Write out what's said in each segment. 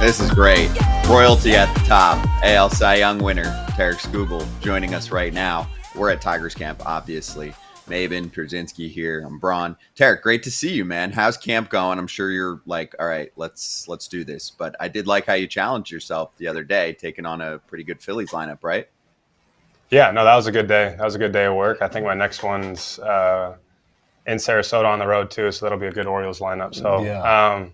This is great. Royalty at the top. AL Cy Young winner, Tarik Skubal, joining us right now. We're at Tigers camp, obviously. Maybin, Pierzynski here. I'm Braun. Tarik, great to see you, man. How's camp going? I'm sure you're like, all right, let's do this. But I did like how you challenged yourself the other day, taking on a pretty good Phillies lineup, right? Yeah, no, that was a good day. That was a good day of work. I think my next one's in Sarasota on the road too, so that'll be a good Orioles lineup. So, yeah.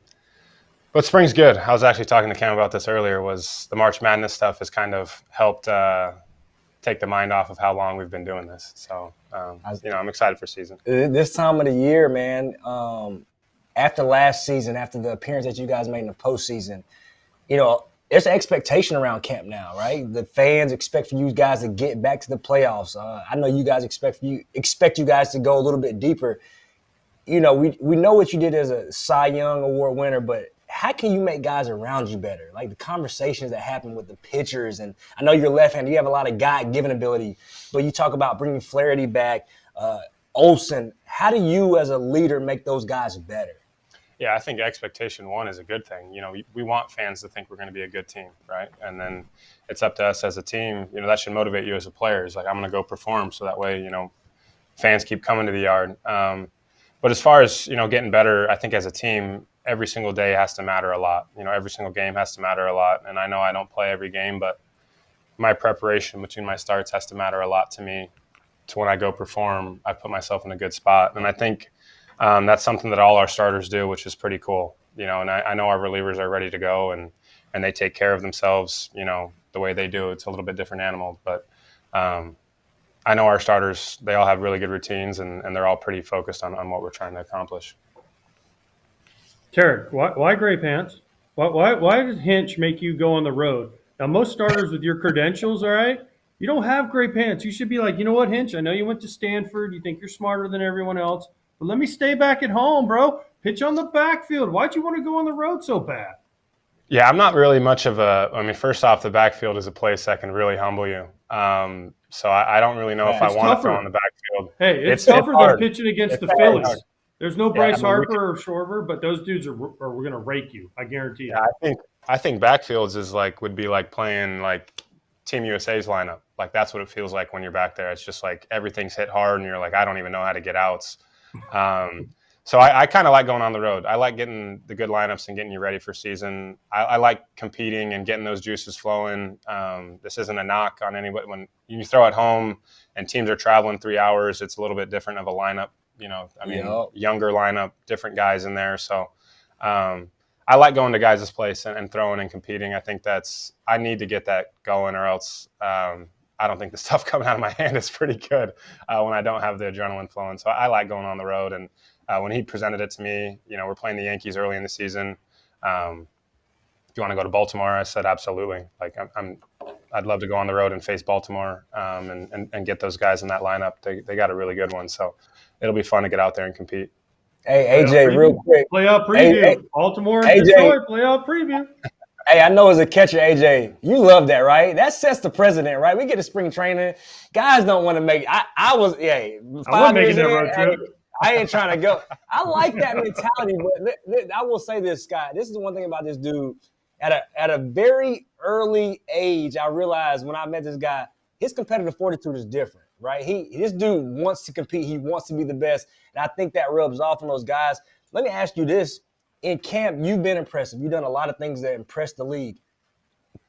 But spring's good. I was actually talking to Cam about this earlier. Was the March Madness stuff has kind of helped take the mind off of how long we've been doing this. So, I'm excited for season. This time of the year, man, after last season, after the appearance that you guys made in the postseason, there's an expectation around camp now, right? The fans expect for you guys to get back to the playoffs. I know you guys expect you guys to go a little bit deeper. We know what you did as a Cy Young Award winner, but how can you make guys around you better? Like the conversations that happen with the pitchers, and I know you're left-handed, you have a lot of God-given ability, but you talk about bringing Flaherty back, Olsen. How do you as a leader make those guys better? Yeah, I think expectation one is a good thing. We want fans to think we're going to be a good team, right? And then it's up to us as a team. That should motivate you as a player. It's like, I'm going to go perform, so that way, fans keep coming to the yard. But as far as, getting better, I think as a team, every single day has to matter a lot. Every single game has to matter a lot. And I know I don't play every game, but my preparation between my starts has to matter a lot to me. To when I go perform, I put myself in a good spot. And I think that's something that all our starters do, which is pretty cool. And I know our relievers are ready to go and they take care of themselves, the way they do. It's a little bit different animal. But I know our starters, they all have really good routines and they're all pretty focused on what we're trying to accomplish. Tarik, why gray pants? Why does Hinch make you go on the road? Now, most starters with your credentials, all right, you don't have gray pants. You should be like, you know what, Hinch, I know you went to Stanford. You think you're smarter than everyone else. But let me stay back at home, bro. Pitch on the backfield. Why'd you want to go on the road so bad? Yeah, I'm not really much of first off, the backfield is a place that can really humble you. So I don't really know if I want to throw on the backfield. Hey, it's tougher than pitching against the Phillies. Hard. There's no Bryce Harper or Schwarber, but those dudes are going to rake you. I guarantee you. Yeah, I think backfields would be like playing like Team USA's lineup. Like that's what it feels like when you're back there. It's just like everything's hit hard and you're like, I don't even know how to get outs. So I kind of like going on the road. I like getting the good lineups and getting you ready for season. I like competing and getting those juices flowing. This isn't a knock on anybody. When you throw at home and teams are traveling 3 hours, it's a little bit different of a lineup. Younger lineup, different guys in there. So I like going to guys' place and throwing and competing. I think I need to get that going or else I don't think the stuff coming out of my hand is pretty good when I don't have the adrenaline flowing. So I like going on the road. And when he presented it to me, we're playing the Yankees early in the season. Do you want to go to Baltimore? I said, absolutely. Like I'd love to go on the road and face Baltimore and get those guys in that lineup. They got a really good one. So it'll be fun to get out there and compete. Hey, AJ, real quick. Playoff preview. Hey, Baltimore and Detroit, playoff preview. Hey, I know as a catcher, AJ, you love that, right? That sets the precedent, right? We get to spring training. Guys don't want to make – I was 5 years in, road trip. I ain't trying to go. I like that mentality, but I will say this, Scott. This is the one thing about this dude. At a very early age, I realized when I met this guy, his competitive fortitude is different, right? This dude wants to compete. He wants to be the best, and I think that rubs off on those guys. Let me ask you this. In camp, you've been impressive. You've done a lot of things that impress the league.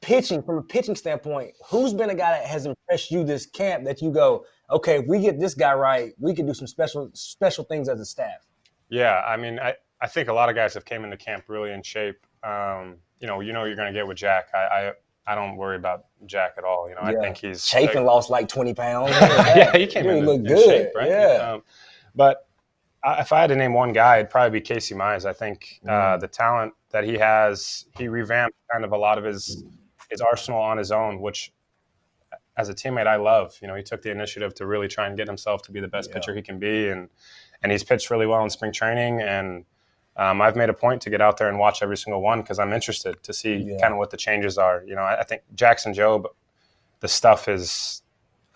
Pitching, from a pitching standpoint, who's been a guy that has impressed you this camp that you go, okay, if we get this guy right, we can do some special things as a staff? Yeah, I think a lot of guys have came into camp really in shape. You're going to get with Jack. I don't worry about Jack at all. I think he's Chafin lost like 20 pounds. Yeah, he came in good. Shape, right? Yeah. But if I had to name one guy, it'd probably be Casey Mize. I think the talent that he has, he revamped kind of a lot of his arsenal on his own, which as a teammate I love. He took the initiative to really try and get himself to be the best pitcher he can be, and he's pitched really well in spring training. And I've made a point to get out there and watch every single one because I'm interested to see kind of what the changes are. I think Jackson Jobe, the stuff is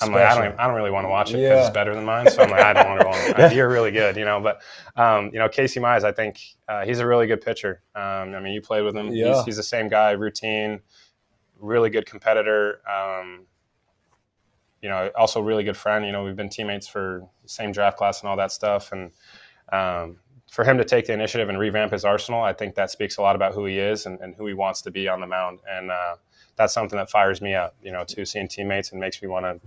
I'm like, I don't really want to watch it because it's better than mine. So I'm like, I don't want to watch it. You're really good, But, Casey Mize, I think he's a really good pitcher. You played with him. Yeah. He's the same guy, routine, really good competitor. Also really good friend. We've been teammates for the same draft class and all that stuff. And for him to take the initiative and revamp his arsenal, I think that speaks a lot about who he is and who he wants to be on the mound. And that's something that fires me up, to seeing teammates and makes me want to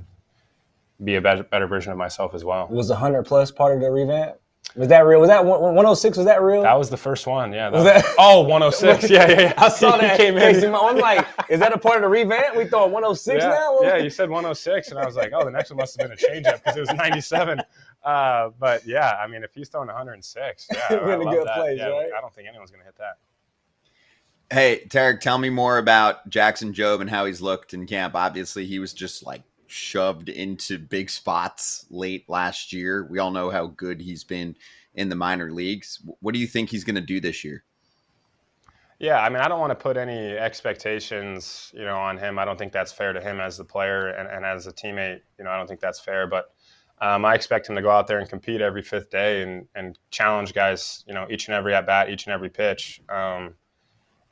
be a better version of myself as well. Was 100+ part of the revamp? Was that real? Was that 106? Was that real? That was the first one, yeah. Was that? Oh, 106. Yeah. I saw that. Came in. I'm like, is that a part of the revamp? We throwing 106 now? Yeah, you said 106, and I was like, oh, the next one must have been a changeup because it was 97. But yeah, if he's throwing 106, we're in a good place, right? I don't think anyone's going to hit that. Hey, Tarik, tell me more about Jackson Jobe and how he's looked in camp. Obviously, he was just like shoved into big spots late last year. We all know how good he's been in the minor leagues. What do you think he's going to do this year? Yeah, I don't want to put any expectations, on him. I don't think that's fair to him as the player and as a teammate. I don't think that's fair. But I expect him to go out there and compete every fifth day and challenge guys, each and every at-bat, each and every pitch.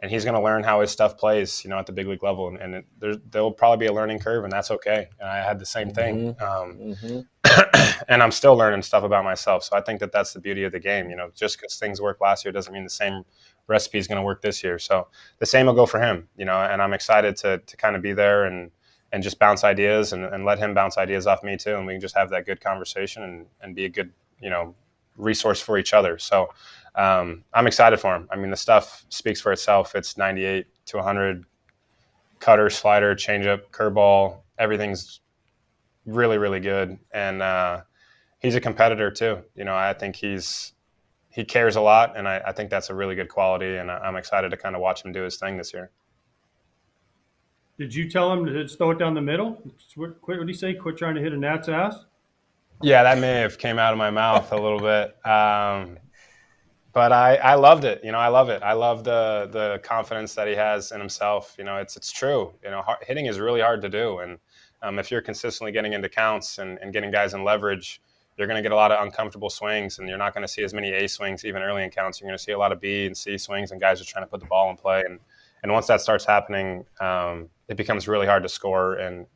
And he's going to learn how his stuff plays, at the big league level. And there'll probably be a learning curve, and that's okay. And I had the same thing. And I'm still learning stuff about myself. So I think that's the beauty of the game. Just because things worked last year doesn't mean the same recipe is going to work this year. So the same will go for him, and I'm excited to kind of be there and just bounce ideas and let him bounce ideas off me too. And we can just have that good conversation and be a good, resource for each other. So I'm excited for him. The stuff speaks for itself. It's 98 to 100 cutter, slider, changeup, curveball. Everything's really, really good. And he's a competitor too. I think he cares a lot, and I think that's a really good quality. And I'm excited to kind of watch him do his thing this year. Did you tell him to throw it down the middle? What did he say? Quit trying to hit a gnat's ass? Yeah, that may have came out of my mouth a little bit. But I loved it. I love it. I love the confidence that he has in himself. It's true. Hitting is really hard to do. And if you're consistently getting into counts and getting guys in leverage, you're going to get a lot of uncomfortable swings, and you're not going to see as many A swings even early in counts. You're going to see a lot of B and C swings, and guys are trying to put the ball in play. And once that starts happening, it becomes really hard to score and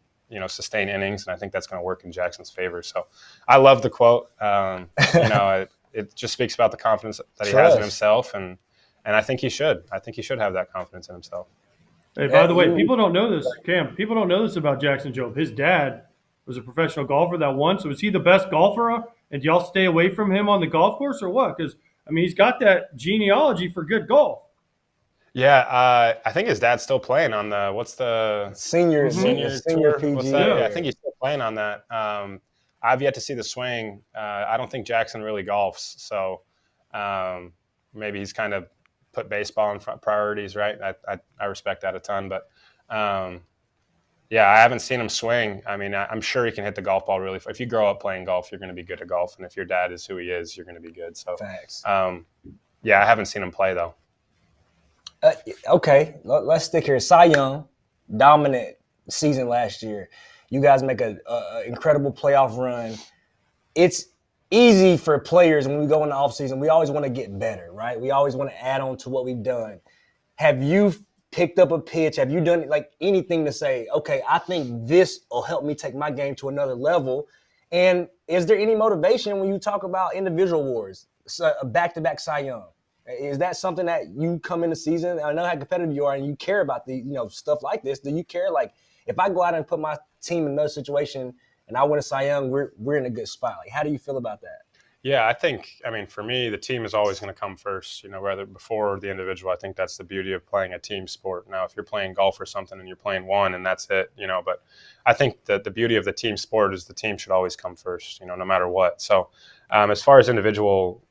sustain innings. And I think that's going to work in Jackson's favor. So I love the quote. It just speaks about the confidence that he has in himself, and I think he should. I think he should have that confidence in himself. Hey, by the way, people don't know this, Cam. People don't know this about Jackson Jobe. His dad was a professional golfer that won. So is he the best golfer? And do y'all stay away from him on the golf course or what? Because, he's got that genealogy for good golf. Yeah, I think his dad's still playing on the senior tour. PG. What's that? Yeah, I think he's still playing on that. I've yet to see the swing. I don't think Jackson really golfs, so maybe he's kind of put baseball in front priorities, right? I respect that a ton, but yeah, I haven't seen him swing. I'm sure he can hit the golf ball really. If you grow up playing golf, you're going to be good at golf, and if your dad is who he is, you're going to be good. So, thanks. Yeah, I haven't seen him play though. Okay, let's stick here. Cy Young, dominant season last year. You guys make an incredible playoff run. It's easy for players when we go in the offseason. We always want to get better, right? We always want to add on to what we've done. Have you picked up a pitch? Have you done anything to say, okay, I think this will help me take my game to another level? And is there any motivation when you talk about individual awards, a back-to-back Cy Young? Is that something that you come in the season? I know how competitive you are and you care about the stuff like this. Do you care? If I go out and put my team in another situation and I win a Cy Young, we're in a good spot. How do you feel about that? Yeah, I think, for me, the team is always going to come first, rather before the individual. I think that's the beauty of playing a team sport. Now, if you're playing golf or something and you're playing one and that's it, but I think that the beauty of the team sport is the team should always come first, no matter what. So as far as individual,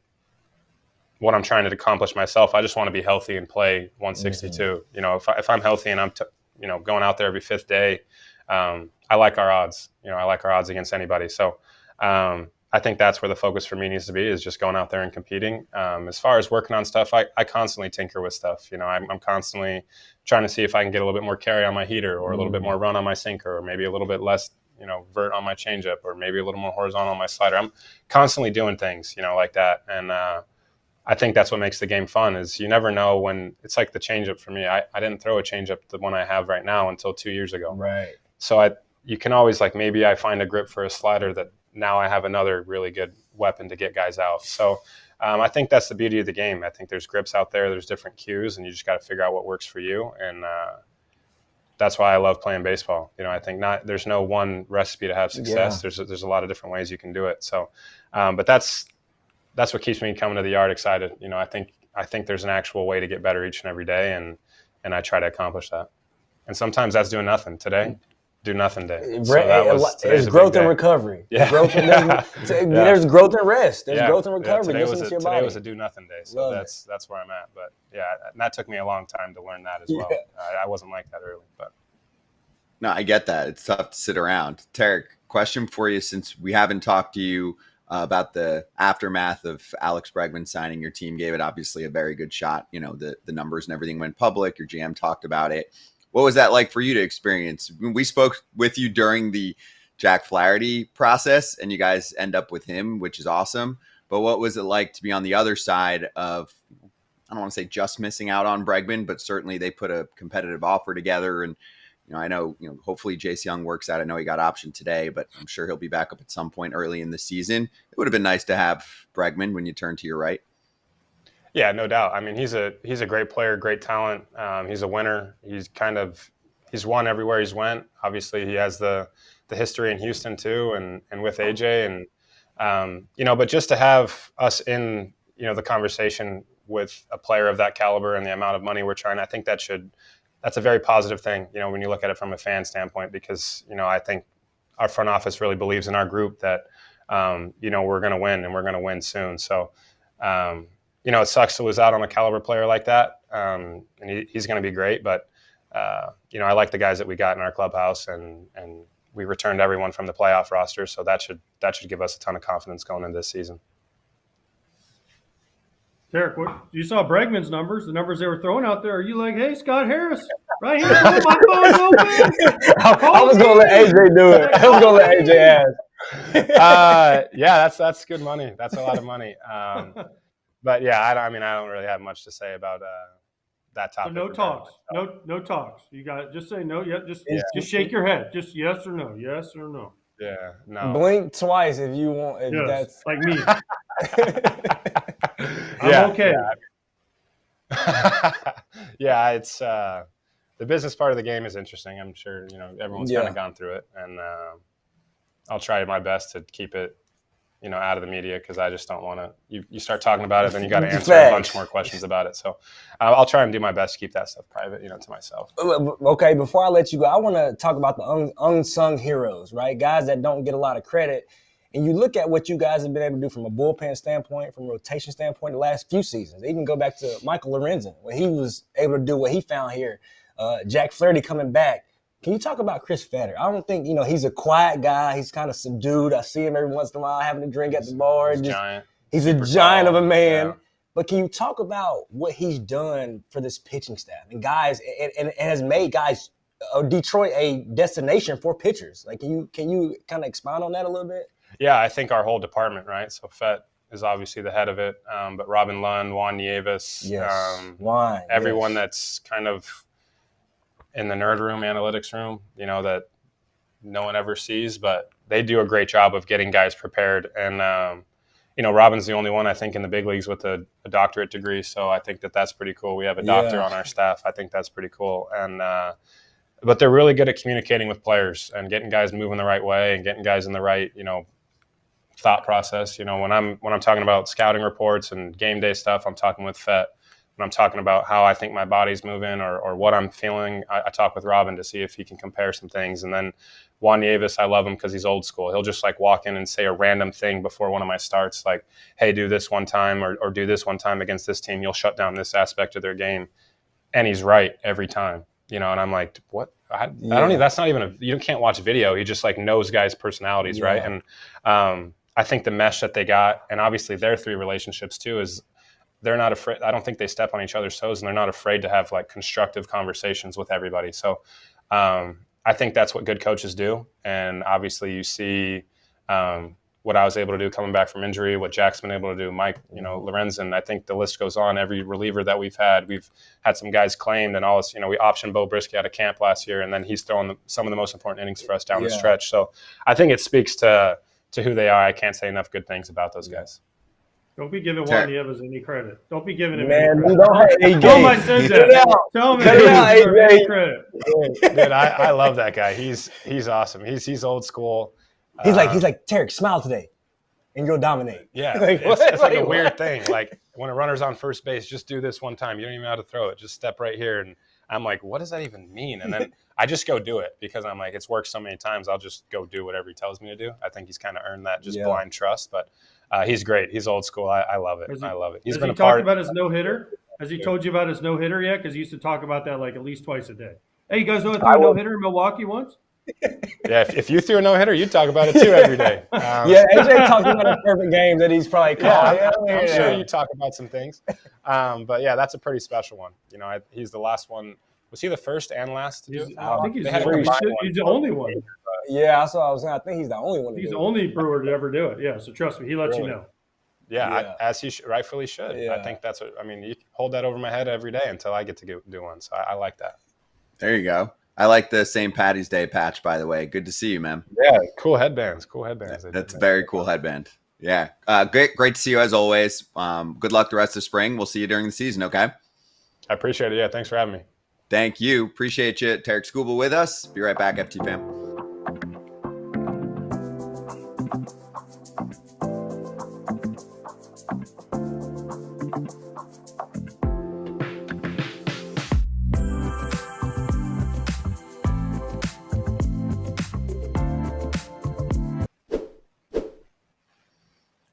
what I'm trying to accomplish myself, I just want to be healthy and play 162. Mm-hmm. If I'm healthy and I'm going out there every fifth day, I like our odds. I like our odds against anybody. So I think that's where the focus for me needs to be, is just going out there and competing. As far as working on stuff, I constantly tinker with stuff. I'm constantly trying to see if I can get a little bit more carry on my heater, or a little bit more run on my sinker, or maybe a little bit less vert on my changeup, or maybe a little more horizontal on my slider. I'm constantly doing things, like that. And I think that's what makes the game fun, is you never know when. It's like the changeup for me. I didn't throw a changeup, the one I have right now, until 2 years ago. Right. So you can always, like, maybe I find a grip for a slider that now I have another really good weapon to get guys out. So I think that's the beauty of the game. I think there's grips out there, there's different cues, and you just got to figure out what works for you. And that's why I love playing baseball. I think there's no one recipe to have success. Yeah. There's a lot of different ways you can do it. So, but that's what keeps me coming to the yard excited. I think there's an actual way to get better each and every day, and I try to accomplish that. And sometimes that's doing nothing. Today, do nothing day. So there's growth and recovery. Yeah. There's growth and rest. There's growth and recovery. Today was a do nothing day. So that's where I'm at. But and that took me a long time to learn that as well. I wasn't like that early, but. No, I get that. It's tough to sit around. Tarik, question for you, since we haven't talked to you about the aftermath of Alex Bregman signing your team. Gave it obviously a very good shot. The numbers and everything went public. Your GM talked about it. What was that like for you to experience? We spoke with you during the Jack Flaherty process, and you guys end up with him, which is awesome. But what was it like to be on the other side of, I don't want to say just missing out on Bregman, but certainly they put a competitive offer together. And, I know, hopefully Jace Young works out. I know he got optioned today, but I'm sure he'll be back up at some point early in the season. It would have been nice to have Bregman when you turn to your right. Yeah, no doubt. I mean, he's a great player, great talent. He's a winner. He's won everywhere he's went. Obviously, he has the history in Houston too, and with AJ, and but just to have us in the conversation with a player of that caliber and the amount of money we're trying, I think that's a very positive thing. When you look at it from a fan standpoint, because I think our front office really believes in our group that we're going to win, and we're going to win soon. So. It sucks to lose out on a caliber player like that, and he's going to be great. But I like the guys that we got in our clubhouse, and we returned everyone from the playoff roster, so that should give us a ton of confidence going into this season. Tarik, you saw Bregman's numbers, the numbers they were throwing out there. Are you like, hey, Scott Harris, right here, my phone's open? I was going to let AJ do it. I was going to let AJ ask. Yeah, that's good money. That's a lot of money. But yeah, I don't really have much to say about that topic. So no talks. No talks. You got to just say no. Yeah, just shake your head. Just yes or no. Yes or no. Yeah. No. Blink twice if you want. If yes, that's like me. I'm okay. Yeah, it's the business part of the game is interesting. I'm sure everyone's kind of gone through it, and I'll try my best to keep it. Out of the media, because I just don't want to. You start talking about it, then you got to answer a bunch more questions about it. So I'll try and do my best to keep that stuff private, to myself. Okay, before I let you go, I want to talk about the unsung heroes, right? Guys that don't get a lot of credit. And you look at what you guys have been able to do from a bullpen standpoint, from a rotation standpoint, the last few seasons. Even go back to Michael Lorenzen, when he was able to do what he found here. Jack Flaherty coming back. Can you talk about Chris Fetter? I don't think, he's a quiet guy. He's kind of subdued. I see him every once in a while having a drink at the bar. He's a giant of a man. Yeah. But can you talk about what he's done for this pitching staff and guys, and has made guys Detroit a destination for pitchers? Like, can you kind of expound on that a little bit? Yeah, I think our whole department, right? So Fett is obviously the head of it, but Robin Lund, Juan Nieves, everyone that's kind of in the nerd room, analytics room, that no one ever sees, but they do a great job of getting guys prepared. And, Robin's the only one, I think, in the big leagues with a doctorate degree. So I think that's pretty cool. We have a doctor on our staff. I think that's pretty cool. And, but they're really good at communicating with players and getting guys moving the right way and getting guys in the right, thought process. When I'm talking about scouting reports and game day stuff, I'm talking with Fett. When I'm talking about how I think my body's moving or what I'm feeling, I talk with Robin to see if he can compare some things. And then Juan Nieves, I love him because he's old school. He'll just walk in and say a random thing before one of my starts, like, hey, do this one time or do this one time against this team. You'll shut down this aspect of their game. And he's right every time, and I'm like, what? I don't even, that's not even you can't watch video. He just knows guys' personalities, right? And I think the mesh that they got, and obviously their three relationships too, is they're not afraid. I don't think they step on each other's toes, and they're not afraid to have constructive conversations with everybody. So I think that's what good coaches do. And obviously you see what I was able to do coming back from injury, what Jack's been able to do, Mike, Lorenzen. I think the list goes on. Every reliever that we've had some guys claimed and all this. We optioned Bo Brisky out of camp last year, and then he's throwing some of the most important innings for us down the stretch. So I think it speaks to who they are. I can't say enough good things about those guys. Don't be giving Juan Nieves any credit. Don't be giving him Man, any don't credit. Tell him I said that. Tell him any credit. Dude, I love that guy. He's awesome. He's old school. He's like Tarik, smile today, and you'll dominate. Yeah, it's like a weird thing. Like when a runner's on first base, just do this one time. You don't even know how to throw it. Just step right here. And I'm like, what does that even mean? And then I just go do it because I'm like, it's worked so many times. I'll just go do whatever he tells me to do. I think he's kind of earned that blind trust. But he's great. He's old school. I love it. I love it. Has he talked about his no-hitter? Has he told you about his no-hitter yet? Because he used to talk about that like at least twice a day. Hey, you guys know I threw a no-hitter in Milwaukee once? Yeah, if you threw a no-hitter, you'd talk about it too every day. AJ talked about a perfect game that he's probably called. I'm sure you talk about some things. But yeah, that's a pretty special one. He's the last one. Was he the first and last to do it? I think he's the only one. Yeah, that's what I was saying. I think he's the only one. He's the only brewer to ever do it. Yeah, so trust me, he lets you know. Yeah. As he rightfully should. Yeah. I think that's what – you hold that over my head every day until I get to do one. So I like that. There you go. I like the St. Patty's Day patch, by the way. Good to see you, man. Yeah, cool headbands. That's a very cool headband. Yeah. Great to see you as always. Good luck the rest of spring. We'll see you during the season, okay? I appreciate it. Yeah, thanks for having me. Thank you. Appreciate you. Tarik Skubal with us. Be right back, FT fam.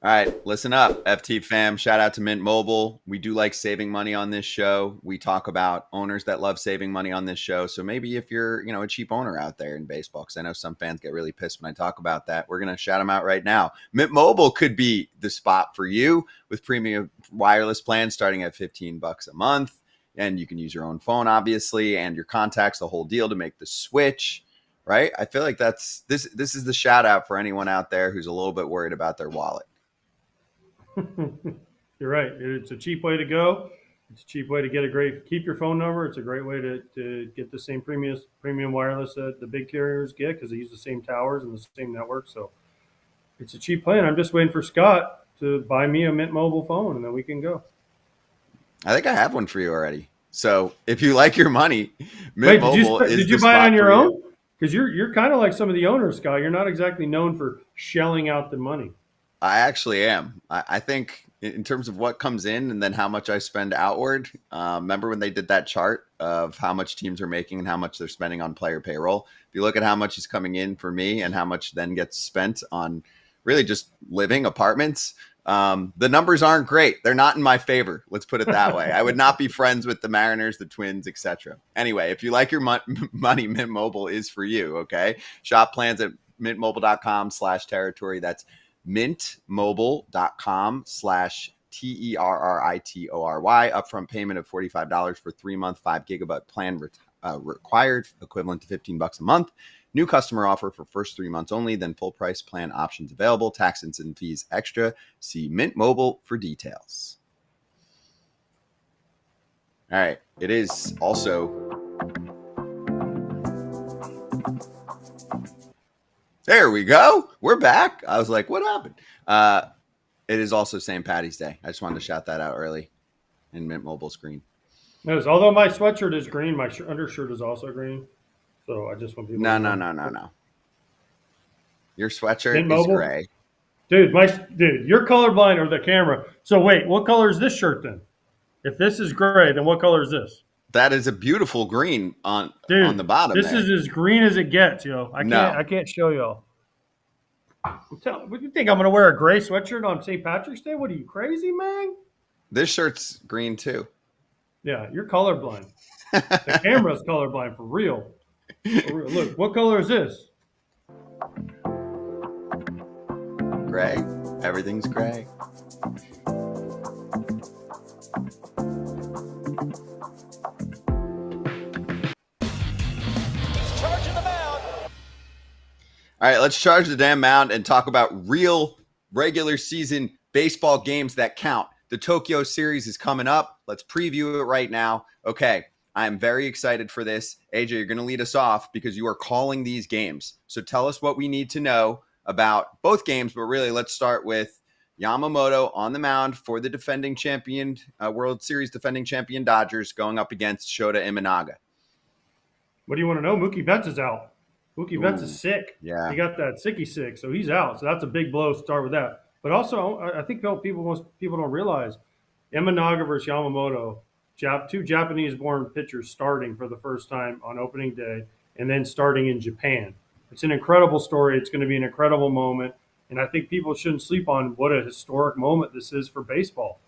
All right, listen up, FT fam. Shout out to Mint Mobile. We do like saving money on this show. We talk about owners that love saving money on this show. So maybe if you're, a cheap owner out there in baseball, because I know some fans get really pissed when I talk about that, we're going to shout them out right now. Mint Mobile could be the spot for you with premium wireless plans starting at $15 a month. And you can use your own phone, obviously, and your contacts, the whole deal to make the switch, right? I feel like this is the shout out for anyone out there who's a little bit worried about their wallet. You're right. It's a cheap way to go. It's a cheap way to keep your phone number. It's a great way to get the same premium wireless that the big carriers get because they use the same towers and the same network. So it's a cheap plan. I'm just waiting for Scott to buy me a Mint Mobile phone and then we can go. I think I have one for you already. So if you like your money, Mint Mobile is did you buy it on your own? Because you're kind of like some of the owners, Scott. You're not exactly known for shelling out the money. I actually am. I think in terms of what comes in and then how much I spend outward. Remember when they did that chart of how much teams are making and how much they're spending on player payroll? If you look at how much is coming in for me and how much then gets spent on really just living apartments, the numbers aren't great. They're not in my favor. Let's put it that way. I would not be friends with the Mariners, the Twins, etc. Anyway, if you like your money, Mint Mobile is for you. Okay. Shop plans at mintmobile.com/territory. That's mintmobile.com/TERRITORY. Upfront payment of $45 for 3-month 5 gigabyte plan required, equivalent to $15 a month. New customer offer for first 3 months only, then full price plan options available. Taxes and fees extra. See Mint Mobile for details. All right. It is also... There we go. We're back. I was like, what happened? It is also St. Patty's Day. I just wanted to shout that out early in Mint Mobile's green. Yes, although my sweatshirt is green, my undershirt is also green. So I just want people No. Your sweatshirt is gray. Dude, you're colorblind or the camera. So wait, what color is this shirt then? If this is gray, then what color is this? That is a beautiful green on the bottom. This is as green as it gets, yo. I can't show y'all. What do you think? I'm going to wear a gray sweatshirt on St. Patrick's Day? What are you, crazy, man? This shirt's green too. Yeah, you're colorblind. The camera's colorblind for real. Look, what color is this? Gray. Everything's gray. Charging the mound. All right, let's charge the damn mound and talk about real regular season baseball games that count. The Tokyo series is coming up. Let's preview it right now. Okay, I'm very excited for this. AJ, you're going to lead us off because you are calling these games. So tell us what we need to know about both games, but really let's start with Yamamoto on the mound for the defending champion, World Series defending champion Dodgers going up against Shota Imanaga. What do you want to know? Mookie Betts is out. Mookie Betts is sick. Yeah. He got that sicky sick, so he's out. So that's a big blow. Start with that. But also, I think people don't realize Imanaga versus Yamamoto, two Japanese-born pitchers starting for the first time on opening day and then starting in Japan. It's an incredible story. It's going to be an incredible moment. And I think people shouldn't sleep on what a historic moment this is for baseball.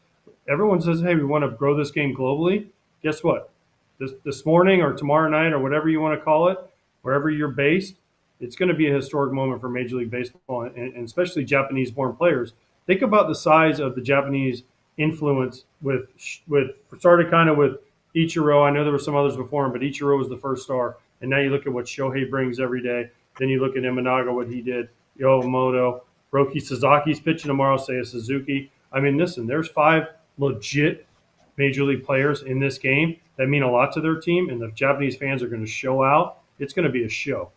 Everyone says, hey, we want to grow this game globally. Guess what? This morning or tomorrow night or whatever you want to call it, wherever you're based, it's going to be a historic moment for Major League Baseball and especially Japanese-born players. Think about the size of the Japanese influence with started kind of with Ichiro. I know there were some others before him, but Ichiro was the first star. And now you look at what Shohei brings every day. Then you look at Imanaga, what he did, Yamamoto, Roki Sazaki's pitching tomorrow, Seiya Suzuki. I mean, listen, there's 5 legit Major League players in this game that mean a lot to their team, and the Japanese fans are going to show out. It's going to be a show.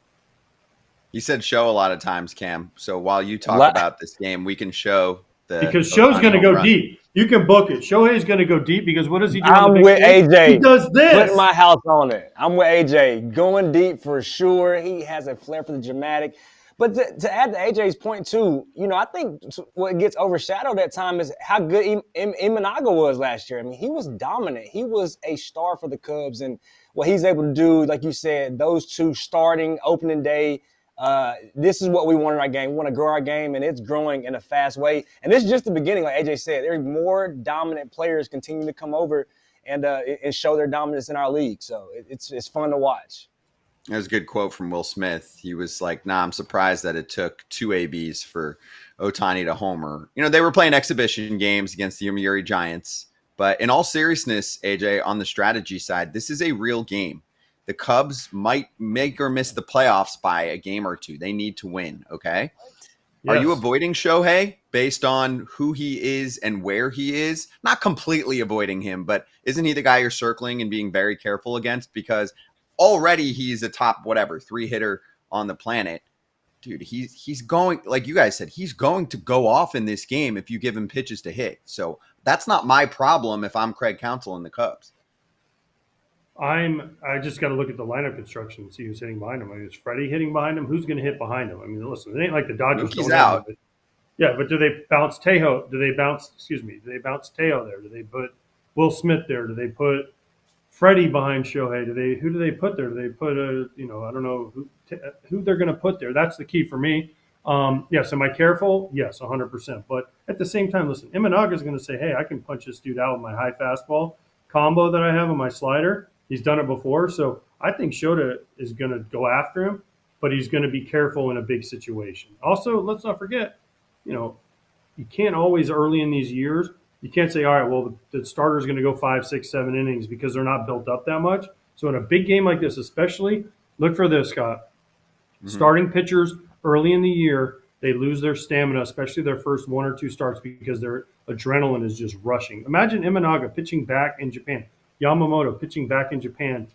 You said show a lot of times, Cam. So while you talk about this game, we can show because show's going to go deep. You can book it. Shohei's going to go deep because what does he do? I'm with AJ. He does this. Putting my house on it. I'm with AJ. Going deep for sure. He has a flair for the dramatic. But to add to AJ's point too, I think what gets overshadowed at time is how good Imanaga was last year. I mean, he was dominant. He was a star for the Cubs, and what he's able to do, like you said, those two starting opening day. This is what we want in our game. We want to grow our game, and it's growing in a fast way. And this is just the beginning, like AJ said. There's more dominant players continuing to come over and show their dominance in our league. So it's fun to watch. There's a good quote from Will Smith. He was like, I'm surprised that it took 2 ABs for Ohtani to homer. They were playing exhibition games against the Yomiuri Giants. But in all seriousness, AJ, on the strategy side, this is a real game. The Cubs might make or miss the playoffs by a game or two. They need to win, okay? Yes. Are you avoiding Shohei based on who he is and where he is? Not completely avoiding him, but isn't he the guy you're circling and being very careful against? Because already he's a top 3 hitter on the planet. Dude, he's going, like you guys said, he's going to go off in this game if you give him pitches to hit. So that's not my problem if I'm Craig Counsell and the Cubs. I just got to look at the lineup construction and see who's hitting behind him. I mean, is Freddie hitting behind him? Who's going to hit behind him? I mean, listen, it ain't like the Dodgers. He's out. But do they bounce Tejo? Do they bounce Tejo there? Do they put Will Smith there? Do they put Freddie behind Shohei? Who do they put there? Do they put I don't know who they're going to put there. That's the key for me. Yes, am I careful? Yes, 100%. But at the same time, listen, Imanaga is going to say, hey, I can punch this dude out with my high fastball combo that I have on my slider. He's done it before. So I think Shota is going to go after him, but he's going to be careful in a big situation. Also, let's not forget, you can't always early in these years, you can't say, all right, well, the starter's going to go 5, 6, 7 innings because they're not built up that much. So in a big game like this, especially, look for this, Scott. Mm-hmm. Starting pitchers early in the year, they lose their stamina, especially their first 1 or 2 starts because their adrenaline is just rushing. Imagine Imanaga pitching back in Japan, Yamamoto pitching back in Japan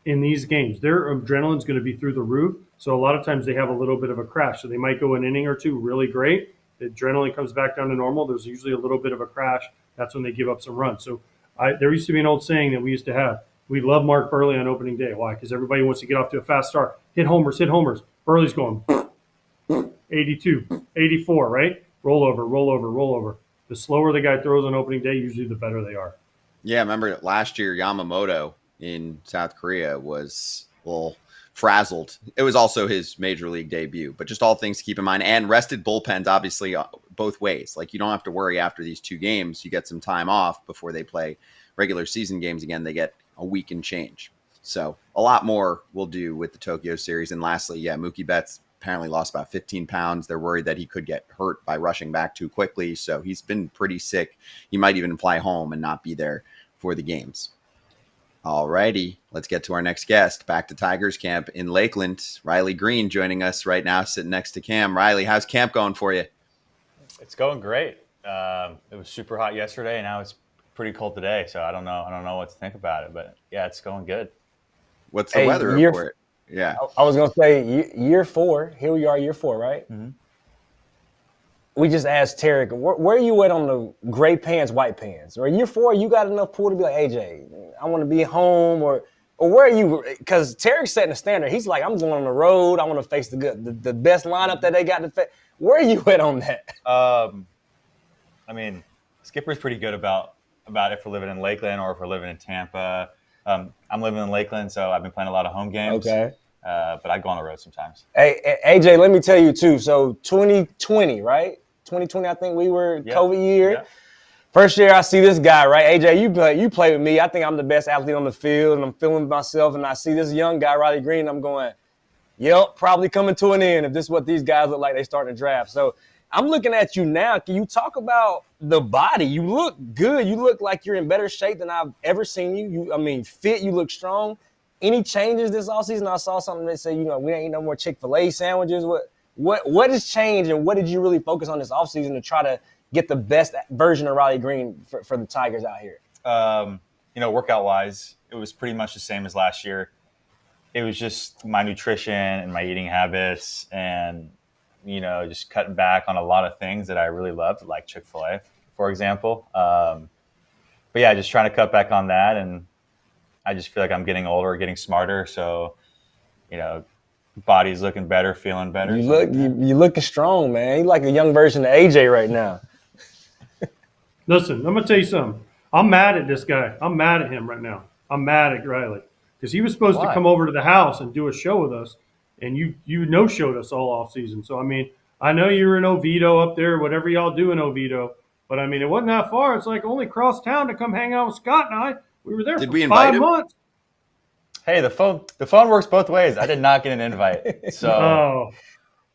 in these games. Their adrenaline's going to be through the roof. So a lot of times they have a little bit of a crash. So they might go an inning or 2 really great. The adrenaline comes back down to normal. There's usually a little bit of a crash. That's when they give up some runs. So there used to be an old saying that we used to have. We love Mark Buehrle on opening day. Why? Because everybody wants to get off to a fast start. Hit homers. Buehrle's going 82, 84, right? Roll over. The slower the guy throws on opening day, usually the better they are. Yeah, remember last year Yamamoto in South Korea was a little frazzled. It was also his major league debut, but just all things to keep in mind. And rested bullpens, obviously, both ways. Like, you don't have to worry after these 2 games. You get some time off before they play regular season games again. They get a week and change. So a lot more we'll do with the Tokyo series. And lastly, Mookie Betts apparently lost about 15 pounds. They're worried that he could get hurt by rushing back too quickly. So he's been pretty sick. He might even fly home and not be there for the games. All righty, let's get to our next guest. Back to Tigers camp in Lakeland. Riley Greene joining us right now, sitting next to Cam. Riley, how's camp going for you? It's going great. It was super hot yesterday, and now it's pretty cold today. So I don't know what to think about it, but yeah, it's going good. What's the weather report? Yeah, I was gonna say year 4. Here we are, year 4, right? Mm-hmm. We just asked Tarik, where are you at on the gray pants, white pants? Or year 4, you got enough pull to be like, AJ, I want to be home, or where are you? Because Tarik's setting the standard. He's like, I'm going on the road. I want to face the best lineup that they got to face. Where are you at on that? I mean, Skipper's pretty good about if we're living in Lakeland or if we're living in Tampa. I'm living in Lakeland, so I've been playing a lot of home games. Okay. But I go on the road sometimes. Hey, AJ, let me tell you too. So 2020, right? 2020, I think we were COVID year. Yeah. First year I see this guy, right? AJ, you play with me. I think I'm the best athlete on the field, and I'm feeling myself, and I see this young guy, Riley Greene, I'm going, yep, probably coming to an end if this is what these guys look like they starting to draft. So I'm looking at you now. Can you talk about the body? You look good. You look like you're in better shape than I've ever seen you. Fit, you look strong. Any changes this offseason? I saw something that said, we ain't no more Chick-fil-A sandwiches. What has changed, and what did you really focus on this offseason to try to get the best version of Riley Greene for the Tigers out here? Workout-wise, it was pretty much the same as last year. It was just my nutrition and my eating habits and, just cutting back on a lot of things that I really loved, like Chick-fil-A, for example. But yeah, just trying to cut back on that. And I just feel like I'm getting older, getting smarter. So, body's looking better, feeling better. You looking strong, man. You like a young version of AJ right now. Listen, I'm going to tell you something. I'm mad at this guy. I'm mad at him right now. I'm mad at Riley because he was supposed to come over to the house and do a show with us, and you no-showed us all off season. So, I know you were in Oviedo up there, whatever y'all do in Oviedo, but, it wasn't that far. It's like only cross town to come hang out with Scott and I. We were there for 5 months. Hey, the phone works both ways. I did not get an invite. So,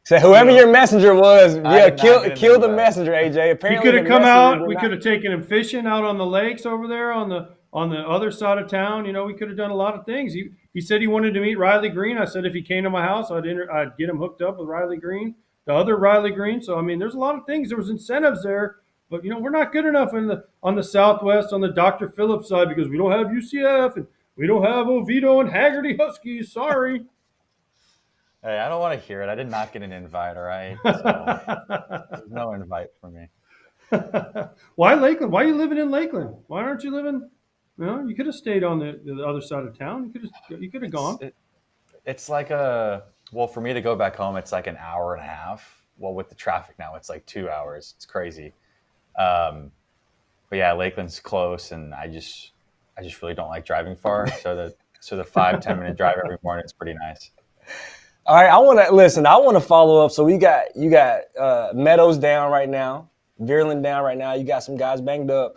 So whoever your messenger was, kill the messenger, AJ. Apparently, he could have come out. We could have taken him fishing out on the lakes over there on the other side of town. We could have done a lot of things. He said he wanted to meet Riley Greene. I said if he came to my house, I'd get him hooked up with Riley Greene, the other Riley Greene. So there's a lot of things. There was incentives there, but we're not good enough on the Southwest on the Dr. Phillips side because we don't have UCF and we don't have Oviedo and Haggerty Huskies. Sorry. Hey, I don't want to hear it. I did not get an invite, all right? So, there's no invite for me. Why Lakeland? Why are you living in Lakeland? Why aren't you living? You could have stayed on the other side of town. You could have gone. It's like for me to go back home, it's like an hour and a half. Well, with the traffic now, it's like 2 hours. It's crazy. But yeah, Lakeland's close, and I just really don't like driving far. So the 5-10 minute drive every morning is pretty nice. All right, I want to follow up. So you got Meadows down right now, Veerland down right now. You got some guys banged up.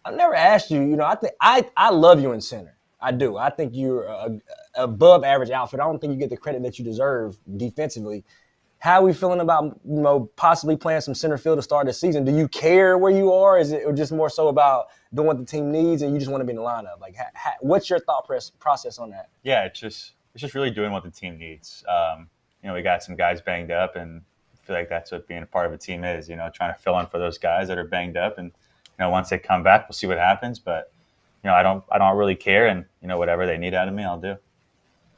I've never asked you. I think I love you in center. I do. I think you're a above average outfit. I don't think you get the credit that you deserve defensively. How are we feeling about possibly playing some center field to start the season? Do you care where you are? Is it just more so about doing what the team needs and you just want to be in the lineup? Like, what's your thought process on that? Yeah, it's just really doing what the team needs. We got some guys banged up, and I feel like that's what being a part of a team is. Trying to fill in for those guys that are banged up, and once they come back, we'll see what happens. But I don't really care, and whatever they need out of me, I'll do.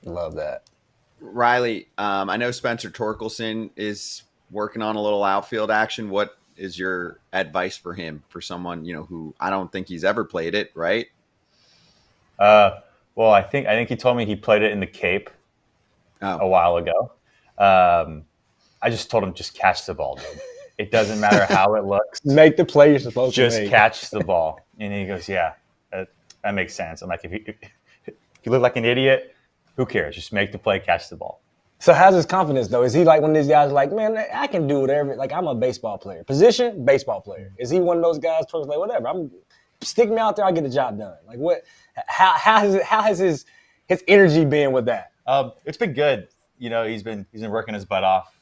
Love that. Riley, I know Spencer Torkelson is working on a little outfield action. What is your advice for him, for someone, who I don't think he's ever played it, right? Well, I think he told me he played it in the Cape a while ago. I just told him, just catch the ball, dude. It doesn't matter how it looks. Make the play you're supposed to make. Just catch the ball. And he goes, yeah, that makes sense. I'm like, if you look like an idiot, who cares? Just make the play, catch the ball. So how's his confidence, though? Is he like one of these guys like, man, I can do whatever. Like, I'm a baseball player. Position, baseball player. Is he one of those guys who's like, whatever, stick me out there, I'll get the job done? Like, what? How has his energy been with that? It's been good. He's been working his butt off.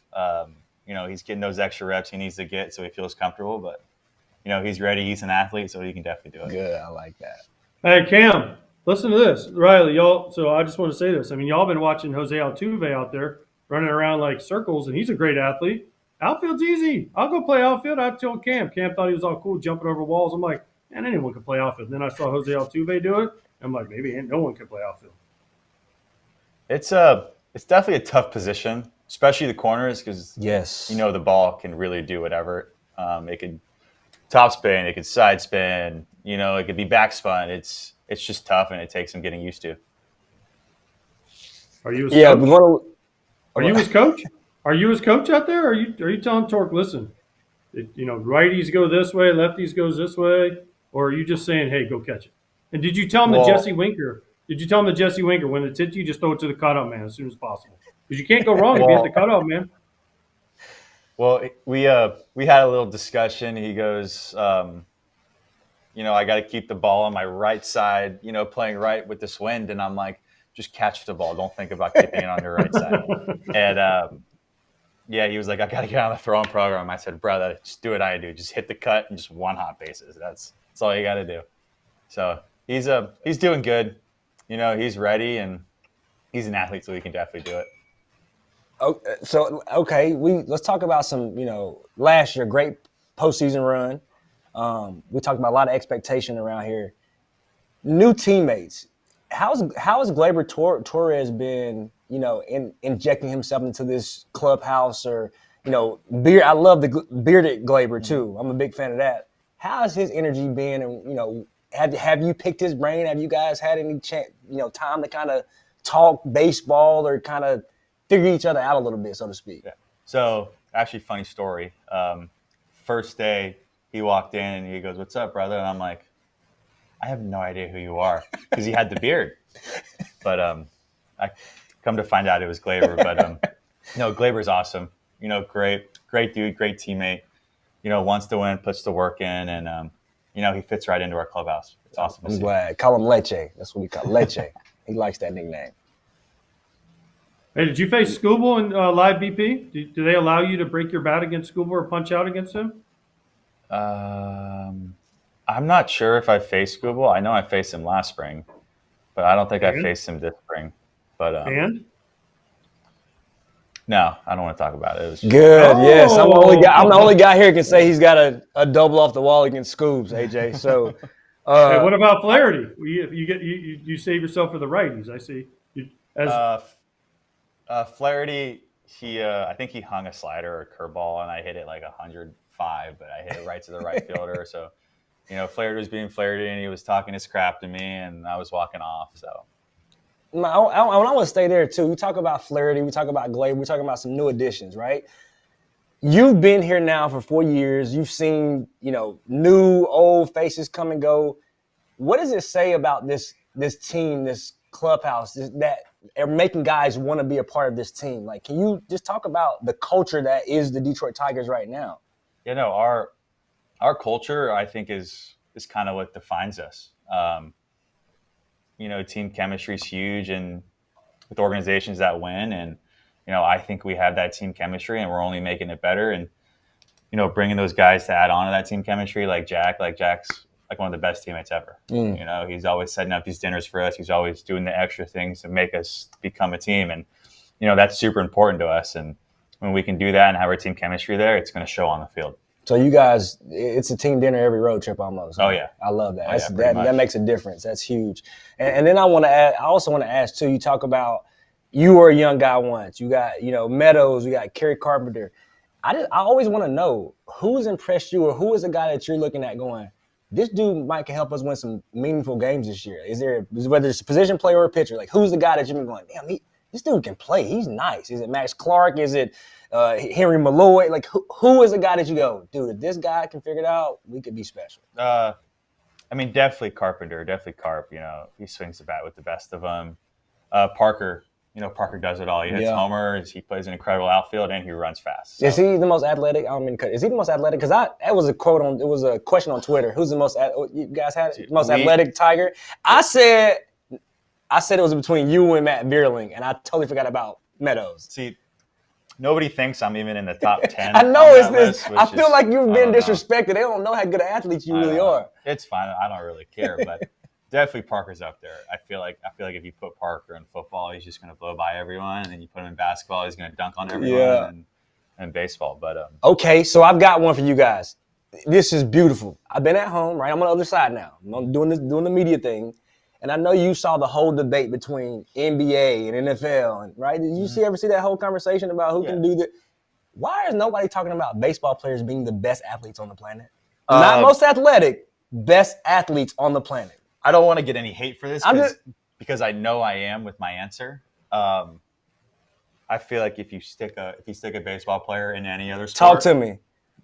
He's getting those extra reps he needs to get so he feels comfortable. But, he's ready. He's an athlete, so he can definitely do it. Good. I like that. Hey, Cam, Listen to this, Riley, y'all. So I just want to say this. I mean, y'all been watching Jose Altuve out there running around like circles, and he's a great athlete. Outfield's easy. I'll go play outfield. I told Cam. Cam thought he was all cool jumping over walls. I'm like, man, anyone can play outfield. And then I saw Jose Altuve do it. I'm like, maybe no one can play outfield. It's definitely a tough position, especially the corners, because the ball can really do whatever. It could top spin, it could side spin, it could be back spun. It's just tough, and it takes some getting used to. Are you his coach? Are you his coach? Are you his coach out there? Are you telling Torque, listen, righties go this way, lefties goes this way, or are you just saying, hey, go catch it? And did you tell him that Jesse Winker? Did you tell him that Jesse Winker, when it's hit you, just throw it to the cutout man as soon as possible? Because you can't go wrong if you hit the cutout man. Well, we had a little discussion. He goes, I got to keep the ball on my right side, playing right with this wind. And I'm like, just catch the ball. Don't think about keeping it on your right side. And he was like, I got to get on the throwing program. I said, brother, just do what I do. Just hit the cut and just one hot bases. That's all you got to do. So he's doing good. He's ready, and he's an athlete, so he can definitely do it. Let's talk about some, last year, great postseason run. We talked about a lot of expectation around here. New teammates. How's Gleyber Torres been, injecting himself into this clubhouse, or, beard? I love the bearded Gleyber too. I'm a big fan of that. How has his energy been? And, have you picked his brain? Have you guys had any time to kind of talk baseball or kind of figure each other out a little bit, so to speak? Yeah. So actually, funny story. First day, he walked in and he goes, "What's up, brother?" And I'm like, I have no idea who you are, because he had the beard. But I come to find out it was Gleyber. But Gleyber's awesome. Great dude, great teammate. Wants to win, puts the work in, and he fits right into our clubhouse. It's awesome. I'm glad. Call him Leche. That's what we call Leche. He likes that nickname. Hey, did you face Skubal in live BP? Do they allow you to break your bat against Skubal or punch out against him? I'm not sure if I faced Skubal. I know I faced him last spring, but I don't think I faced him this spring. But no, I don't want to talk about it. It was good. Yes, I'm the only guy here who can say he's got a double off the wall against Scoobs, AJ. So, hey, what about Flaherty? You save yourself for the righties. I see. Flaherty, I think he hung a slider or a curveball, and I hit it like 105, but I hit it right to the right fielder. So, Flaherty was being Flaherty, and he was talking his crap to me, and I was walking off. So. I want to stay there too. We talk about Flaherty, we talk about Gleyber, we talk about some new additions, right? You've been here now for 4 years. You've seen, new old faces come and go. What does it say about this team, this clubhouse, that are making guys want to be a part of this team? Like, can you just talk about the culture that is the Detroit Tigers right now? Our culture, I think, is kind of what defines us. Team chemistry is huge, and with organizations that win, and I think we have that team chemistry, and we're only making it better. And bringing those guys to add on to that team chemistry, like Jack's like one of the best teammates ever. He's always setting up these dinners for us. He's always doing the extra things to make us become a team, and that's super important to us. And when we can do that and have our team chemistry there, it's going to show on the field. So you guys, it's a team dinner every road trip almost. Oh yeah, I love that. That makes a difference. That's huge. And then I also want to ask too. You talk about you were a young guy once. You got Meadows. You got Kerry Carpenter. I always want to know who's impressed you, or who is a guy that you're looking at going, this dude might can help us win some meaningful games this year. Whether it's a position player or a pitcher, like who's the guy that you've been going, damn, this dude can play. He's nice. Is it Max Clark? Is it Henry Malloy? Like who is the guy that you go, dude, if this guy can figure it out, we could be special? Definitely Carpenter. Definitely Carp. He swings the bat with the best of them. Parker. Parker does it all. He hits homers. He plays an incredible outfield, and he runs fast. So. Is he the most athletic? Is he the most athletic? Because that was a question on Twitter. Who's the most? You guys had it? Most athletic Tiger? I said it was between you and Matt Vierling, and I totally forgot about Meadows. See, nobody thinks I'm even in the top 10. I know it's this. I feel like you've been disrespected. They don't know how good an athlete you really are. It's fine. I don't really care, but Definitely Parker's up there. I feel like if you put Parker in football, he's just going to blow by everyone, and then you put him in basketball, he's going to dunk on everyone, and baseball. But okay, so I've got one for you guys. This is beautiful. I've been at home, right? I'm on the other side now. I'm doing the media thing, and I know you saw the whole debate between NBA and NFL, and right? Did you ever see that whole conversation about who can do that? Why is nobody talking about baseball players being the best athletes on the planet? Not most athletic, best athletes on the planet. I don't want to get any hate for this because I know I am with my answer. I feel like if you stick a baseball player in any other sport, talk to me.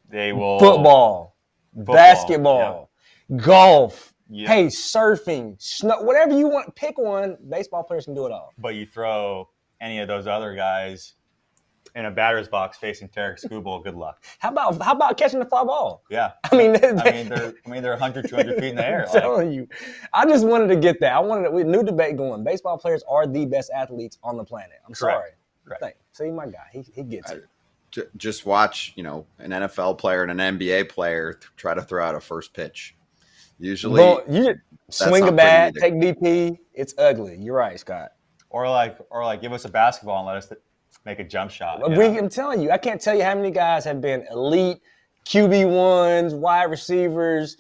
They will football, basketball, golf. Yep. Hey, surfing, snow, whatever you want. Pick one. Baseball players can do it all. But you throw any of those other guys in a batter's box facing Tarik Skubal, good luck. How about catching the fly ball? Yeah. I mean they're 100, 200 feet in the air. I'm telling you. I just wanted to get that. With new debate going. Baseball players are the best athletes on the planet. I'm sorry. Correct. See, my guy, he gets it. Just watch, an NFL player and an NBA player try to throw out a first pitch. Usually, you swing a bat, take DP. It's ugly. You're right, Scott. Or give us a basketball and let us make a jump shot. I'm telling you, I can't tell you how many guys have been elite QB1s, wide receivers,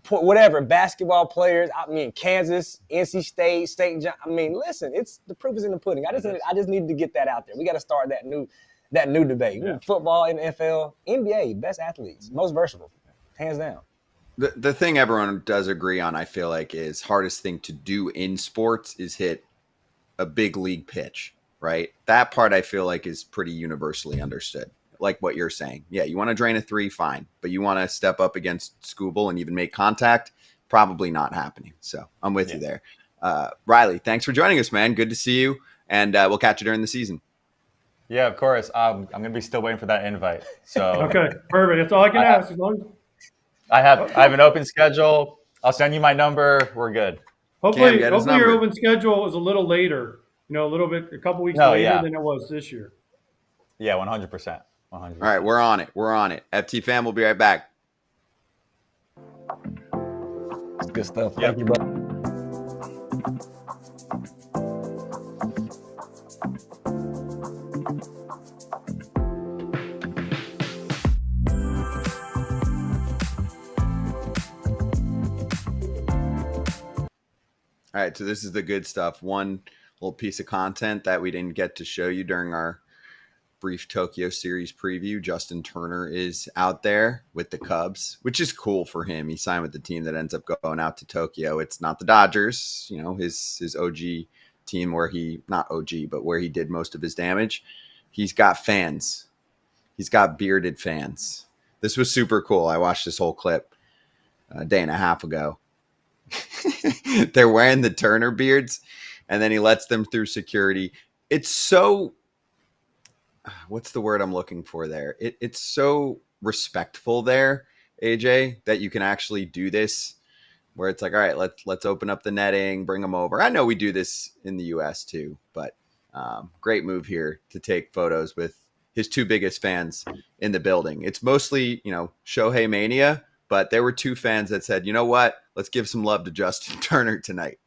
whatever, basketball players. I mean, Kansas, NC State. I mean, listen, the proof is in the pudding. I just needed to get that out there. We got to start that new debate. Yeah. Football, NFL, NBA, best athletes, most versatile, hands down. The thing everyone does agree on, I feel like, is hardest thing to do in sports is hit a big league pitch, right? That part I feel like is pretty universally understood. Like what you're saying. Yeah, you want to drain a 3, fine. But you want to step up against Skubal and even make contact, probably not happening. So I'm with you there. Riley, thanks for joining us, man. Good to see you. And we'll catch you during the season. Yeah, of course. I'm going to be still waiting for that invite. So okay, perfect. That's all I can ask. I have an open schedule. I'll send you my number. We're good. Hopefully your open schedule is a little later. A couple weeks later than it was this year. Yeah, 100%. All right, we're on it. FT fam, we'll be right back. It's good stuff. Thank you, bro. All right, so this is the good stuff. One little piece of content that we didn't get to show you during our brief Tokyo series preview. Justin Turner is out there with the Cubs, which is cool for him. He signed with the team that ends up going out to Tokyo. It's not the Dodgers, his OG team where where he did most of his damage. He's got fans. He's got bearded fans. This was super cool. I watched this whole clip a day and a half ago. They're wearing the Turner beards, and then he lets them through security. It's so, what's the word I'm looking for there? It's so respectful there, AJ, that you can actually do this where it's like, all right, let's open up the netting, bring them over. I know we do this in the US too, but great move here to take photos with his 2 biggest fans in the building. It's mostly, Shohei Mania, but there were 2 fans that said, you know what? Let's give some love to Justin Turner tonight.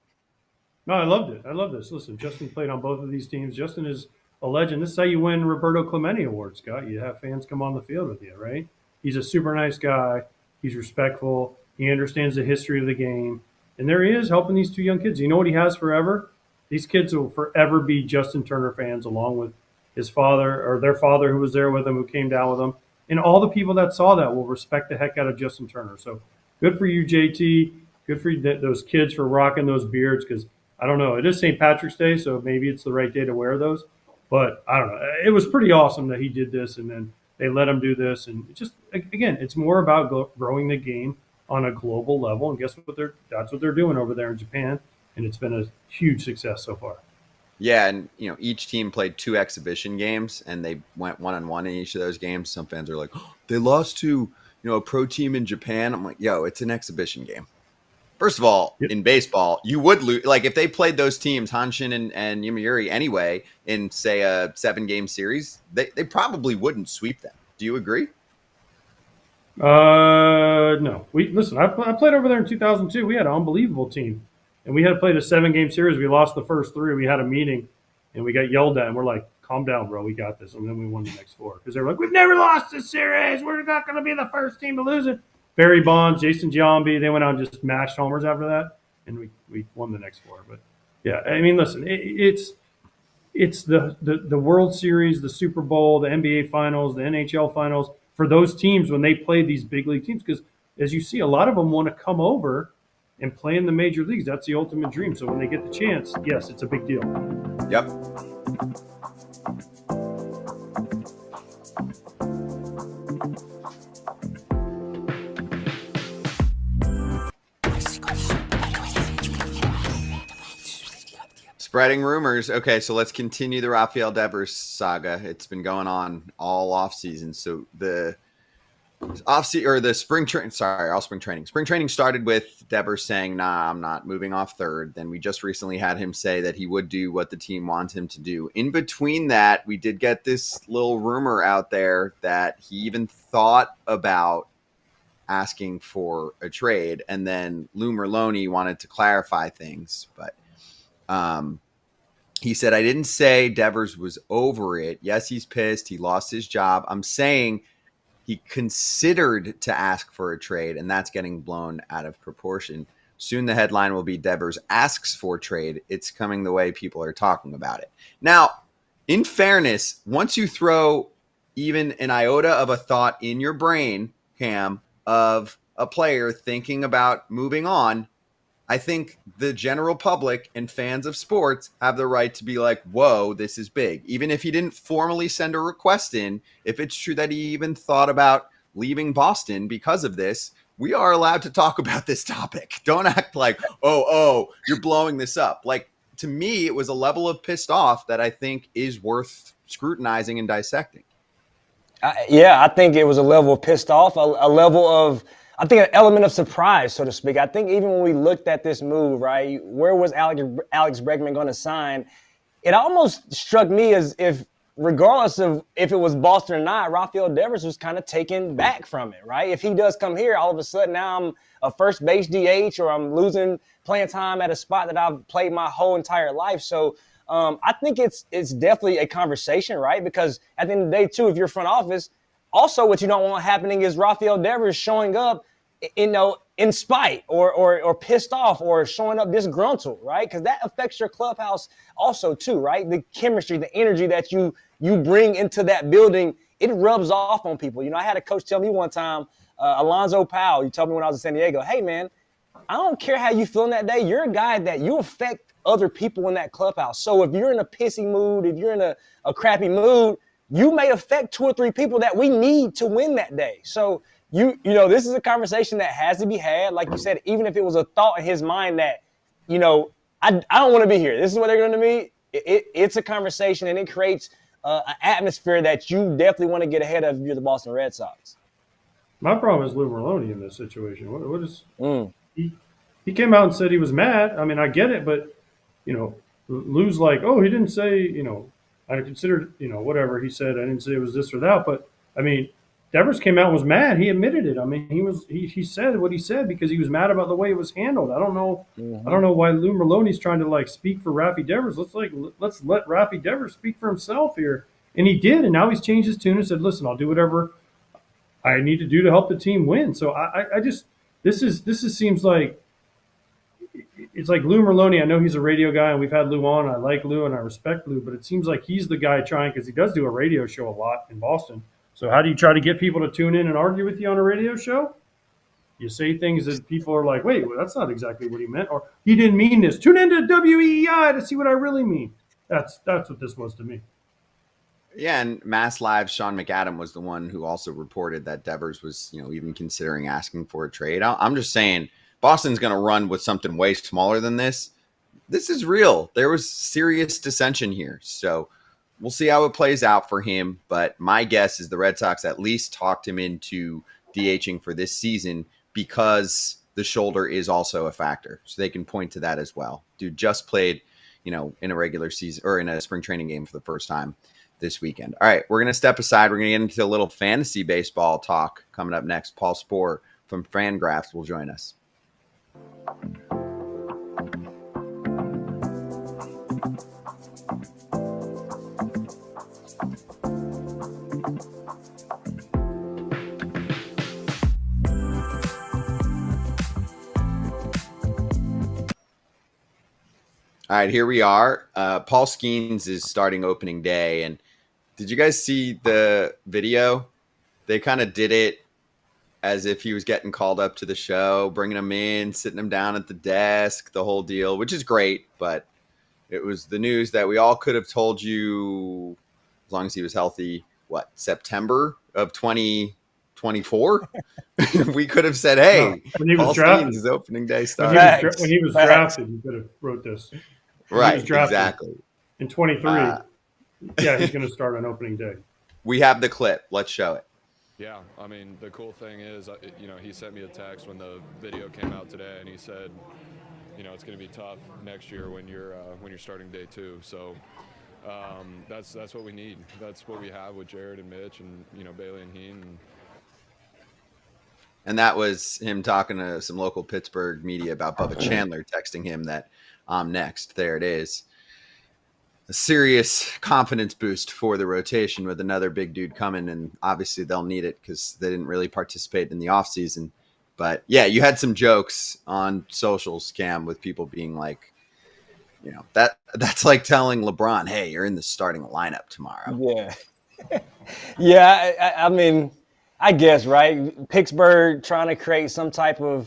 No, I loved it. I love this. Listen, Justin played on both of these teams. Justin is a legend. This is how you win Roberto Clemente Awards, Scott. You have fans come on the field with you, right? He's a super nice guy. He's respectful. He understands the history of the game. And there he is helping these 2 young kids. You know what he has forever? These kids will forever be Justin Turner fans, along with his father or their father who was there with him, who came down with him. And all the people that saw that will respect the heck out of Justin Turner. So good for you, JT. Good for you, those kids, for rocking those beards, because I don't know. It is St. Patrick's Day, so maybe it's the right day to wear those. But I don't know. It was pretty awesome that he did this, and then they let him do this. And it just, again, it's more about growing the game on a global level. And guess what? That's what they're doing over there in Japan. And it's been a huge success so far. Yeah, and each team played 2 exhibition games, and they went 1-1 in each of those games. Some fans are like, oh, they lost to a pro team in Japan. I'm like, yo, it's an exhibition game. First of all, in baseball, you would lose. Like if they played those teams, Hanshin and Yomiuri, anyway, in say a 7-game series, they probably wouldn't sweep them. Do you agree? No. I played over there in 2002. We had an unbelievable team. And we had played a 7-game series. We lost the first 3. We had a meeting, and we got yelled at. And we're like, calm down, bro. We got this. And then we won the next 4. Because they were like, we've never lost this series. We're not going to be the first team to lose it. Barry Bonds, Jason Giambi, they went out and just mashed homers after that. And we won the next 4. But, yeah, I mean, listen, it's the World Series, the Super Bowl, the NBA Finals, the NHL Finals for those teams when they play these big league teams. Because, as you see, a lot of them want to come over and play in the major leagues. That's the ultimate dream. So when they get the chance, yes, it's a big deal. Yep. Spreading rumors. Okay, so let's continue the Rafael Devers saga. It's been going on all off season. So the spring training started with Devers saying, nah, I'm not moving off third. Then we just recently had him say that he would do what the team wants him to do. In between that, we did get this little rumor out there that he even thought about asking for a trade. And then Lou Merloni wanted to clarify things, but he said, I didn't say Devers was over it. Yes, he's pissed. He lost his job. I'm saying he considered to ask for a trade, and that's getting blown out of proportion. Soon the headline will be Devers asks for trade. It's coming the way people are talking about it. Now, in fairness, once you throw even an iota of a thought in your brain, Cam, of a player thinking about moving on, I think the general public and fans of sports have the right to be like, whoa, this is big. Even if he didn't formally send a request in, if it's true that he even thought about leaving Boston because of this, we are allowed to talk about this topic. Don't act like, oh, you're blowing this up. Like, to me, it was a level of pissed off that I think is worth scrutinizing and dissecting. I think it was a level of pissed off, a level of, I think, an element of surprise, so to speak. I think even when we looked at this move, right, where was Alex Bregman going to sign? It almost struck me as if, regardless of if it was Boston or not, Rafael Devers was kind of taken back from it, right? If he does come here, all of a sudden now I'm a first base DH, or I'm losing playing time at a spot that I've played my whole entire life. So I think it's definitely a conversation, right? Because at the end of the day, too, if you're front office, also what you don't want happening is Rafael Devers showing up, in spite or pissed off or showing up disgruntled, right? Because that affects your clubhouse also, too, right? The chemistry, the energy that you bring into that building, it rubs off on people. I had a coach tell me one time, Alonzo Powell, he told me when I was in San Diego, hey, man, I don't care how you feeling that day. You're a guy that you affect other people in that clubhouse. So if you're in a pissy mood, if you're in a crappy mood, you may affect 2 or 3 people that we need to win that day. So this is a conversation that has to be had. Like you said, even if it was a thought in his mind that, I don't want to be here. This is what they're going to me. It's a conversation, and it creates an atmosphere that you definitely want to get ahead of if you're the Boston Red Sox. My problem is Lou Merloni in this situation. What is he came out and said he was mad. I mean, I get it, but Lou's like, oh, he didn't say, I considered, whatever he said. I didn't say it was this or that, but I mean, Devers came out and was mad. He admitted it. I mean, he said what he said because he was mad about the way it was handled. I don't know. I don't know why Lou Merloni's trying to speak for Rafi Devers. Let's let Rafi Devers speak for himself here. And he did, and now he's changed his tune and said, listen, I'll do whatever I need to do to help the team win. So I just this seems like it's like Lou Merloni. I know he's a radio guy, and we've had Lou on. I like Lou and I respect Lou, but it seems like he's the guy trying, because he does do a radio show a lot in Boston. So how do you try to get people to tune in and argue with you on a radio show? You say things that people are like, wait, well, that's not exactly what he meant, or he didn't mean this. Tune into WEEI to see what I really mean. That's what this was to me. Yeah, and Mass Live, Sean McAdam was the one who also reported that Devers was, even considering asking for a trade. I'm just saying Boston's going to run with something way smaller than this. This is real. There was serious dissension here. So we'll see how it plays out for him. But my guess is the Red Sox at least talked him into DHing for this season because the shoulder is also a factor. So they can point to that as well. Dude just played, in a regular season or in a spring training game for the first time this weekend. All right, we're going to step aside. We're going to get into a little fantasy baseball talk coming up next. Paul Sporer from Fangraphs will join us. All right, here we are. Paul Skenes is starting opening day. And did you guys see the video? They kind of did it as if he was getting called up to the show, bringing him in, sitting him down at the desk, the whole deal, which is great. But it was the news that we all could have told you, as long as he was healthy, September of 2024? We could have said, hey, when he was Paul drafted, Skenes is opening day start. When he was drafted, you could have wrote this. Right, exactly. In 23, yeah, he's going to start on opening day. We have the clip. Let's show it. Yeah, I mean, the cool thing is, he sent me a text when the video came out today, and he said, it's going to be tough next year when you're starting day 2. So that's what we need. That's what we have with Jared and Mitch and Bailey and Heen. And that was him talking to some local Pittsburgh media about Bubba Chandler texting him that I'm next. There it is. A serious confidence boost for the rotation with another big dude coming, and obviously they'll need it because they didn't really participate in the offseason. But yeah, you had some jokes on socials, Cam, with people being like, that's like telling LeBron, hey, you're in the starting lineup tomorrow. Yeah. Yeah, I mean, I guess, right? Pittsburgh trying to create some type of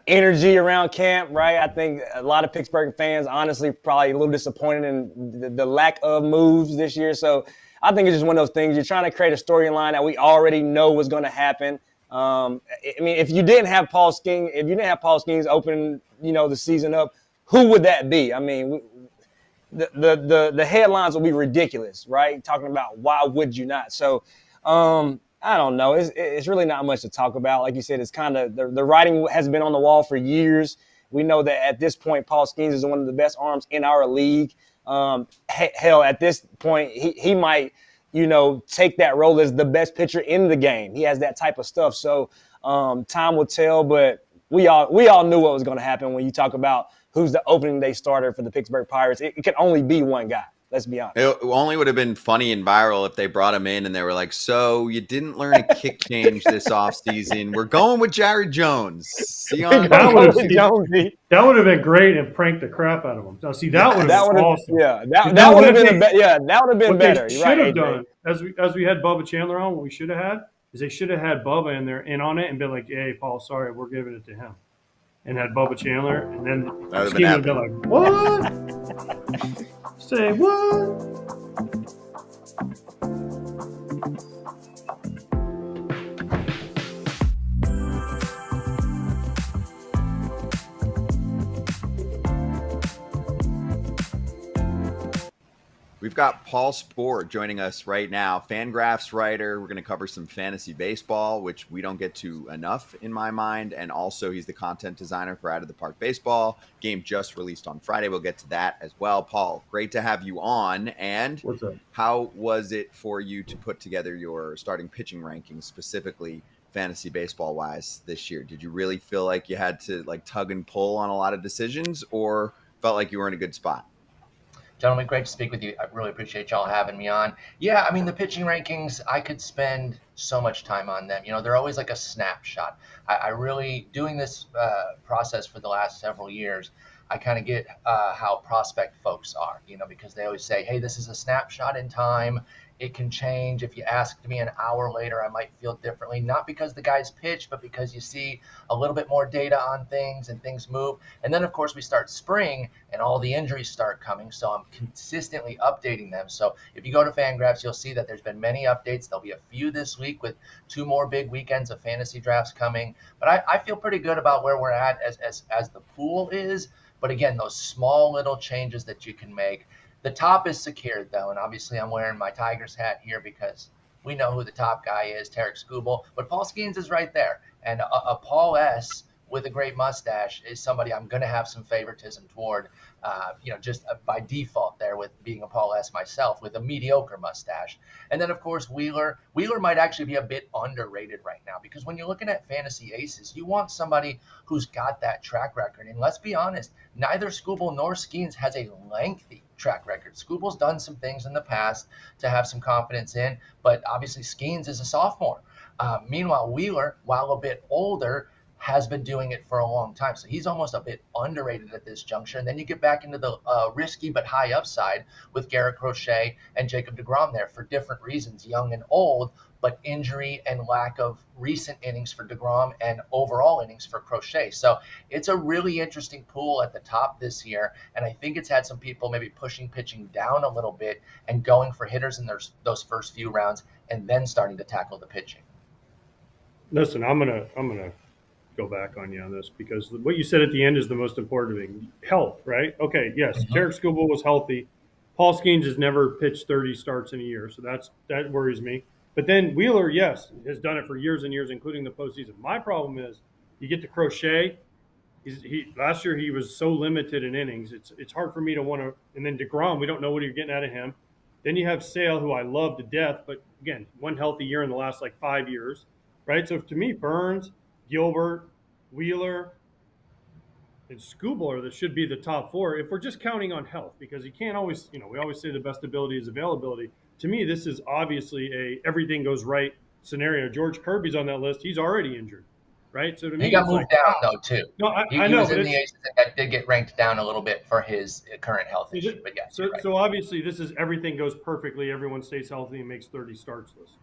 energy around camp, right? I think a lot of Pittsburgh fans, honestly, probably a little disappointed in the lack of moves this year. So I think it's just one of those things. You're trying to create a storyline that we already know was going to happen. I mean, if you didn't have Paul Skenes open, the season up, who would that be? I mean, the headlines will be ridiculous, right? Talking about why would you not? So I don't know. It's really not much to talk about. Like you said, it's kind of the writing has been on the wall for years. We know that at this point, Paul Skenes is one of the best arms in our league. Hell, at this point, he might, take that role as the best pitcher in the game. He has that type of stuff. So time will tell, but we all knew what was going to happen when you talk about who's the opening day starter for the Pittsburgh Pirates. It can only be one guy. Let's be honest. It only would have been funny and viral if they brought him in and they were like, so you didn't learn a kick change this offseason. We're going with Jared Jones. See you on that would have been great and pranked the crap out of him. Now, see, that would have been awesome. Yeah, that would have been that would have been better. Should have done, as we had Bubba Chandler on, what we should have had is they should have had Bubba in on it and been like, hey, Paul, sorry, we're giving it to him. And had Bubba Chandler, and then Skenes would have been like, what? Say what? We've got Paul Sporer joining us right now, Fangraphs writer. We're going to cover some fantasy baseball, which we don't get to enough in my mind. And also he's the content designer for Out of the Park Baseball. Game just released on Friday. We'll get to that as well. Paul, great to have you on. And what's up? How was it for you to put together your starting pitching rankings, specifically fantasy baseball wise this year? Did you really feel like you had to tug and pull on a lot of decisions, or felt like you were in a good spot? Gentlemen, great to speak with you. I really appreciate y'all having me on. Yeah, I mean, the pitching rankings, I could spend so much time on them. They're always like a snapshot. I really, doing this process for the last several years, I kind of get how prospect folks are, because they always say, hey, this is a snapshot in time. It can change. If you asked me an hour later, I might feel differently, not because the guys pitch, but because you see a little bit more data on things and things move. And then, of course, we start spring and all the injuries start coming. So I'm consistently updating them. So if you go to Fangraphs, you'll see that there's been many updates. There'll be a few this week with 2 more big weekends of fantasy drafts coming. But I feel pretty good about where we're at as the pool is. But again, those small little changes that you can make. The top is secured, though, and obviously I'm wearing my Tigers hat here because we know who the top guy is, Tarik Skubal. But Paul Skenes is right there, and a Paul S. with a great mustache is somebody I'm going to have some favoritism toward, just by default there with being a Paul S. myself with a mediocre mustache. And then, of course, Wheeler might actually be a bit underrated right now because when you're looking at fantasy aces, you want somebody who's got that track record. And let's be honest, neither Skubal nor Skenes has a lengthy track record. Skubal's done some things in the past to have some confidence in, but obviously Skenes is a sophomore. Meanwhile, Wheeler, while a bit older, has been doing it for a long time. So he's almost a bit underrated at this juncture. And then you get back into the risky but high upside with Garrett Crochet and Jacob deGrom there for different reasons, young and old, but injury and lack of recent innings for deGrom and overall innings for Crochet. So it's a really interesting pool at the top this year. And I think it's had some people maybe pushing pitching down a little bit and going for hitters in those first few rounds and then starting to tackle the pitching. Listen, I'm gonna go back on you on this because what you said at the end is the most important thing. Health, right? Okay, yes, Tarik Skubal was healthy. Paul Skenes has never pitched 30 starts in a year, so that worries me. But then Wheeler, yes, has done it for years and years, including the postseason. My problem is you get to Crochet. Last year he was so limited in innings. It's hard for me to want to. And then deGrom, we don't know what you're getting out of him. Then you have Sale, who I love to death, but again, one healthy year in the last 5 years, right? So to me, Burns, Gilbert, Wheeler, and Skubal that should be the top four if we're just counting on health, because you can't always, we always say the best ability is availability. To me, this is obviously a everything goes right scenario. George Kirby's on that list. He's already injured, right? So to me, he got moved down though too. No, I know. He was in the aces and that did get ranked down a little bit for his current health issue. But yeah, so obviously this is everything goes perfectly. Everyone stays healthy and makes 30 starts list.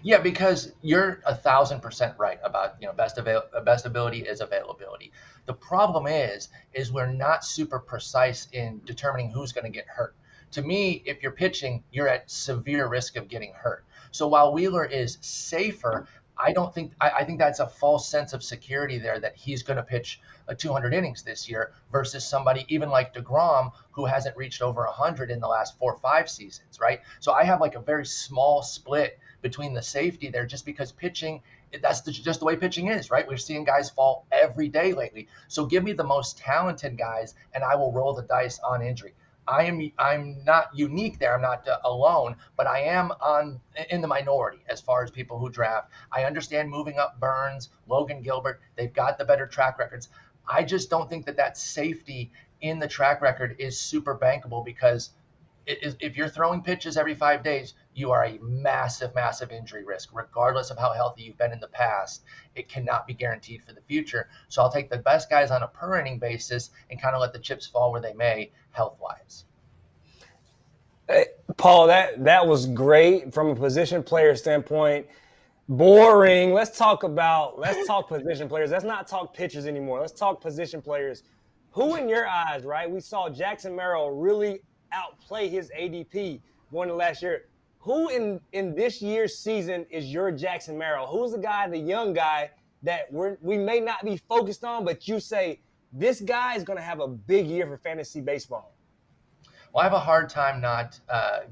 Yeah, because you're 1,000% right about best ability is availability. The problem is we're not super precise in determining who's going to get hurt. To me, if you're pitching, you're at severe risk of getting hurt. So while Wheeler is safer, I think that's a false sense of security there that he's going to pitch 200 innings this year versus somebody even like deGrom who hasn't reached over 100 in the last 4 or 5 seasons, right? So I have a very small split between the safety there just because pitching, that's just the way pitching is, right? We're seeing guys fall every day lately. So give me the most talented guys and I will roll the dice on injury. I'm not unique there. I'm not alone, but I am in the minority as far as people who draft. I understand moving up Burns, Logan Gilbert. They've got the better track records. I just don't think that safety in the track record is super bankable because if you're throwing pitches every 5 days, you are a massive, massive injury risk, regardless of how healthy you've been in the past. It cannot be guaranteed for the future. So I'll take the best guys on a per inning basis and kind of let the chips fall where they may, health-wise. Hey, Paul, that was great from a position player standpoint. Boring. Let's talk position players. Let's not talk pitchers anymore. Let's talk position players. Who in your eyes, right? We saw Jackson Merrill really outplay his ADP going to last year. Who in this year's season is your Jackson Merrill? Who's the guy, the young guy that we may not be focused on, but you say this guy is going to have a big year for fantasy baseball? Well, I have a hard time not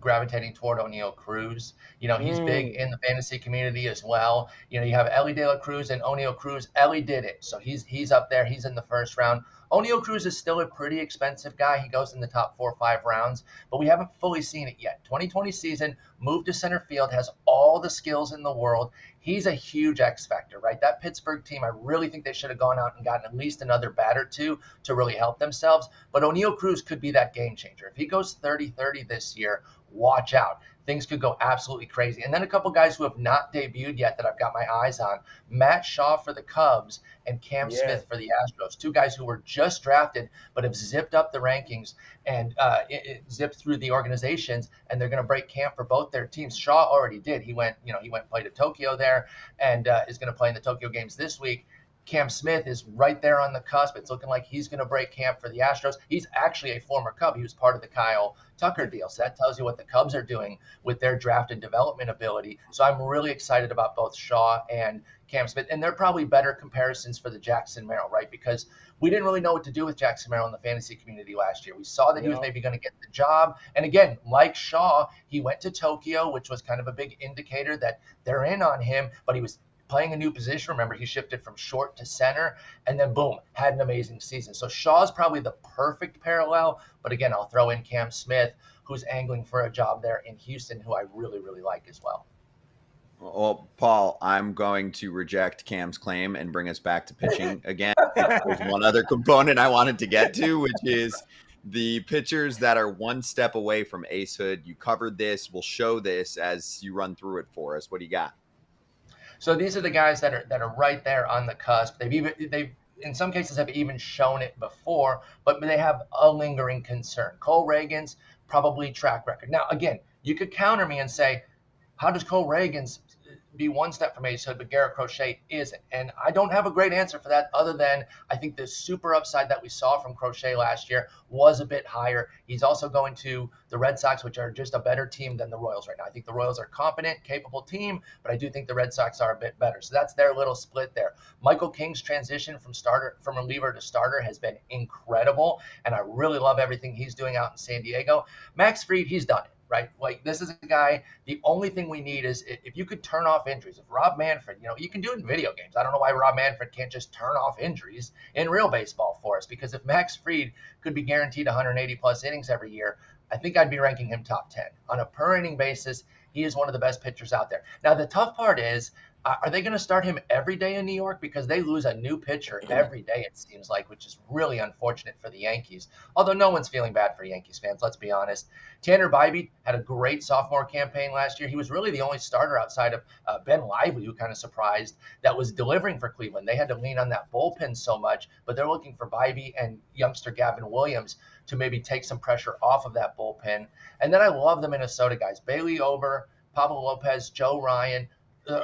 gravitating toward Oneil Cruz. He's big in the fantasy community as well. You have Ellie De La Cruz and Oneil Cruz. Ellie did it, so he's up there. He's in the first round. Oneil Cruz is still a pretty expensive guy. He goes in the top 4 or 5 rounds, but we haven't fully seen it yet. 2020 season, moved to center field, has all the skills in the world. He's a huge X factor, right? That Pittsburgh team, I really think they should have gone out and gotten at least another bat or two to really help themselves. But Oneil Cruz could be that game changer. If he goes 30-30 this year, watch out. Things could go absolutely crazy. And then a couple guys who have not debuted yet that I've got my eyes on. Matt Shaw for the Cubs and Cam Smith for the Astros. 2 guys who were just drafted but have zipped up the rankings and zipped through the organizations, and they're going to break camp for both their teams. Shaw already did. He went and played at Tokyo there and is going to play in the Tokyo games this week. Cam Smith is right there on the cusp. It's looking like he's going to break camp for the Astros. He's actually a former Cub. He was part of the Kyle Tucker deal. So that tells you what the Cubs are doing with their draft and development ability. So I'm really excited about both Shaw and Cam Smith. And they're probably better comparisons for the Jackson Merrill, right? Because we didn't really know what to do with Jackson Merrill in the fantasy community last year. We saw that he was maybe going to get the job. And again, like Shaw, he went to Tokyo, which was kind of a big indicator that they're in on him, but he was playing a new position. Remember, he shifted from short to center, and then boom, had an amazing season. So Shaw's probably the perfect parallel. But again, I'll throw in Cam Smith, who's angling for a job there in Houston, who I really, really like as well. Well, Paul, I'm going to reject Cam's claim and bring us back to pitching again. There's one other component I wanted to get to, which is the pitchers that are one step away from acehood. You covered this. We'll show this as you run through it for us. What do you got? So these are the guys that are right there on the cusp. They've in some cases have even shown it before, but they have a lingering concern. Cole Reagan's probably track record. Now, again, you could counter me and say, how does Cole Reagan's be one step from acehood, but Garrett Crochet isn't? And I don't have a great answer for that other than I think the super upside that we saw from Crochet last year was a bit higher. He's also going to the Red Sox, which are just a better team than the Royals right now. I think the Royals are a competent, capable team, but I do think the Red Sox are a bit better. So that's their little split there. Michael King's transition from reliever to starter has been incredible, and I really love everything he's doing out in San Diego. Max Fried, he's done it. Right? Like, this is a guy, the only thing we need is if you could turn off injuries. If Rob Manfred, you can do it in video games. I don't know why Rob Manfred can't just turn off injuries in real baseball for us, because if Max Fried could be guaranteed 180 plus innings every year, I think I'd be ranking him top 10. On a per inning basis, he is one of the best pitchers out there. Now, the tough part is, are they going to start him every day in New York? Because they lose a new pitcher every day, it seems like, which is really unfortunate for the Yankees. Although no one's feeling bad for Yankees fans, let's be honest. Tanner Bybee had a great sophomore campaign last year. He was really the only starter outside of Ben Lively, who kind of surprised, that was delivering for Cleveland. They had to lean on that bullpen so much, but they're looking for Bybee and youngster Gavin Williams to maybe take some pressure off of that bullpen. And then I love the Minnesota guys. Bailey Ober, Pablo Lopez, Joe Ryan.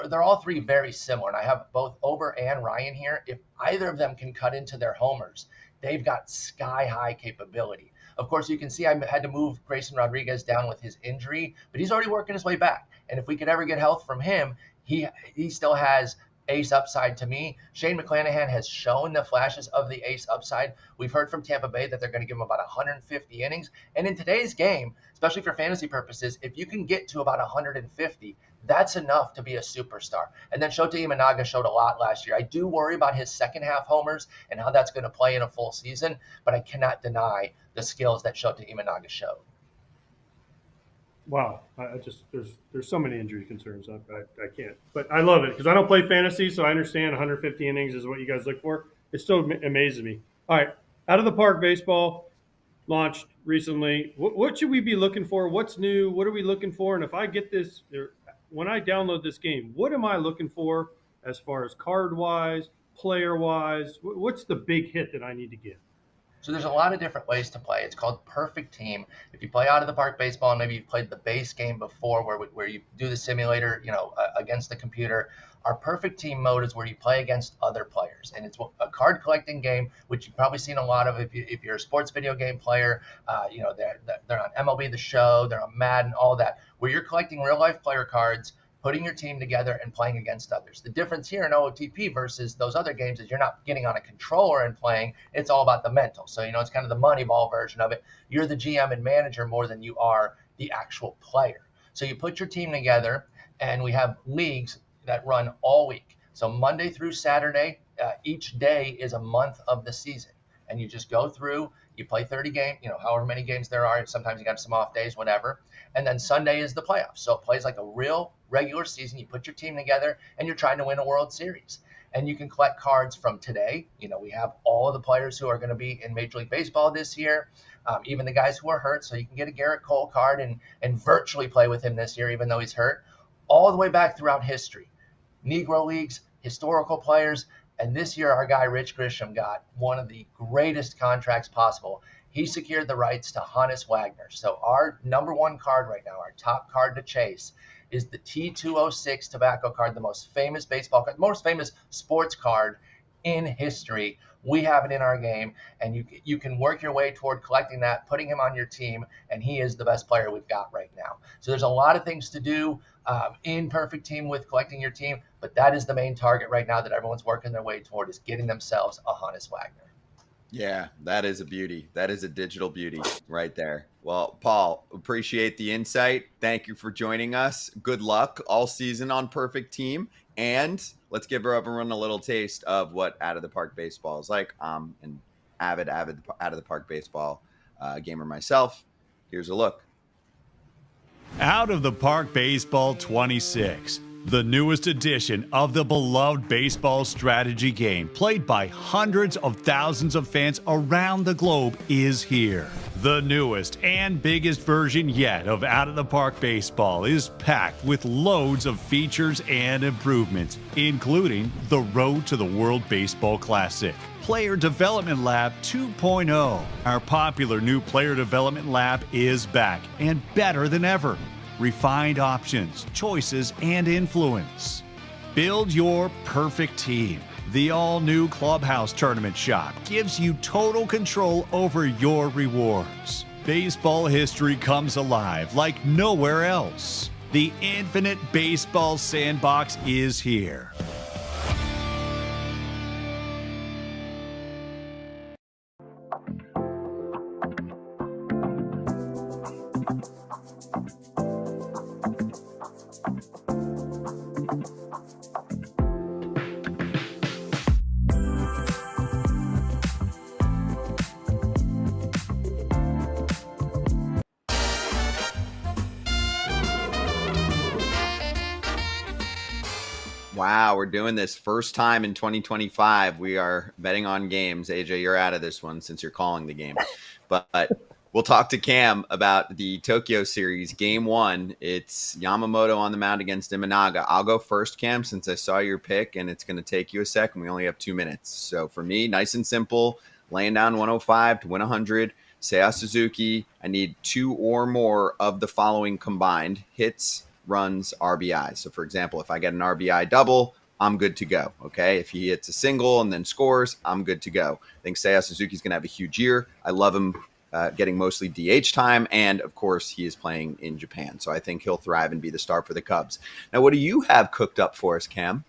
They're all three very similar, and I have both Ober and Ryan here. If either of them can cut into their homers, they've got sky-high capability. Of course, you can see I had to move Grayson Rodriguez down with his injury, but he's already working his way back. And if we could ever get health from him, he still has ace upside to me. Shane McClanahan has shown the flashes of the ace upside. We've heard from Tampa Bay that they're going to give him about 150 innings. And in today's game, especially for fantasy purposes, if you can get to about 150, that's enough to be a superstar. And then Shota Imanaga showed a lot last year. I do worry about his second half homers and how that's going to play in a full season, but I cannot deny the skills that Shota Imanaga showed. Wow, there's so many injury concerns. I can't, but I love it because I don't play fantasy, so I understand 150 innings is what you guys look for. It still amazes me. All right, Out of the Park Baseball launched recently. What should we be looking for? What's new? What are we looking for? And if I get this, when I download this game, what am I looking for as far as card wise, player wise? What's the big hit that I need to get? So there's a lot of different ways to play. It's called Perfect Team. If you play Out of the Park Baseball, and maybe you've played the base game before where you do the simulator, against the computer, our Perfect Team mode is where you play against other players. And it's a card collecting game, which you've probably seen a lot of if you're a sports video game player. They're on MLB The Show, they're on Madden, all that, where you're collecting real life player cards, putting your team together and playing against others. The difference here in OOTP versus those other games is you're not getting on a controller and playing. It's all about the mental. So, it's kind of the Moneyball version of it. You're the GM and manager more than you are the actual player. So you put your team together, and we have leagues that run all week. So Monday through Saturday, each day is a month of the season. And you just go through, you play 30 games, however many games there are. Sometimes you got some off days, whatever. And then Sunday is the playoffs. So it plays like a real regular season. You put your team together and you're trying to win a World Series. And you can collect cards from today. We have all of the players who are going to be in Major League Baseball this year, even the guys who are hurt. So you can get a Garrett Cole card and virtually play with him this year, even though he's hurt, all the way back throughout history. Negro leagues, historical players. And this year, our guy, Rich Grisham, got one of the greatest contracts possible. He secured the rights to Honus Wagner. So our number one card right now, our top card to chase, is the T206 tobacco card, the most famous baseball card, the most famous sports card in history. We have it in our game, and you can work your way toward collecting that, putting him on your team, and he is the best player we've got right now. So there's a lot of things to do in Perfect Team with collecting your team, but that is the main target right now that everyone's working their way toward, is getting themselves a Honus Wagner. Yeah, that is a beauty. That is a digital beauty right there. Well, Paul, appreciate the insight. Thank you for joining us. Good luck all season on Perfect Team. And let's give everyone a little taste of what Out of the Park Baseball is like. An avid Out of the Park Baseball gamer myself. Here's a look. Out of the Park Baseball 26. The newest edition of the beloved baseball strategy game, played by hundreds of thousands of fans around the globe, is here. The newest and biggest version yet of Out of the Park Baseball is packed with loads of features and improvements, including the Road to the World Baseball Classic, Player Development Lab 2.0. Our popular new Player Development Lab is back and better than ever. Refined options, choices, and influence. Build your perfect team. The all-new Clubhouse Tournament Shop gives you total control over your rewards. Baseball history comes alive like nowhere else. The Infinite Baseball Sandbox is here. Wow, we're doing this first time in 2025. We are betting on games. AJ, you're out of this one since you're calling the game. But we'll talk to Cam about the Tokyo series. Game 1, it's Yamamoto on the mound against Imanaga. I'll go first, Cam, since I saw your pick, and it's going to take you a second. We only have 2 minutes. So for me, nice and simple, laying down 105 to win 100. Seiya Suzuki, I need 2 or more of the following combined: hits, runs, RBI. So for example, if I get an RBI double, I'm good to go. Okay. If he hits a single and then scores, I'm good to go. I think Seiya Suzuki's going to have a huge year. I love him getting mostly DH time. And of course, he is playing in Japan. So I think he'll thrive and be the star for the Cubs. Now, what do you have cooked up for us, Cam?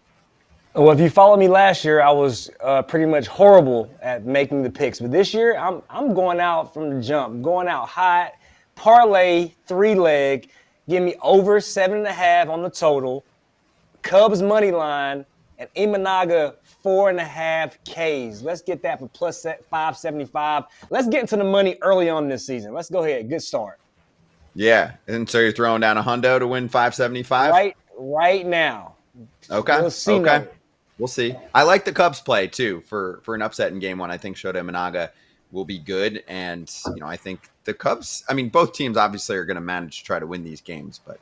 Well, if you followed me last year, I was pretty much horrible at making the picks. But this year, I'm going out from the jump, going out hot, parlay, 3-leg. Give me over 7.5 on the total. Cubs money line and Imanaga 4.5 Ks. Let's get that for plus 575. Let's get into the money early on this season. Let's go ahead. Good start. Yeah. And so you're throwing down a hundo to win 575? Right now. Okay. We'll see. Okay. We'll see. I like the Cubs play too for an upset in game 1. I think Shota Imanaga will be good. And, I think the Cubs, both teams obviously are going to manage to try to win these games, but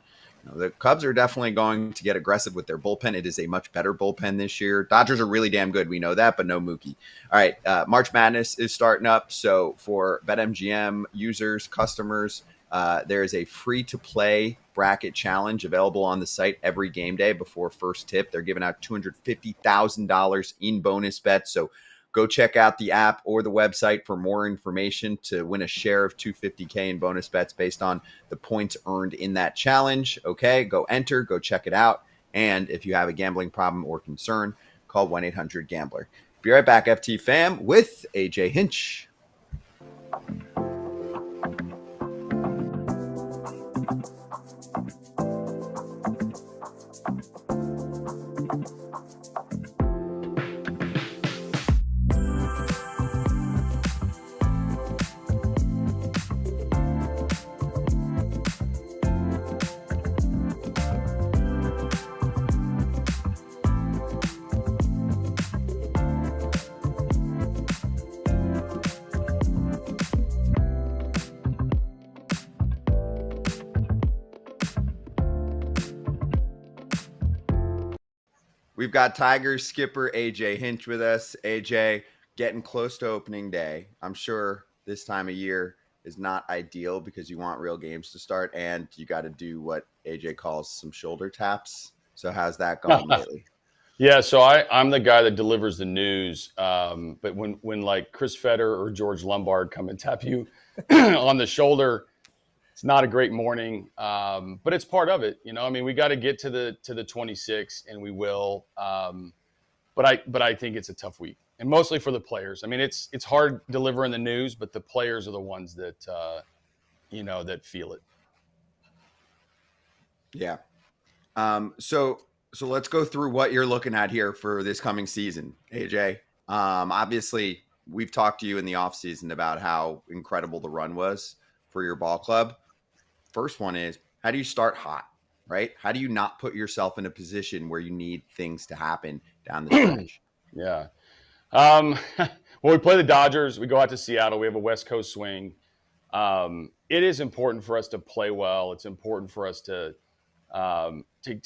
the Cubs are definitely going to get aggressive with their bullpen. It is a much better bullpen this year. Dodgers are really damn good. We know that, but no Mookie. All right. March Madness is starting up. So for BetMGM users, customers, there is a free-to-play bracket challenge available on the site every game day before first tip. They're giving out $250,000 in bonus bets. So go check out the app or the website for more information to win a share of $250K in bonus bets based on the points earned in that challenge. Okay, go enter, go check it out. And if you have a gambling problem or concern, call 1-800-GAMBLER. Be right back, FT fam, with AJ Hinch. We've got Tigers skipper AJ Hinch with us. AJ, getting close to opening day. I'm sure this time of year is not ideal because you want real games to start and you got to do what AJ calls some shoulder taps. So how's that going lately? Yeah, so I'm the guy that delivers the news. But when like Chris Fetter or George Lombard come and tap you on the shoulder, it's not a great morning, but it's part of it. We got to get to the 26, and we will. But I think it's a tough week, and mostly for the players. It's hard delivering the news, but the players are the ones that that feel it. Yeah. So let's go through what you're looking at here for this coming season, AJ. Obviously, we've talked to you in the offseason about how incredible the run was for your ball club. First one is, how do you start hot? right? How do you not put yourself in a position where you need things to happen down the stretch? Yeah. Well, we play the Dodgers. We go out to Seattle. We have a West Coast swing. It is important for us to play well. It's important for us to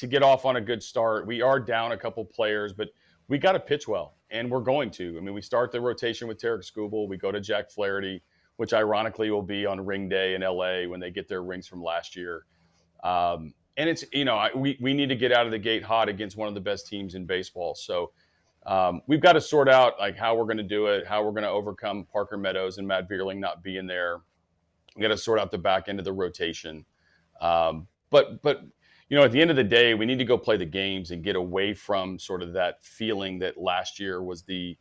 get off on a good start. We are down a couple players, but we got to pitch well, and we're going to. I mean, we start the rotation with Tarik Skubal. We go to Jack Flaherty, which ironically will be on ring day in LA when they get their rings from last year. And it's, we need to get out of the gate hot against one of the best teams in baseball. So we've got to sort out like how we're going to do it, how we're going to overcome Parker Meadows and Matt Vierling not being there. We got to sort out the back end of the rotation. But at the end of the day, we need to go play the games and get away from sort of that feeling that last year was the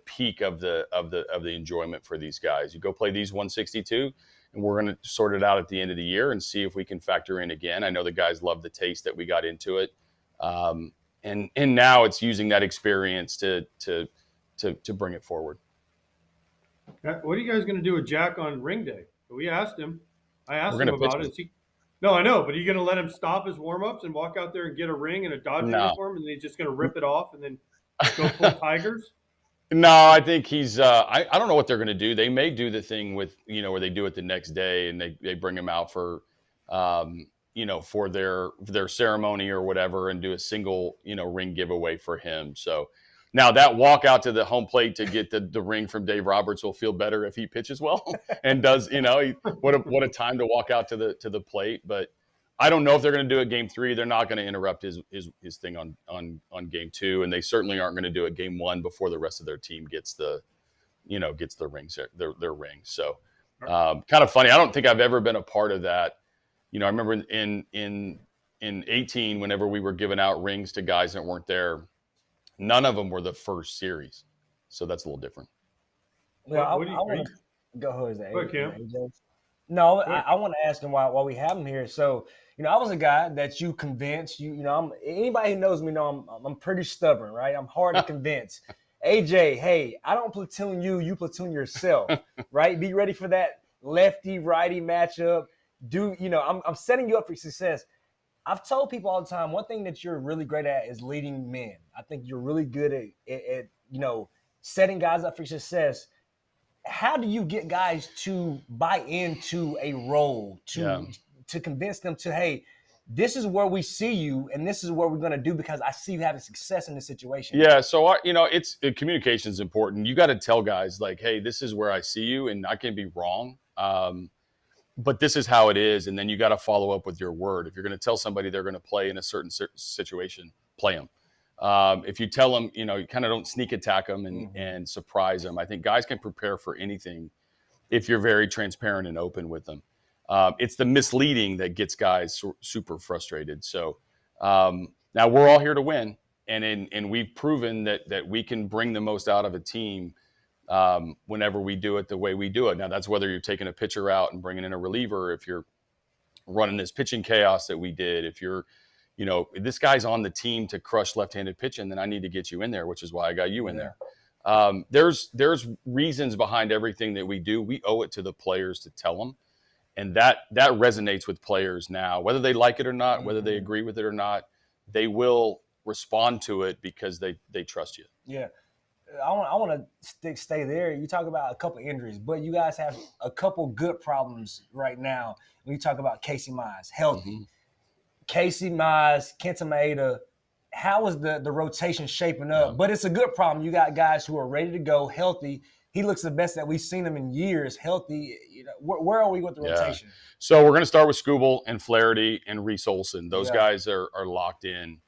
peak of the enjoyment for these guys. You go play these 162, and we're going to sort it out at the end of the year and see if we can factor in again. I know the guys love the taste that we got into it, and now it's using that experience to bring it forward. What are you guys going to do with Jack on ring day? We asked him. I asked him about it. No, I know, but are you going to let him stop his warm-ups and walk out there and get a ring and a Dodger uniform, and then he's just going to rip it off and then go full Tigers? No, I think he's I don't know what they're going to do. They may do the thing with, where they do it the next day and they bring him out for, for their ceremony or whatever and do a single, ring giveaway for him. So now that walk out to the home plate to get the ring from Dave Roberts will feel better if he pitches well and does, what a time to walk out to the plate. But I don't know if they're going to do it game 3. They're not going to interrupt his thing on game 2, and they certainly aren't going to do it game 1 before the rest of their team gets the rings, their rings. So kind of funny. I don't think I've ever been a part of that. I remember in 18, whenever we were giving out rings to guys that weren't there, none of them were the first series. So that's a little different. Well, I want to go ahead. AJ. No, I want to ask him while we have him here. So, I was a guy that you convinced. Anybody who knows me know I'm pretty stubborn, right? I'm hard to convince. AJ, hey, I don't platoon you. You platoon yourself, right? Be ready for that lefty-righty matchup. I'm setting you up for success. I've told people all the time, one thing that you're really great at is leading men. I think you're really good at setting guys up for success. How do you get guys to buy into a role, to convince them to, hey, this is where we see you and this is what we're going to do because I see you having success in this situation? Yeah, so, communication is important. You got to tell guys like, hey, this is where I see you and I can be wrong. But this is how it is. And then you got to follow up with your word. If you're going to tell somebody they're going to play in a certain situation, play them. If you tell them, you kind of don't sneak attack them and surprise them. I think guys can prepare for anything if you're very transparent and open with them. It's the misleading that gets guys super frustrated. So now we're all here to win. And we've proven that we can bring the most out of a team whenever we do it the way we do it. Now, that's whether you're taking a pitcher out and bringing in a reliever, if you're running this pitching chaos that we did, if you're, this guy's on the team to crush left-handed pitching, then I need to get you in there, which is why I got you in there. There's reasons behind everything that we do. We owe it to the players to tell them. And that resonates with players now, whether they like it or not, whether they agree with it or not, they will respond to it because they trust you. Yeah. I want to stay there. You talk about a couple injuries, but you guys have a couple good problems right now. When you talk about Casey Mize, healthy. Casey Mize, Kenta Maeda, how is the rotation shaping up? Yeah. But it's a good problem. You got guys who are ready to go, healthy. He looks the best that we've seen him in years, healthy. Where are we with the rotation? So we're going to start with Skubal and Flaherty and Reese Olson. Those guys are locked in.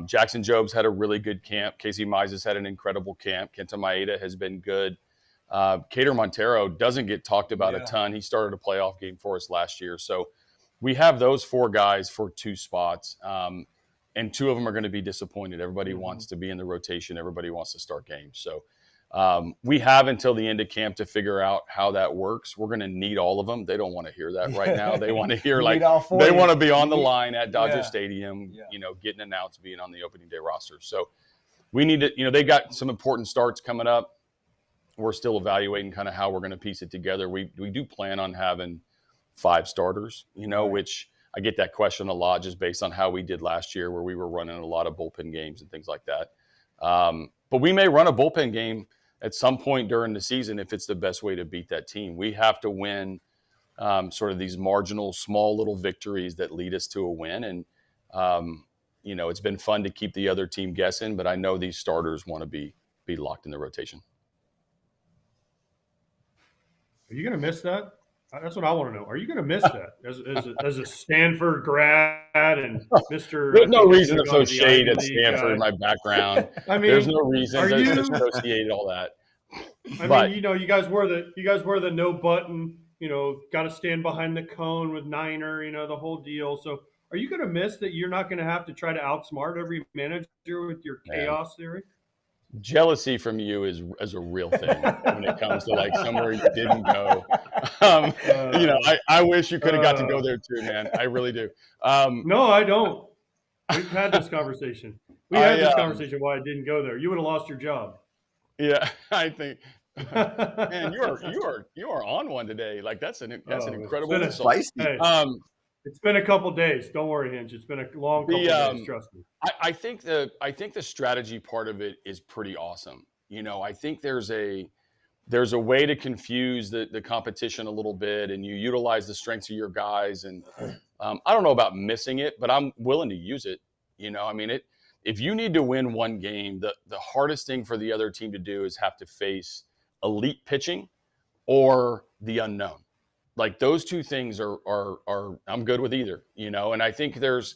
Jackson Jobs had a really good camp. Casey Mize has had an incredible camp. Kenta Maeda has been good. Cater Montero doesn't get talked about a ton. He started a playoff game for us last year. So we have those 4 guys for 2 spots. And 2 of them are going to be disappointed. Everybody wants to be in the rotation. Everybody wants to start games. So we have until the end of camp to figure out how that works. We're going to need all of them. They don't want to hear that right now. They want to hear they want to be on the line at Dodger Stadium, getting announced, being on the opening day roster. So we need to, they got some important starts coming up. We're still evaluating kind of how we're going to piece it together. We do plan on having 5 starters, which I get that question a lot just based on how we did last year, where we were running a lot of bullpen games and things like that. But we may run a bullpen game at some point during the season if it's the best way to beat that team. We have to win sort of these marginal, small little victories that lead us to a win. And, it's been fun to keep the other team guessing, but I know these starters want to be locked in the rotation. Are you going to miss that? That's what I want to know. Are you going to miss that as a Stanford grad and Mr. There's no reason to throw shade at Stanford in my background. I mean, there's no reason to associate all that. I mean, you guys wear the no button, got to stand behind the cone with Niner, the whole deal. So are you going to miss that you're not going to have to try to outsmart every manager with your chaos theory? Jealousy from you is a real thing when it comes to like somewhere you didn't go. I wish you could have got to go there too, man. I really do. No, I don't. We've had this conversation. We had this conversation why I didn't go there. You would have lost your job. Yeah, I think. Man, you are on one today. Like that's an incredible result. It's been a couple days. Don't worry, Hinch. It's been a long couple days. Trust me. I think the strategy part of it is pretty awesome. I think there's a way to confuse the competition a little bit, and you utilize the strengths of your guys. And I don't know about missing it, but I'm willing to use it. If you need to win one game, the hardest thing for the other team to do is have to face elite pitching or the unknown. Like those two things are I'm good with either, and I think there's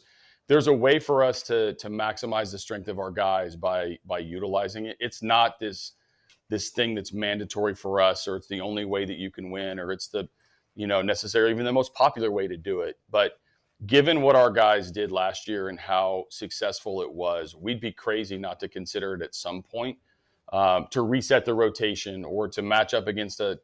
a way for us to maximize the strength of our guys by utilizing it. It's not this thing that's mandatory for us, or it's the only way that you can win, or it's the necessary, even the most popular way to do it. But given what our guys did last year and how successful it was, we'd be crazy not to consider it at some point to reset the rotation or to match up against a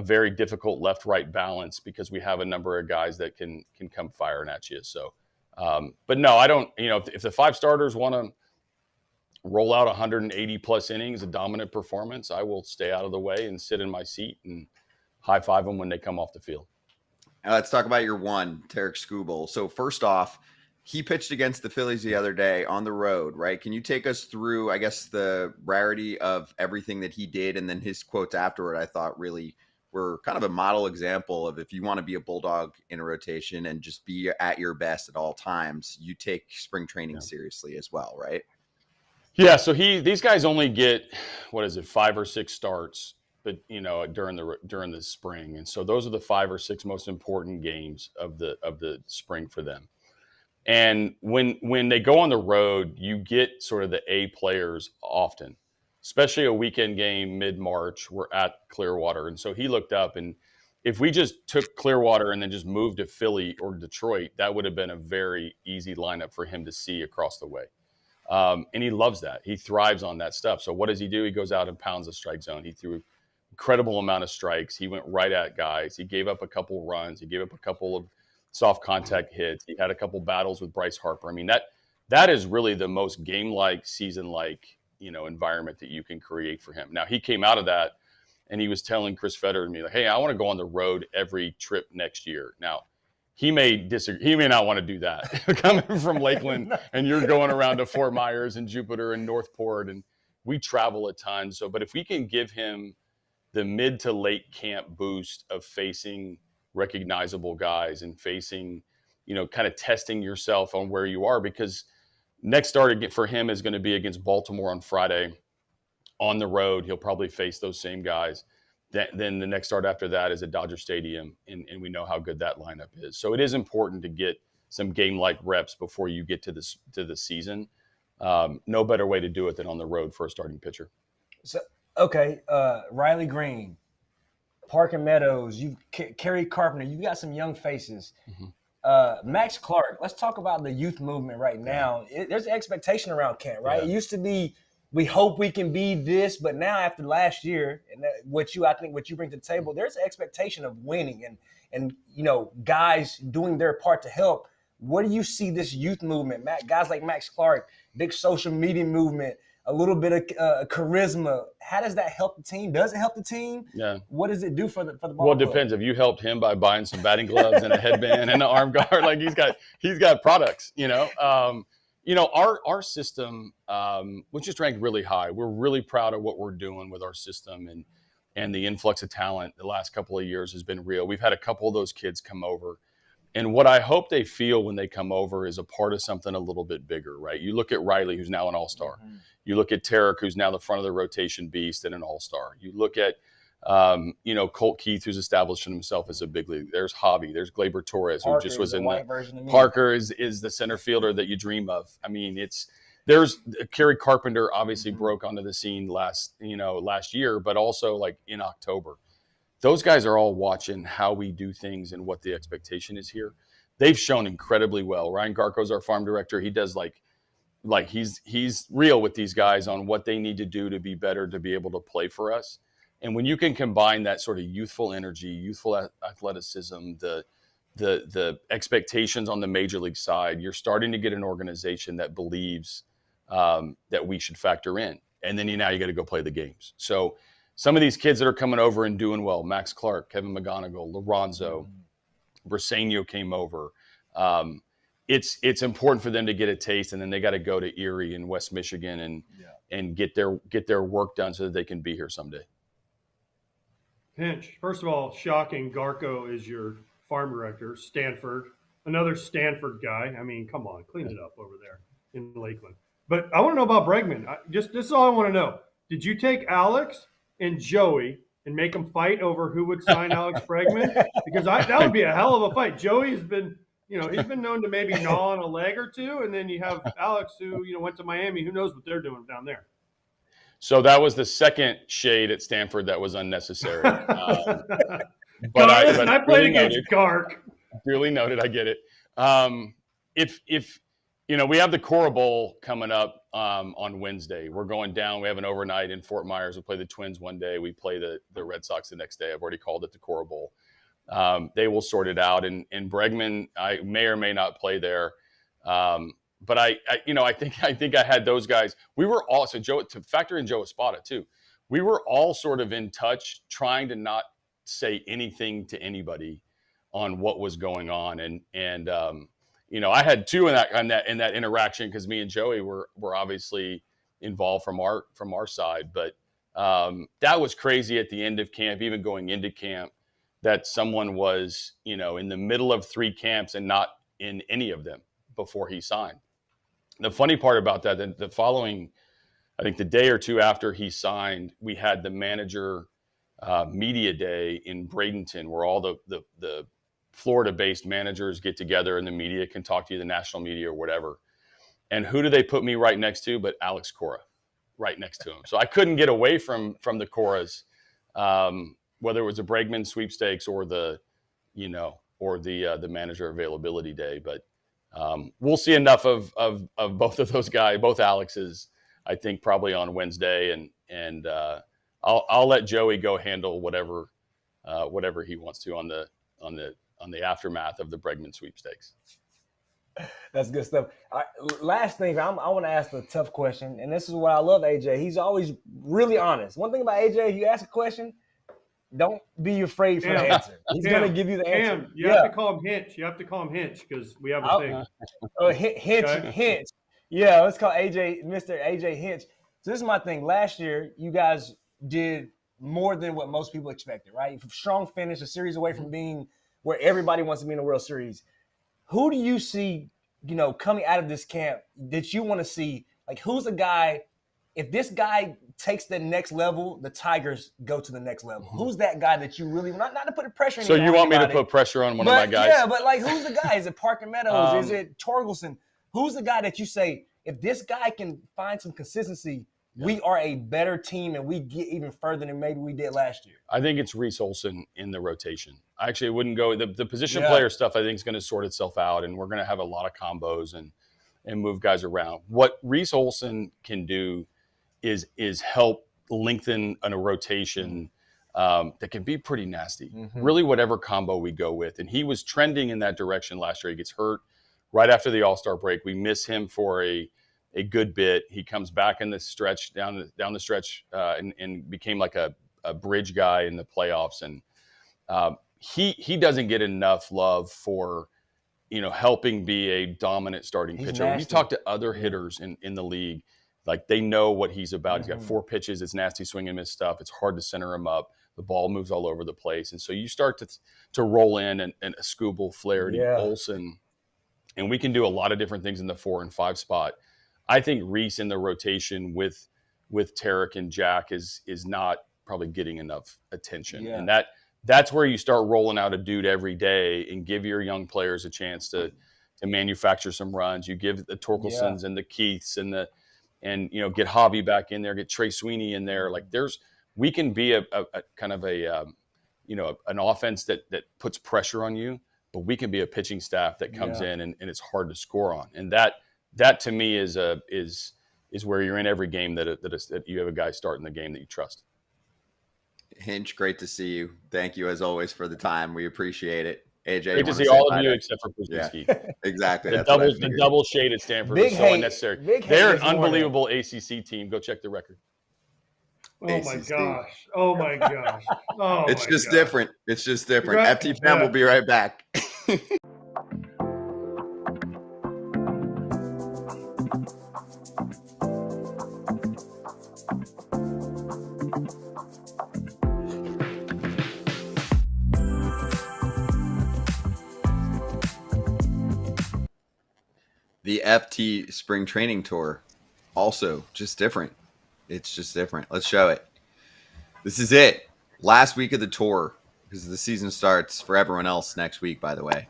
very difficult left-right balance, because we have a number of guys that can come firing at you. So, but no, I don't, if the five starters want to roll out 180 plus innings, a dominant performance, I will stay out of the way and sit in my seat and high five them when they come off the field. Now let's talk about your one, Tarik Skubal. So first off, he pitched against the Phillies the other day on the road, right? Can you take us through, I guess, the rarity of everything that he did, and then his quotes afterward, I thought really were kind of a model example of if you want to be a Bulldog in a rotation and just be at your best at all times, you take spring training seriously as well, right? Yeah. So these guys only get, 5 or 6 starts, but during the spring. And so those are the 5 or 6 most important games of the spring for them. And when they go on the road, you get sort of the A players often, especially a weekend game mid-March. We're at Clearwater. And so he looked up, and if we just took Clearwater and then just moved to Philly or Detroit, that would have been a very easy lineup for him to see across the way. And he loves that. He thrives on that stuff. So what does he do? He goes out and pounds the strike zone. He threw incredible amount of strikes. He went right at guys. He gave up a couple runs. He gave up a couple of soft contact hits. He had a couple battles with Bryce Harper. I mean, that is really the most game-like, season-like, environment that you can create for him. Now, he came out of that and he was telling Chris Fetter and me, like, hey, I want to go on the road every trip next year. Now, he may disagree. He may not want to do that coming from Lakeland and you're going around to Fort Myers and Jupiter and Northport, and we travel a ton. So, but if we can give him the mid to late camp boost of facing recognizable guys and facing, kind of testing yourself on where you are, because next start for him is going to be against Baltimore on Friday on the road. He'll probably face those same guys. Then the next start after that is at Dodger Stadium, and we know how good that lineup is. So it is important to get some game-like reps before you get to the season. No better way to do it than on the road for a starting pitcher. So, okay, Riley Greene, Parker Meadows, Kerry, Carpenter, you've got some young faces. Mm-hmm. Max Clark, let's talk about the youth movement right now. There's an expectation around Kent, right? Yeah. It used to be, we hope we can be this, but now after last year, and what you bring to the table, there's an expectation of winning and guys doing their part to help. What do you see this youth movement, guys like Max Clark, big social media movement, a little bit of charisma. How does that help the team? Does it help the team? Yeah. What does it do for the ball Well, it club? depends. If you helped him by buying some batting gloves and a headband and an arm guard, like he's got products, our system, was just ranked really high. We're really proud of what we're doing with our system, and the influx of talent the last couple of years has been real. We've had a couple of those kids come over. And what I hope they feel when they come over is a part of something a little bit bigger, right? You look at Riley, who's now an all-star. Mm-hmm. You look at Tarik, who's now the front of the rotation beast and an all-star. You look at, Colt Keith, who's establishing himself as a big league. There's Javi. There's Gleyber Torres, who just was in the – Parker is the center fielder that you dream of. I mean, there's Kerry Carpenter obviously broke onto the scene last year, but also like in October. Those guys are all watching how we do things and what the expectation is here. They've shown incredibly well. Ryan Garco's our farm director. He does like he's real with these guys on what they need to do to be better, to be able to play for us. And when you can combine that sort of youthful energy, youthful athleticism, the expectations on the major league side, you're starting to get an organization that believes that we should factor in. And then now you got to go play the games. So some of these kids that are coming over and doing well, Max Clark, Kevin McGonigal, Lorenzo, Briseño came over. It's important for them to get a taste, and then they got to go to Erie and West Michigan and get their work done so that they can be here someday. Hinch, first of all, shocking. Garco is your farm director. Stanford, another Stanford guy. I mean, come on, clean it up over there in Lakeland. But I want to know about Bregman. This is all I want to know. Did you take Alex and Joey and make them fight over who would sign Alex Bregman? Because that would be a hell of a fight. Joey has been, he's been known to maybe gnaw on a leg or two, and then you have Alex who, went to Miami. Who knows what they're doing down there? So that was the second shade at Stanford that was unnecessary. But I played against Gark. Duly noted. I get it. If we have the Cora Bowl coming up on Wednesday. We're going down. We have an overnight in Fort Myers. We play the Twins one day. We play the Red Sox the next day. I've already called it the Cora Bowl. They will sort it out. And Bregman, I may or may not play there. But I think I had those guys. We were also, Joe, to factor in Joe Espada too. We were all sort of in touch, trying to not say anything to anybody on what was going on. And I had two in that interaction, because me and Joey were obviously involved from our side. But that was crazy at the end of camp, even going into camp, that someone was, in the middle of 3 camps and not in any of them before he signed. The funny part about that, the following, I think the day or two after he signed, we had the manager media day in Bradenton, where all the Florida-based managers get together and the media can talk to you, the national media or whatever. And who do they put me right next to but Alex Cora, right next to him. So I couldn't get away from the Coras, whether it was a Bregman sweepstakes or the manager availability day. But we'll see enough of both of those guys, both Alexes, I think probably on Wednesday, and I'll let Joey go handle whatever he wants to on the aftermath of the Bregman sweepstakes. That's good stuff. Last thing, I want to ask a tough question, and this is what I love AJ. He's always really honest. One thing about AJ, if you ask a question, don't be afraid for the answer. He's going to give you the answer. You have to call him Hinch. You have to call him Hinch, because we have a thing. Hinch. Yeah, let's call AJ Mr. AJ Hinch. So this is my thing. Last year, you guys did more than what most people expected, right? Strong finish, a series away from being where everybody wants to be in the World Series. Who do you see, coming out of this camp that you want to see? Like, who's the guy? If this guy takes the next level, the Tigers go to the next level. Who's that guy that you really not to put the pressure on? So you want me to put pressure on one of my guys? Yeah, but who's the guy? Is it Parker Meadows? Is it Torgelson? Who's the guy that you say, if this guy can find some consistency, we are a better team and we get even further than maybe we did last year? I think it's Reese Olson in the rotation. I actually wouldn't go the position player stuff. I think is going to sort itself out, and we're going to have a lot of combos and move guys around. What Reese Olson can do is help lengthen a rotation that can be pretty nasty. Mm-hmm. Really, whatever combo we go with, and he was trending in that direction last year. He gets hurt right after the All-Star break. We miss him for a a good bit. He comes back in the stretch down the stretch and became like a bridge guy in the playoffs. And he doesn't get enough love for, helping be a dominant starting pitcher. When you talk to other hitters in the league, like they know what he's about. He's got 4 pitches. It's nasty swing and miss stuff. It's hard to center him up. The ball moves all over the place. And so you start to roll in and a Skubal, Flaherty, Olsen, and we can do a lot of different things in the 4 and 5 spot. I think Reese in the rotation with Tarik and Jack is not probably getting enough attention. Yeah. And that's where you start rolling out a dude every day and give your young players a chance to manufacture some runs. You give the Torkelsons and the Keiths and get Javi back in there, get Trey Sweeney in there. Like we can be a kind of an offense that puts pressure on you, but we can be a pitching staff that comes in and it's hard to score on. And that to me is where you're in every game that you have a guy starting the game that you trust. Hinch, great to see you. Thank you as always for the time. We appreciate it. AJ, great to see all of you except for Pierzynski. Yeah, exactly. The double shade at Stanford is so unnecessary. They're an unbelievable ACC team. Go check the record. Oh my gosh. Oh my gosh. Oh, it's just different. It's just different. FT Fam will be right back. The FT Spring Training Tour, also just different. It's just different. Let's show it. This is it. Last week of the tour, because the season starts for everyone else next week, by the way.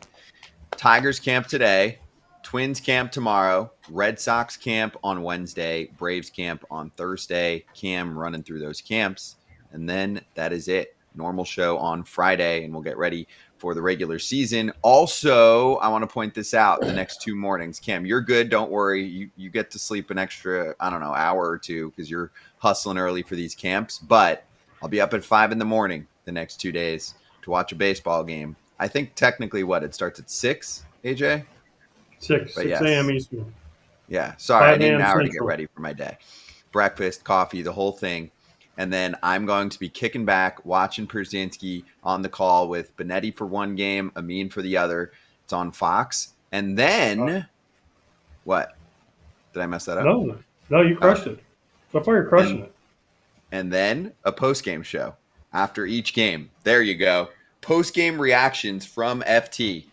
Tigers camp today, Twins camp tomorrow, Red Sox camp on Wednesday, Braves camp on Thursday. Cam running through those camps. And then that is it. Normal show on Friday, and we'll get ready for the regular season. Also, I want to point this out the next 2 mornings. Cam, you're good. Don't worry. You get to sleep an extra, hour or 2 because you're hustling early for these camps. But I'll be up at 5 in the morning the next 2 days to watch a baseball game. I think technically it starts at 6, AJ? 6 a.m. Eastern. Yeah. Sorry, I need an hour to get ready for my day. Breakfast, coffee, the whole thing. And then I'm going to be kicking back, watching Pierzynski on the call with Benetti for one game, Amin for the other. It's on Fox. And then, what? Did I mess that up? No, you crushed it. So far, you're crushing it. And then a post-game show after each game. There you go. Post-game reactions from FT.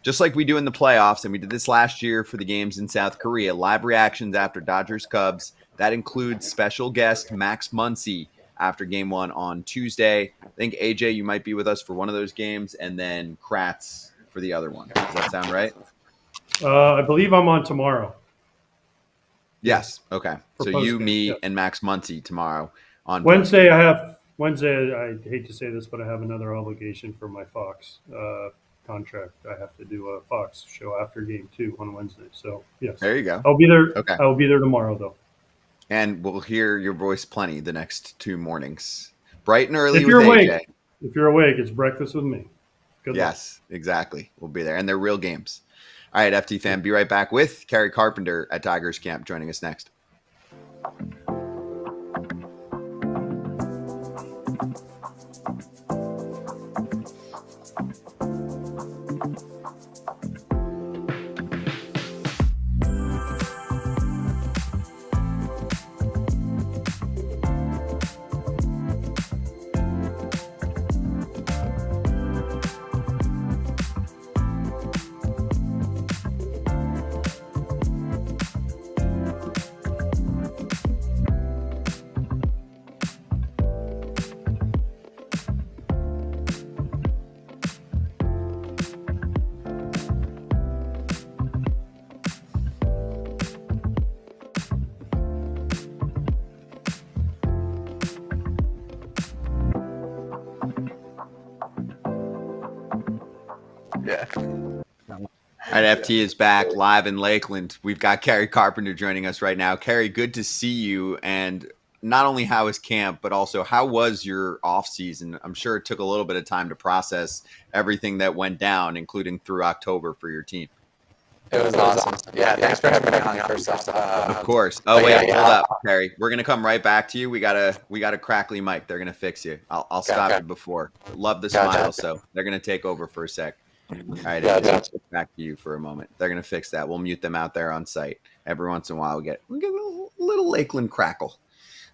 Just like we do in the playoffs, and we did this last year for the games in South Korea. Live reactions after Dodgers-Cubs. That includes special guest Max Muncy after game 1 on Tuesday. I think, AJ, you might be with us for one of those games, and then Kratz for the other one. Does that sound right? I believe I'm on tomorrow. Yes. Okay. So you, me, and Max Muncy tomorrow. On Wednesday, I hate to say this, but I have another obligation for my Fox contract. I have to do a Fox show after game 2 on Wednesday. So, yes. There you go. I'll be there. Okay. I will be there tomorrow, though. And we'll hear your voice plenty the next 2 mornings. Bright and early if you're with awake, AJ. If you're awake, it's breakfast with me. Good luck. Exactly. We'll be there. And they're real games. All right, FT fam, be right back with Kerry Carpenter at Tigers Camp joining us next. Yeah. All right, FT is back live in Lakeland. We've got Kerry Carpenter joining us right now. Kerry, good to see you. And not only how is camp, but also how was your off season? I'm sure it took a little bit of time to process everything that went down, including through October for your team. It was awesome. Yeah, thanks for having me on first off. Of course. Oh wait, hold up, Kerry. We're gonna come right back to you. We got a crackly mic. They're gonna fix you. I'll stop you before. Love the smile, so they're gonna take over for a sec. All right, back to you for a moment. They're gonna fix that. We'll mute them out there on site. Every once in a while, we get a little Lakeland crackle,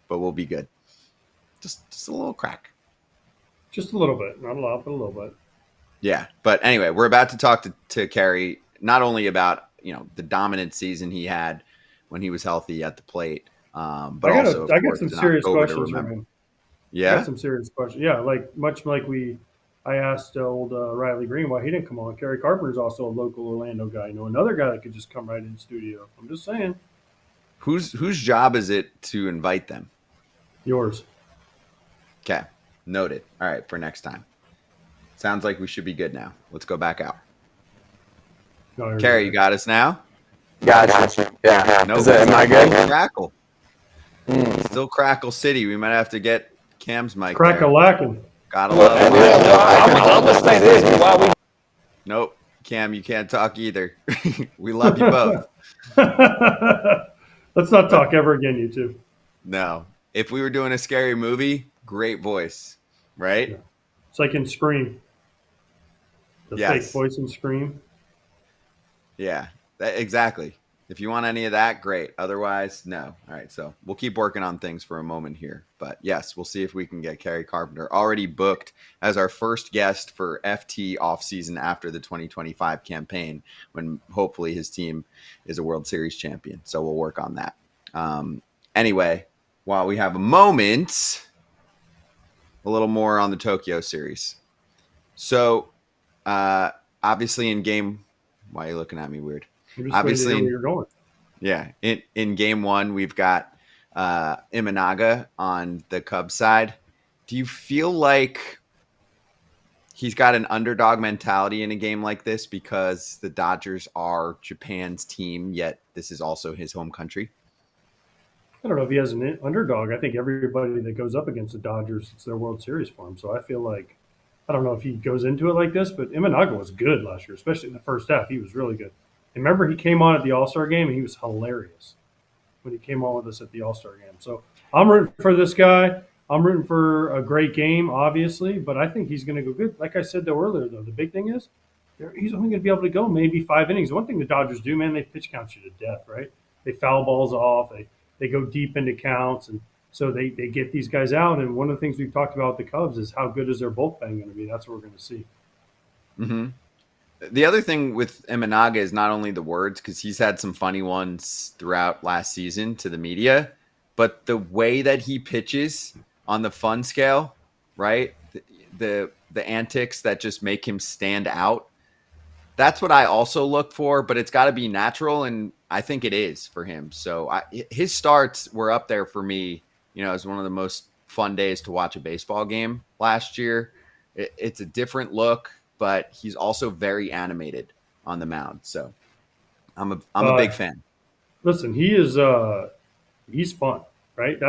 but we'll be good. Just a little crack. Just a little bit, not a lot, but a little bit. Yeah, but anyway, we're about to talk to Kerry not only about the dominant season he had when he was healthy at the plate, but I also got some serious questions from him. Yeah, I got some serious questions. Yeah, much like I asked old Riley Greene why he didn't come on. Kerry Carpenter's also a local Orlando guy. Another guy that could just come right in the studio. I'm just saying. Whose job is it to invite them? Yours. Okay, noted. All right, for next time. Sounds like we should be good now. Let's go back out. No, Kerry, you got us now? Got you. Yeah. No, Am I good? Crackle. Still Crackle City. We might have to get Cam's mic. Crack-a-lackin'. Gotta love it. I'll just say this. Nope. Cam, you can't talk either. We love you both. Let's not talk ever again, you two. No. If we were doing a scary movie, great voice, right? Yeah. It's like in Scream. The fake voice in Scream. Yeah, exactly. If you want any of that, great. Otherwise, no. All right, so we'll keep working on things for a moment here. But yes, we'll see if we can get Kerry Carpenter already booked as our first guest for FT offseason after the 2025 campaign, when hopefully his team is a World Series champion. So we'll work on that. Anyway, while we have a moment, a little more on the Tokyo series. So obviously in game... Why are you looking at me weird? Obviously, where you're going. Yeah. In game one, we've got Imanaga on the Cubs side. Do you feel like he's got an underdog mentality in a game like this because the Dodgers are Japan's team, yet this is also his home country? I don't know if he has an underdog. I think everybody that goes up against the Dodgers, it's their World Series for him. So I feel like, I don't know if he goes into it like this, but Imanaga was good last year, especially in the first half. He was really good. And remember, he came on at the All-Star game, and he was hilarious when he came on with us at the All-Star game. So I'm rooting for this guy. I'm rooting for a great game, obviously, but I think he's going to go good. Like I said, though, earlier, though, the big thing is he's only going to be able to go maybe 5 innings. One thing the Dodgers do, man, they pitch count you to death, right? They foul balls off. They go deep into counts, and so they get these guys out. And one of the things we've talked about with the Cubs is how good is their bullpen going to be. That's what we're going to see. Mm-hmm. The other thing with Imanaga is not only the words, because he's had some funny ones throughout last season to the media, but the way that he pitches on the fun scale, right? The antics that just make him stand out. That's what I also look for, but it's got to be natural, and I think it is for him. So his starts were up there for me. As one of the most fun days to watch a baseball game last year. It's a different look, but he's also very animated on the mound. So I'm a big fan. Listen, he's fun, right?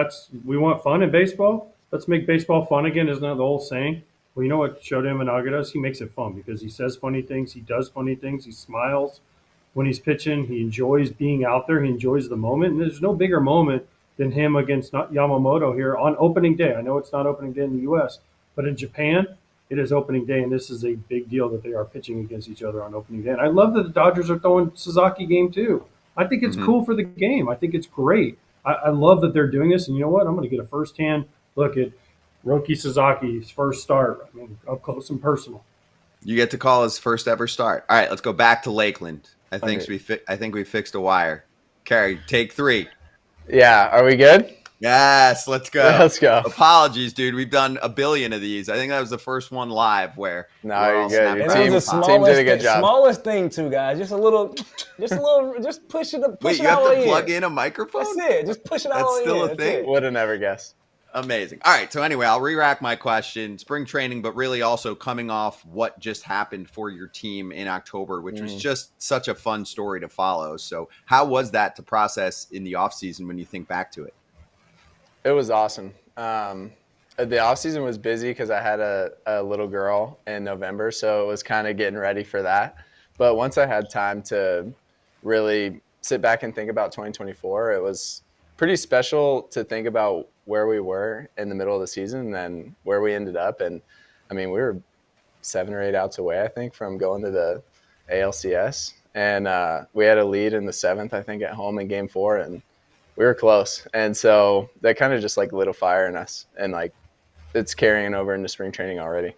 We want fun in baseball. Let's make baseball fun again. Isn't that the whole saying? Well, you know what Shota Imanaga does? He makes it fun because he says funny things. He does funny things. He smiles when he's pitching. He enjoys being out there. He enjoys the moment. And there's no bigger moment than him against Yamamoto here on opening day. I know it's not opening day in the U.S., but in Japan, it is opening day, and this is a big deal that they are pitching against each other on opening day. And I love that the Dodgers are throwing Sasaki game too. I think it's cool for the game. I think it's great. I love that they're doing this. And you know what? I'm going to get a firsthand look at Roki Sasaki's first start. I mean, up close and personal. You get to call his first ever start. All right, let's go back to Lakeland. I think we fixed a wire. Kerry, take 3. Yeah, are we good? Yes, let's go. Let's go. Apologies, dude. We've done a billion of these. I think that was the first one live where. No, you're good. Your team did a good job. Smallest thing, too, guys. Just push it up. Wait, you have to plug in a microphone? That's it. Just push it all in. That's still a thing? Would have never guessed. Amazing. All right. So anyway, I'll re-rack my question. Spring training, but really also coming off what just happened for your team in October, which was just such a fun story to follow. So how was that to process in the offseason when you think back to it? It was awesome. The offseason was busy because I had a little girl in November, so it was kind of getting ready for that. But once I had time to really sit back and think about 2024. It was pretty special to think about where we were in the middle of the season and then where we ended up. And I mean, we were 7 or 8 outs away, I think, from going to the ALCS. And we had a lead in the 7th, I think, at home in Game 4, and we were close. And so that kind of just like lit a fire in us, and like it's carrying over into spring training already.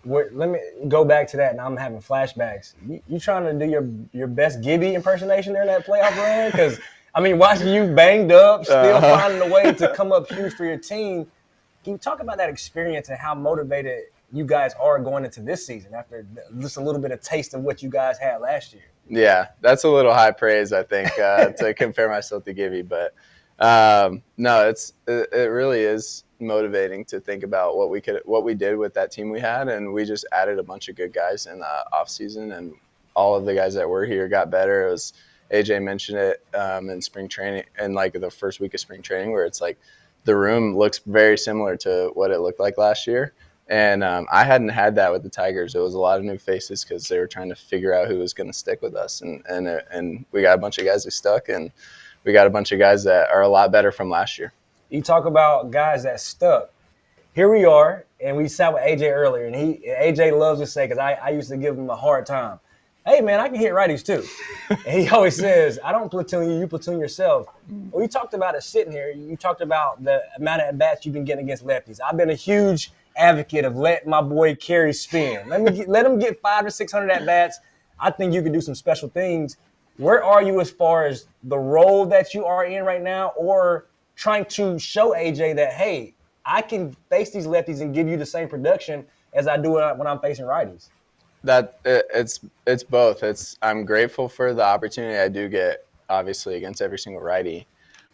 Let me go back to that, and I'm having flashbacks. You trying to do your best Gibby impersonation during that playoff run? Because, I mean, watching you banged up, still finding a way to come up huge for your team. Can you talk about that experience and how motivated you guys are going into this season after just a little bit of taste of what you guys had last year? Yeah, that's a little high praise, I think, to compare myself to Gibby. But no, it really is motivating to think about what we did with that team we had, and we just added a bunch of good guys in the off season, and all of the guys that were here got better. It was AJ mentioned it in spring training, and like the first week of spring training, where it's like the room looks very similar to what it looked like last year. And I hadn't had that with the Tigers. It was a lot of new faces because they were trying to figure out who was going to stick with us, and we got a bunch of guys who stuck, and we got a bunch of guys that are a lot better from last year. You talk about guys that stuck. Here we are, and we sat with AJ earlier, and AJ loves to say, because I used to give him a hard time, hey, man, I can hit righties too. And he always says, I don't platoon you, you platoon yourself. Well, you talked about it sitting here. You talked about the amount of at-bats you've been getting against lefties. I've been a huge advocate of let my boy Kerry spin. Let him get 500 to 600 at-bats. I think you can do some special things. Where are you as far as the role that you are in right now, or trying to show AJ that, hey, I can face these lefties and give you the same production as I do when I'm facing righties? It's both. I'm grateful for the opportunity I do get, obviously, against every single righty.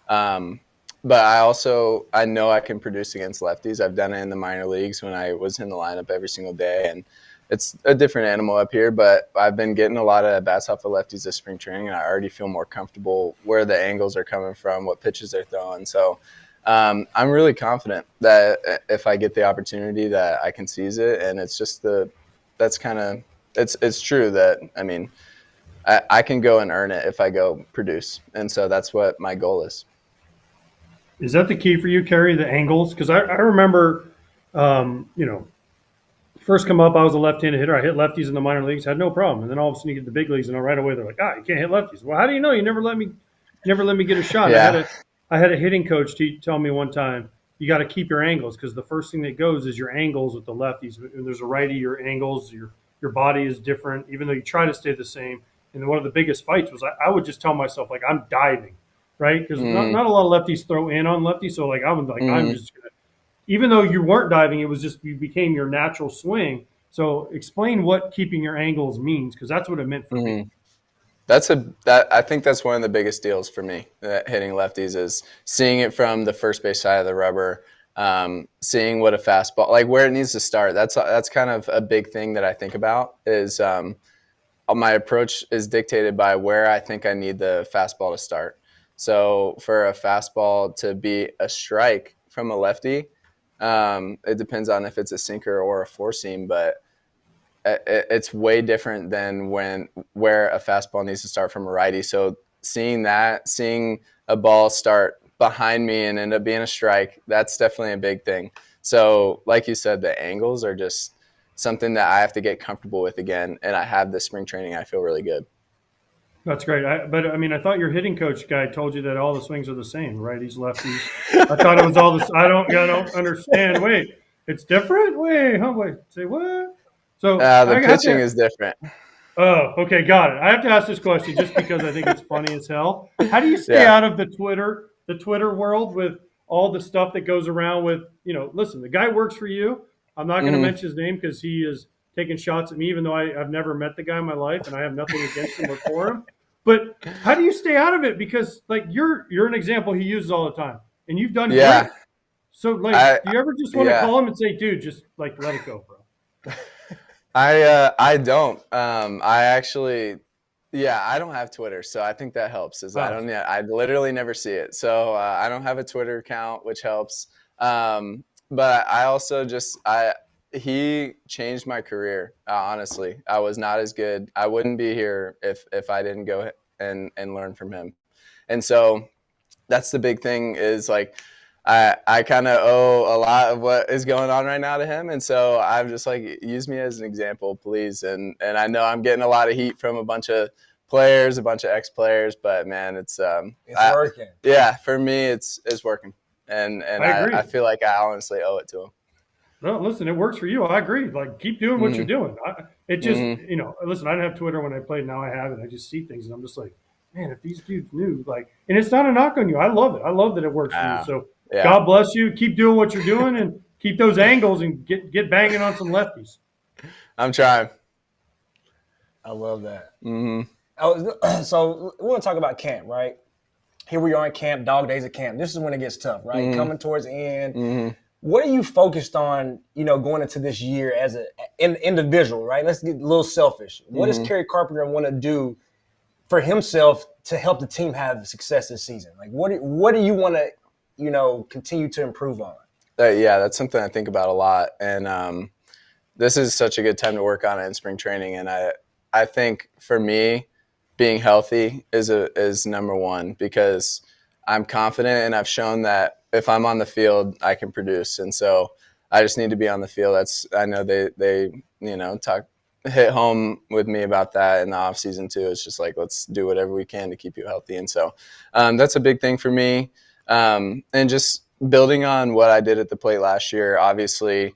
But I know I can produce against lefties. I've done it in the minor leagues when I was in the lineup every single day, and it's a different animal up here. But I've been getting a lot of bats off of lefties this spring training, and I already feel more comfortable where the angles are coming from, what pitches they're throwing. So I'm really confident that if I get the opportunity, that I can seize it. And it's just it's true that, I mean, I can go and earn it if I go produce, and so that's what my goal is. Is that the key for you, Kerry, the angles? Because I remember, first come up, I was a left-handed hitter. I hit lefties in the minor leagues, had no problem. And then all of a sudden you get the big leagues, and right away they're like, you can't hit lefties. Well, how do you know? You never let me get a shot. Yeah. I had a hitting coach tell me one time, you got to keep your angles, because the first thing that goes is your angles with the lefties. When there's a righty, your angles, your body is different, even though you try to stay the same. And one of the biggest fights was I would just tell myself, like, I'm diving. Right, because not a lot of lefties throw in on lefties, so like I'm just gonna. Even though you weren't diving, it was just you became your natural swing. So explain what keeping your angles means, because that's what it meant for me. I think that's one of the biggest deals for me. Hitting lefties is seeing it from the first base side of the rubber, seeing what a fastball, like where it needs to start. That's kind of a big thing that I think about. Is my approach is dictated by where I think I need the fastball to start. So for a fastball to be a strike from a lefty, it depends on if it's a sinker or a four seam, but it's way different than where a fastball needs to start from a righty. So seeing a ball start behind me and end up being a strike, that's definitely a big thing. So like you said, the angles are just something that I have to get comfortable with again, and I have this spring training. I feel really good. That's great. But I thought your hitting coach guy told you that all the swings are the same, righties, lefties. I thought it was all this. I don't understand. Wait, it's different? Wait, say what? So the pitching is different. Oh, okay, got it. I have to ask this question just because I think it's funny as hell. How do you stay out of the Twitter world with all the stuff that goes around with, listen, the guy works for you. I'm not going to mention his name because he is taking shots at me, even though I've never met the guy in my life and I have nothing against him or for him. But how do you stay out of it? Because like you're an example he uses all the time, and you've done great. So do you ever just want to call him and say, dude, just like let it go, bro? I don't. I actually, I don't have Twitter, so I think that helps. I literally never see it, so I don't have a Twitter account, which helps. But I also he changed my career. Honestly, I was not as good. I wouldn't be here if I didn't go and learn from him. And so that's the big thing is like, I kind of owe a lot of what is going on right now to him. And so I'm just like, use me as an example, please. And I know I'm getting a lot of heat from a bunch of players, a bunch of ex-players, but man, it's working. Yeah, for me, it's working. And I feel like I honestly owe it to him. No, listen, it works for you. I agree. Like, keep doing what you're doing. Listen, I didn't have Twitter when I played. Now I have it. I just see things, and I'm just like, man, if these dudes knew, like, and it's not a knock on you. I love it. I love that it works for you. So God bless you. Keep doing what you're doing, and keep those angles, and get banging on some lefties. I'm trying. I love that. Mm-hmm. So we want to talk about camp, right? Here we are in camp, dog days of camp. This is when it gets tough, right? Mm-hmm. Coming towards the end. Mm-hmm. What are you focused on, going into this year as an individual, right? Let's get a little selfish. What does Kerry Carpenter want to do for himself to help the team have success this season? Like, what do you want to, continue to improve on? That's something I think about a lot. And this is such a good time to work on it in spring training. And I think for me, being healthy is number one, because I'm confident and I've shown that if I'm on the field, I can produce. And so I just need to be on the field. I know they hit home with me about that in the off season too. It's just like, let's do whatever we can to keep you healthy. And so that's a big thing for me. And just building on what I did at the plate last year, obviously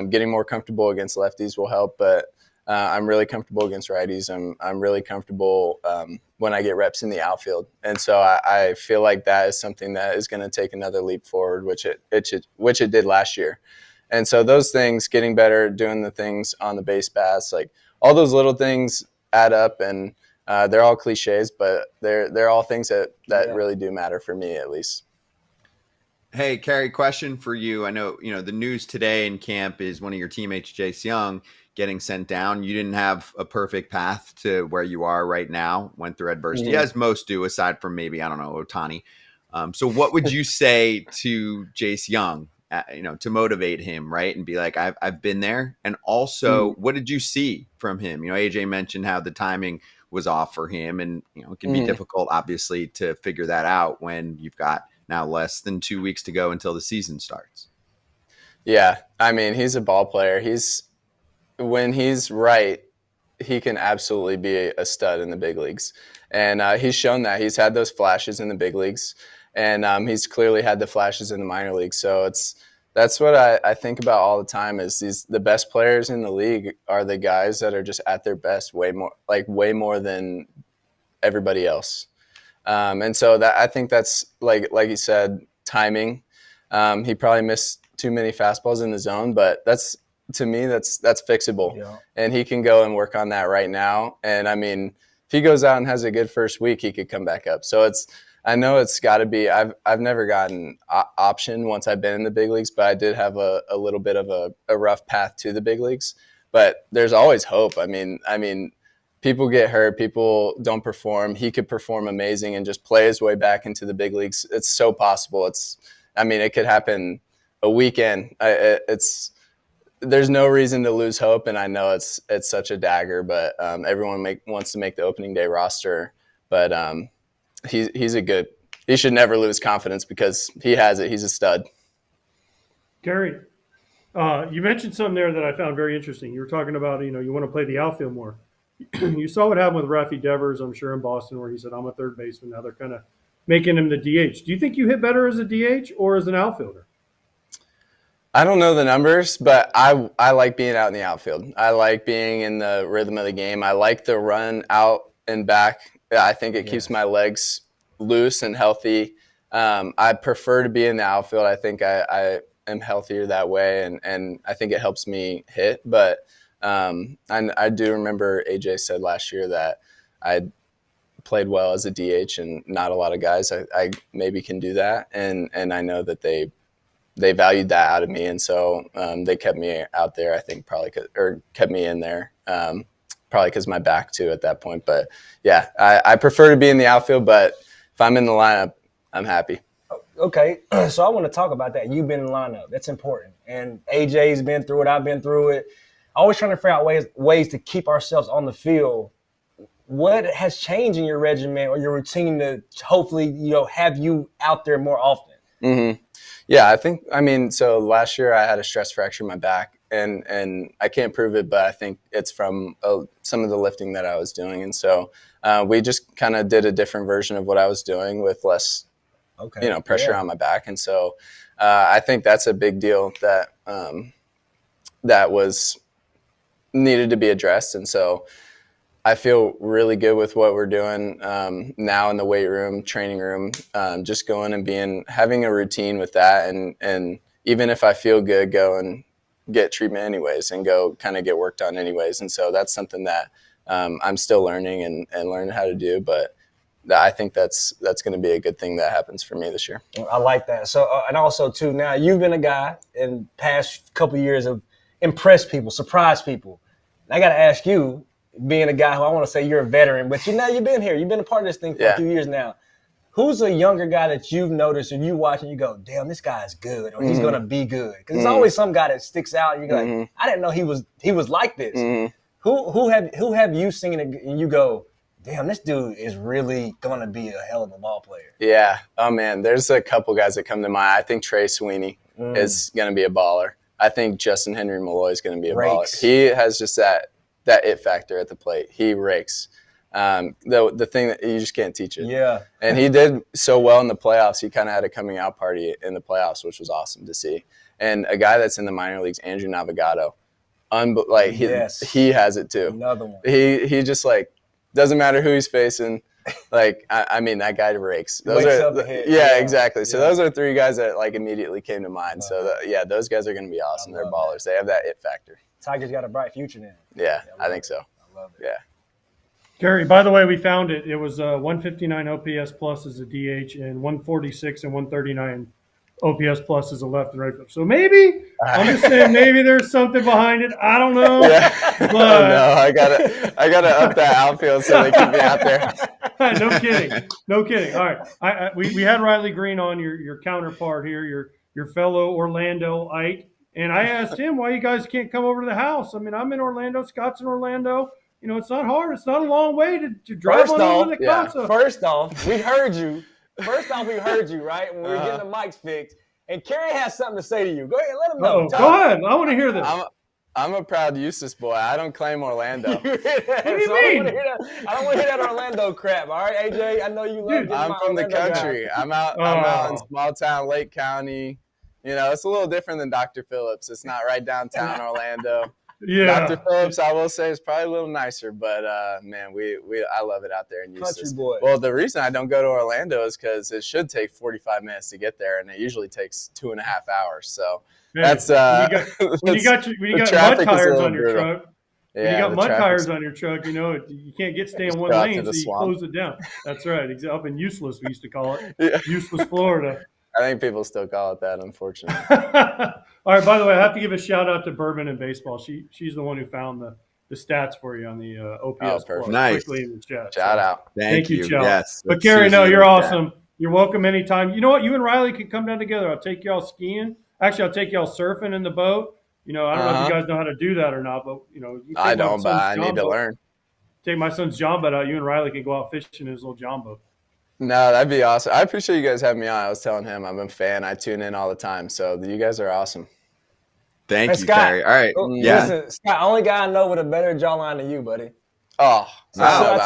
getting more comfortable against lefties will help, but I'm really comfortable against righties. I'm really comfortable when I get reps in the outfield. And so I feel like that is something that is going to take another leap forward, which it did last year. And so those things, getting better, doing the things on the base paths, like all those little things add up, and they're all cliches, but they're all things that really do matter for me, at least. Hey, Kerry, question for you. I know, the news today in camp is one of your teammates, Jace Young, getting sent down. You didn't have a perfect path to where you are right now, went through adversity, as most do, aside from maybe, I don't know, Ohtani. So what would you say to Jace Young, to motivate him, right? And be like, I've been there. And also, what did you see from him? AJ mentioned how the timing was off for him, and, it can be difficult, obviously, to figure that out when you've got now less than 2 weeks to go until the season starts. Yeah. I mean, he's a ball player. When he's right, he can absolutely be a stud in the big leagues. And he's shown that. He's had those flashes in the big leagues, and he's clearly had the flashes in the minor leagues. So that's what I think about all the time is the best players in the league are the guys that are just at their best way more than everybody else. And so that I think that's like you said, timing. He probably missed too many fastballs in the zone, but to me, that's fixable. Yeah. And he can go and work on that right now. And I mean, if he goes out and has a good first week, he could come back up. So I know it's got to be. I've never gotten option once I've been in the big leagues, but I did have a little bit of a rough path to the big leagues. But there's always hope. I mean, people get hurt, people don't perform. He could perform amazing and just play his way back into the big leagues. It's so possible. It could happen a weekend. There's no reason to lose hope, and I know it's such a dagger, but everyone wants to make the opening day roster. But he should never lose confidence because he has it. He's a stud. Kerry, you mentioned something there that I found very interesting. You were talking about, you want to play the outfield more. You saw what happened with Rafi Devers, I'm sure, in Boston, where he said, I'm a third baseman. Now they're kind of making him the DH. Do you think you hit better as a DH or as an outfielder? I don't know the numbers, but I like being out in the outfield. I like being in the rhythm of the game. I like the run out and back. I think it keeps my legs loose and healthy. I prefer to be in the outfield. I think I am healthier that way, and I think it helps me hit. But I do remember AJ said last year that I played well as a DH, and not a lot of guys I maybe can do that. And I know that they valued that out of me, and so they kept me out there. I think or kept me in there, probably because my back too at that point. But yeah, I prefer to be in the outfield. But if I'm in the lineup, I'm happy. Okay, so I want to talk about that. You've been in the lineup. That's important. And AJ's been through it. I've been through it. Always trying to figure out ways to keep ourselves on the field what has changed in your regimen or your routine to hopefully, have you out there more often? Mm-hmm. Yeah, so last year I had a stress fracture in my back, and I can't prove it, but I think it's from some of the lifting that I was doing. And so we just kind of did a different version of what I was doing with less, pressure on my back. And so I think that's a big deal that was needed to be addressed. And so I feel really good with what we're doing now in the weight room, training room, just going and having a routine with that. And even if I feel good, go and get treatment anyways and go kind of get work done anyways. And so that's something that I'm still learning and learning how to do. But I think that's going to be a good thing that happens for me this year. I like that. So, and also too, now you've been a guy in past couple of years of impressed people, surprised people. And I got to ask you, being a guy who I want to say you're a veteran, but you've been here. You've been a part of this thing for a few years now. Who's a younger guy that you've noticed and you watch and you go, damn, this guy is good or he's going to be good? Because there's always some guy that sticks out and you're like, I didn't know he was like this. Who have you seen and you go, damn, this dude is really going to be a hell of a ball player? Yeah. Oh, man, there's a couple guys that come to mind. I think Trey Sweeney is going to be a baller. I think Justin Henry Malloy is going to be a baller. He has just that it factor at the plate. He rakes. The thing that you just can't teach it. Yeah. And he did so well in the playoffs. He kind of had a coming out party in the playoffs, which was awesome to see. And a guy that's in the minor leagues, Andrew Navigado, he has it too. Another one. He just doesn't matter who he's facing. That guy rakes. Exactly. So those are three guys that immediately came to mind. So those guys are going to be awesome. They're ballers. They have that it factor. Tigers got a bright future then. Yeah, I think so. I love it. Yeah. Kerry, by the way, we found it. It was 159 OPS plus as a DH and 146 and 139 OPS plus as a left and right fielder. So maybe, I'm just saying, maybe there's something behind it. I don't know. Yeah. But no, I gotta up that outfield so they keep me out there. No kidding. All right, we had Riley Greene on, your counterpart here, your fellow Orlandoite, and I asked him why you guys can't come over to the house. I mean, I'm in Orlando, Scott's in Orlando. It's not hard. It's not a long way to drive over to the Casa. First off, we heard you, right, when we were getting the mics fixed. And Kerry has something to say to you. Go ahead, let him know. Go ahead. I want to hear this. I'm a proud Eustis boy. I don't claim Orlando. What do you mean? I don't want to hear that Orlando crap. All right, AJ, I know you love it. I'm from the country. Guy. I'm out in small town Lake County. it's a little different than Dr. Phillips. It's not right downtown Orlando. Yeah. Dr. Phillips, I will say, is probably a little nicer, but man, I love it out there in Eustis. Country boy. Well, the reason I don't go to Orlando is because it should take 45 minutes to get there, and it usually takes 2.5 hours. So that's when you got mud tires on your truck. Yeah, when you got mud tires on your truck, you can't stay in one lane, so you close it down. That's right. Up in Useless, we used to call it. Yeah. Useless, Florida. I think people still call it that, unfortunately. All right. By the way, I have to give a shout out to Bourbon and Baseball. She's the one who found the stats for you on the OPS. Perfect. Nice. Quickly in the chat. Shout out. Thank you. Chell. Yes. But Kerry, no, you're awesome. You're welcome anytime. You know what? You and Riley can come down together. I'll take y'all skiing. Actually, I'll take y'all surfing in the boat. I don't know if you guys know how to do that or not, but I don't, but I need to learn. Take my son's John boat out. You and Riley can go out fishing in his little John boat. No, that'd be awesome. I appreciate you guys having me on. I was telling him I'm a fan. I tune in all the time. So you guys are awesome. Thank you, Scott, Kerry. All right. Yeah. Listen, Scott, only guy I know with a better jawline than you, buddy. Oh, I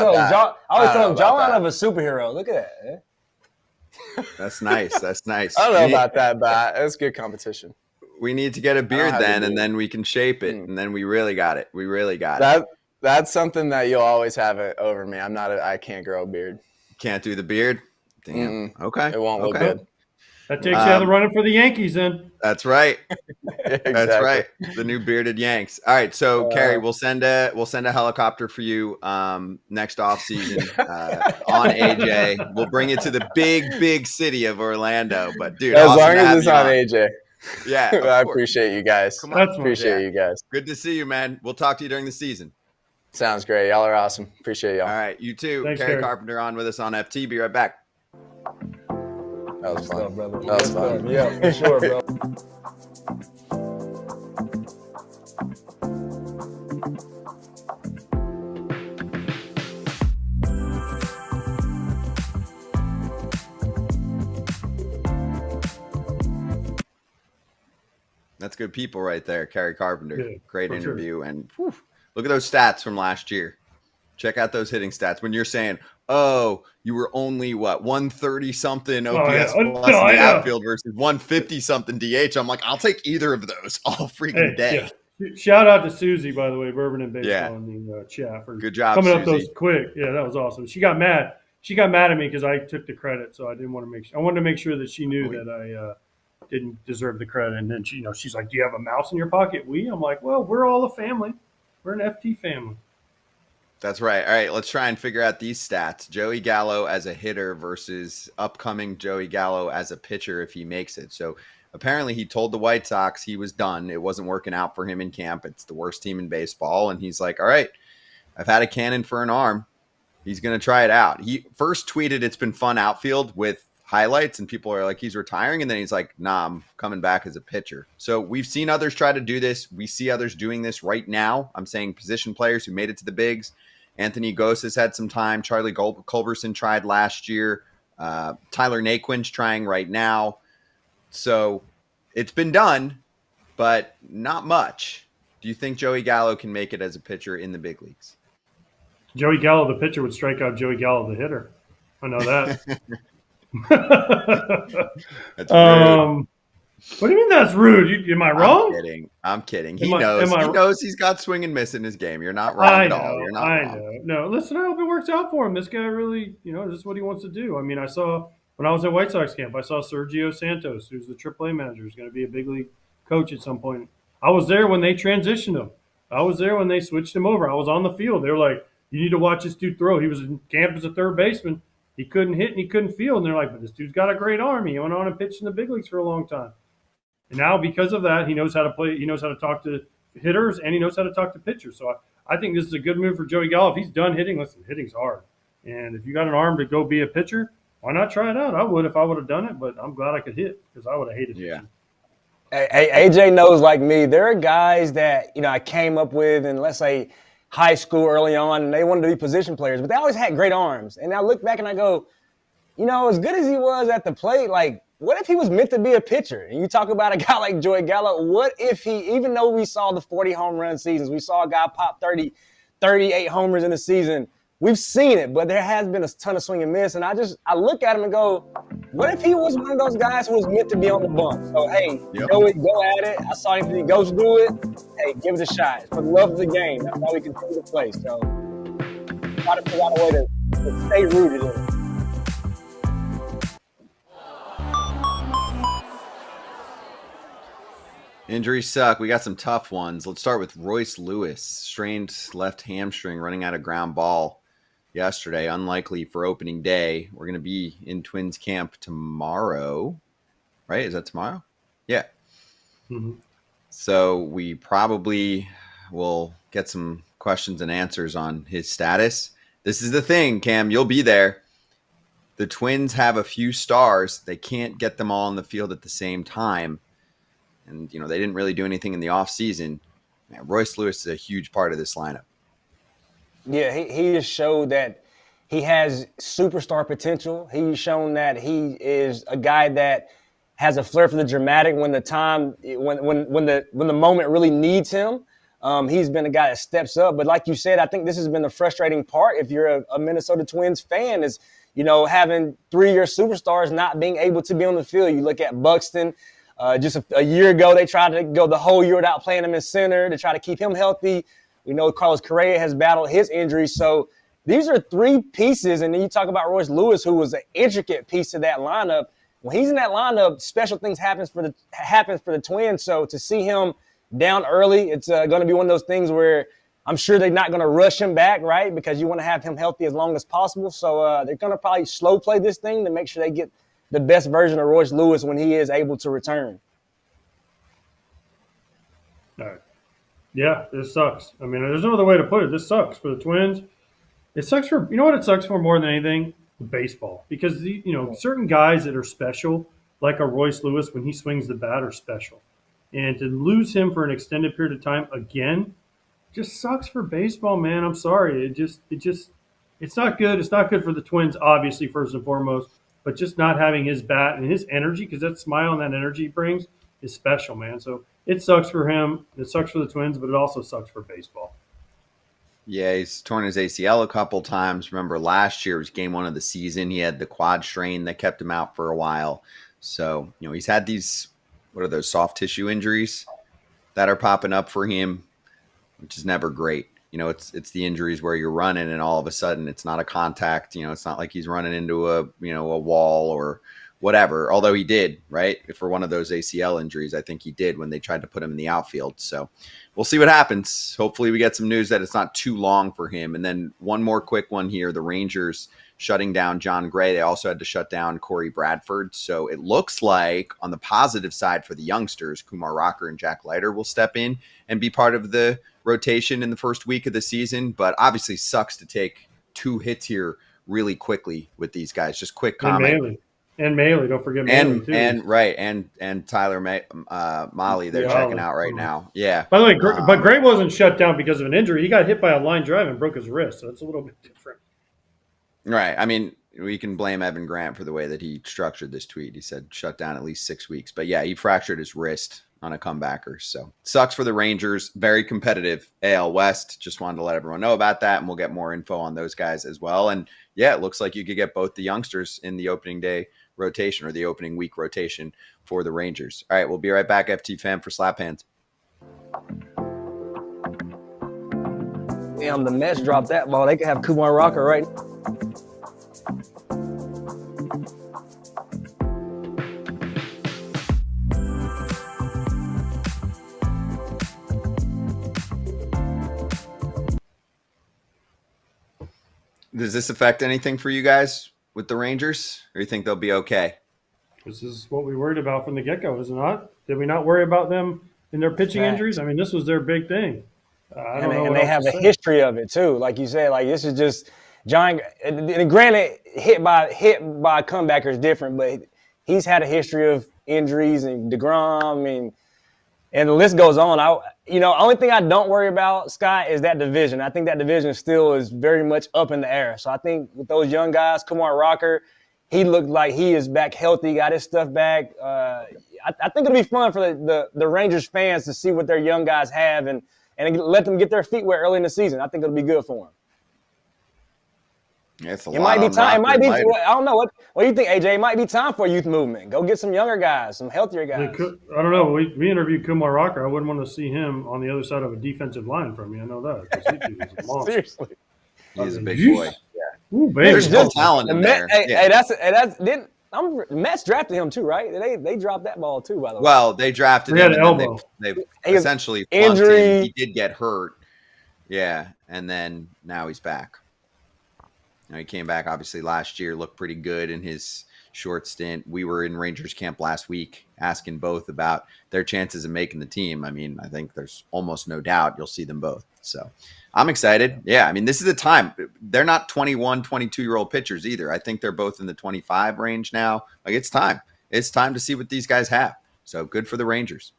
always tell him jawline of a superhero. Look at that. Man. That's nice. That's nice. I don't know about that, but it's good competition. We need to get a beard then, and then we can shape it, and then we really got it. We really got it. That's something that you'll always have it over me. I can't grow a beard. Can't do the beard? Damn. Okay. It won't look good. That takes you out of running for the Yankees then. That's right. Exactly. That's right. The new bearded Yanks. All right. So Kerry, we'll send a helicopter for you next off season on AJ. We'll bring it to the big city of Orlando. But dude, as long as it's on AJ. Yeah. I appreciate you guys. Appreciate you guys. Good to see you, man. We'll talk to you during the season. Sounds great. Y'all are awesome. Appreciate y'all. All right. You too. Thanks, Kerry Kerry. Carpenter on with us on FT. Be right back. That was fun. brother. That was fun. Yeah, for sure, bro. That's good people right there. Kerry Carpenter, Yeah, great for sure. interview. And whew, look at those stats from last year. Check out those hitting stats. When you're saying, oh, you were only, 130 something OPS Oh, yeah. plus in I the know. outfield versus 150 something DH. I'm like, I'll take either of those all freaking day. Yeah. Shout out to Susie, by the way, Bourbon and Baseball Yeah. in the chat for Good job, coming up Susie. those quick. Yeah, that was awesome. She got mad. She got mad at me because I took the credit, so I didn't want to make. I wanted to make sure that she knew that I didn't deserve the credit. And then she's like, "Do you have a mouse in your pocket?" I'm like, "Well, we're all a family. We're an FT family." That's right. All right, let's try and figure out these stats. Joey Gallo as a hitter versus upcoming Joey Gallo as a pitcher if he makes it. So apparently he told the White Sox he was done. It wasn't working out for him in camp. It's the worst team in baseball. And he's like, all right, I've had a cannon for an arm. He's going to try it out. He first tweeted, it's been fun outfield with highlights, and people are like, he's retiring. And then he's like, nah, I'm coming back as a pitcher. So we've seen others try to do this. We see others doing this right now. I'm saying position players who made it to the bigs. Anthony Gose has had some time. Charlie Culberson tried last year. Tyler Naquin's trying right now. So it's been done, but not much. Do you think Joey Gallo can make it as a pitcher in the big leagues? Joey Gallo, the pitcher, would strike out Joey Gallo, the hitter. I know that. That's rude. What do you mean that's rude? Am I wrong? I'm kidding. He Am I- knows. am I- He knows he's got swing and miss in his game. You're not wrong at all. You're not I wrong. know. No, listen, I hope it works out for him. This guy really, this is what he wants to do. I mean, I saw when I was at White Sox camp, I saw Sergio Santos, who's the AAA manager, who's going to be a big league coach at some point. I was there when they transitioned him. I was there when they switched him over. I was on the field. They were like, you need to watch this dude throw. He was in camp as a third baseman. He couldn't hit and he couldn't field. And they're like, but this dude's got a great arm. He went on and pitched in the big leagues for a long time. And now because of that, he knows how to play. He knows how to talk to hitters and he knows how to talk to pitchers. So I think this is a good move for Joey Gallo. If he's done hitting, listen, hitting's hard. And if you got an arm to go be a pitcher, why not try it out? I would if I would have done it, but I'm glad I could hit because I would have hated pitching. AJ knows like me, there are guys that, I came up with in, let's say, high school early on, and they wanted to be position players, but they always had great arms. And I look back and I go, as good as he was at the plate, like, what if he was meant to be a pitcher? And you talk about a guy like Joey Gallo, what if he, even though we saw the 40 home run seasons, we saw a guy pop 30, 38 homers in a season, we've seen it, but there has been a ton of swing and miss. And I look at him and go, what if he was one of those guys who was meant to be on the bump? So, hey, Joey, go at it. I saw Anthony Gose do it. Hey, give it a shot. For the love of the game. That's why we continue to play. So, try to figure out a way to stay rooted in it. Injuries suck. We got some tough ones. Let's start with Royce Lewis. Strained left hamstring running out of ground ball yesterday. Unlikely for opening day. We're going to be in Twins camp tomorrow. Right? Is that tomorrow? Yeah. Mm-hmm. So we probably will get some questions and answers on his status. This is the thing, Cam. You'll be there. The Twins have a few stars. They can't get them all on the field at the same time. And, they didn't really do anything in the offseason. Royce Lewis is a huge part of this lineup. Yeah, he has showed that he has superstar potential. He's shown that he is a guy that has a flair for the dramatic when the moment really needs him. He's been a guy that steps up. But like you said, I think this has been the frustrating part if you're a Minnesota Twins fan is, having 3-year superstars not being able to be on the field. You look at Buxton. Just a year ago, they tried to go the whole year without playing him in center to try to keep him healthy. We know Carlos Correa has battled his injury. So these are 3 pieces. And then you talk about Royce Lewis, who was an intricate piece of that lineup. When he's in that lineup, special things happens for the Twins. So to see him down early, it's going to be one of those things where I'm sure they're not going to rush him back, right? Because you want to have him healthy as long as possible. So they're going to probably slow play this thing to make sure they get the best version of Royce Lewis when he is able to return. All right. Yeah, this sucks. I mean, there's no other way to put it. This sucks for the Twins. It sucks for, what it sucks for more than anything? Baseball. Because, certain guys that are special, like a Royce Lewis, when he swings the bat, are special. And to lose him for an extended period of time again just sucks for baseball, man. I'm sorry. It's not good. It's not good for the Twins, obviously, first and foremost. But just not having his bat and his energy, because that smile and that energy he brings is special, man. So it sucks for him. It sucks for the Twins, but it also sucks for baseball. Yeah, he's torn his ACL a couple times. Remember last year was game 1 of the season. He had the quad strain that kept him out for a while. So, he's had these, what are those, soft tissue injuries that are popping up for him, which is never great. It's the injuries where you're running and all of a sudden it's not a contact. It's not like he's running into a wall or whatever. Although he did, right? For one of those ACL injuries, I think he did when they tried to put him in the outfield. So we'll see what happens. Hopefully we get some news that it's not too long for him. And then one more quick one here. The Rangers shutting down John Gray. They also had to shut down Corey Bradford. So it looks like on the positive side for the youngsters, Kumar Rocker and Jack Leiter will step in and be part of the rotation in the first week of the season. But obviously sucks to take 2 hits here really quickly with these guys. Just quick comment. And Maley, don't forget Maley too. And Tyler Molly, they're checking out right now. Yeah. By the way, but Gray wasn't shut down because of an injury. He got hit by a line drive and broke his wrist, so it's a little bit different. Right. I mean, we can blame Evan Grant for the way that he structured this tweet. He said shut down at least 6 weeks. But yeah, he fractured his wrist on a comebacker. So sucks for the Rangers. Very competitive AL West. Just wanted to let everyone know about that, and we'll get more info on those guys as well. And yeah, it looks like you could get both the youngsters in the opening day rotation or the opening week rotation for the Rangers. All right, we'll be right back, FT fam, for Slap Hands. Damn, the Mets dropped that ball. They could have Kumar Rocker right. Does this affect anything for you guys with the Rangers, or you think they'll be okay? This is what we worried about from the get-go, is it not? Did we not worry about them in their pitching injuries? I mean, this was their big thing. And they have a history of it too. Like you said, like this is just John. And granted, hit by a comebacker is different, but he's had a history of injuries and DeGrom and the list goes on. Only thing I don't worry about, Scott, is that division. I think that division still is very much up in the air. So I think with those young guys, Kumar Rocker, he looked like he is back healthy, got his stuff back. I think it'll be fun for the Rangers fans to see what their young guys have and let them get their feet wet early in the season. I think it'll be good for them. Yeah, it might be time. It might be. I don't know. What do you think, AJ? It might be time for a youth movement. Go get some younger guys, some healthier guys. I don't know. We interviewed Kumar Rocker. I wouldn't want to see him on the other side of a defensive line from me. I know that. He's a monster. Seriously, he's a big boy. Yeah. Ooh, baby. There's still talent in there. The Mets drafted him too, right? They dropped that ball too, by the way. Well, they drafted him. And they've essentially flunked him. He did get hurt. Yeah, and then now he's back. He came back obviously last year, looked pretty good in his short stint. We were in Rangers camp last week asking both about their chances of making the team. I mean, I think there's almost no doubt you'll see them both. So I'm excited. Yeah, I mean, this is the time. They're not 21, 22-year-old pitchers either. I think they're both in the 25 range now. Like, it's time. It's time to see what these guys have. So good for the Rangers.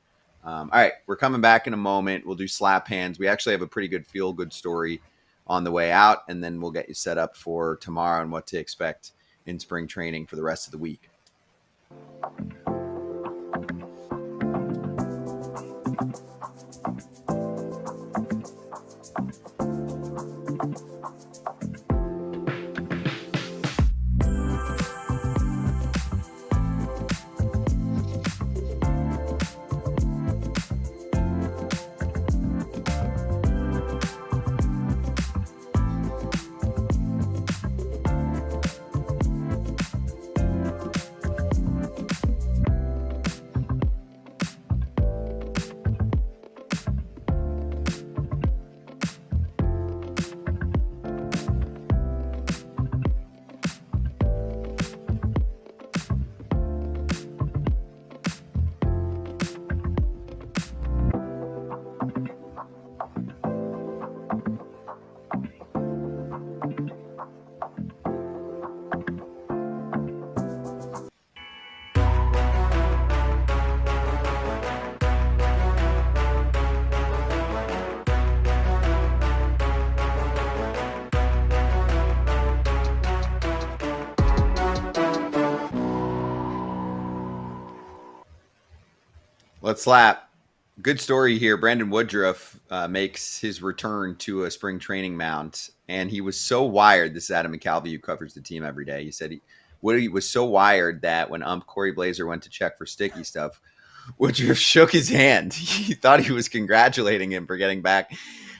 All right, we're coming back in a moment. We'll do Slap Hands. We actually have a pretty good feel-good story on the way out, and then we'll get you set up for tomorrow and what to expect in spring training for the rest of the week. Let's slap. Good story here. Brandon Woodruff makes his return to a spring training mound, and he was so wired. This is Adam McCalvey, who covers the team every day. He said Woody was so wired that when Corey Blazer went to check for sticky stuff, Woodruff shook his hand. He thought he was congratulating him for getting back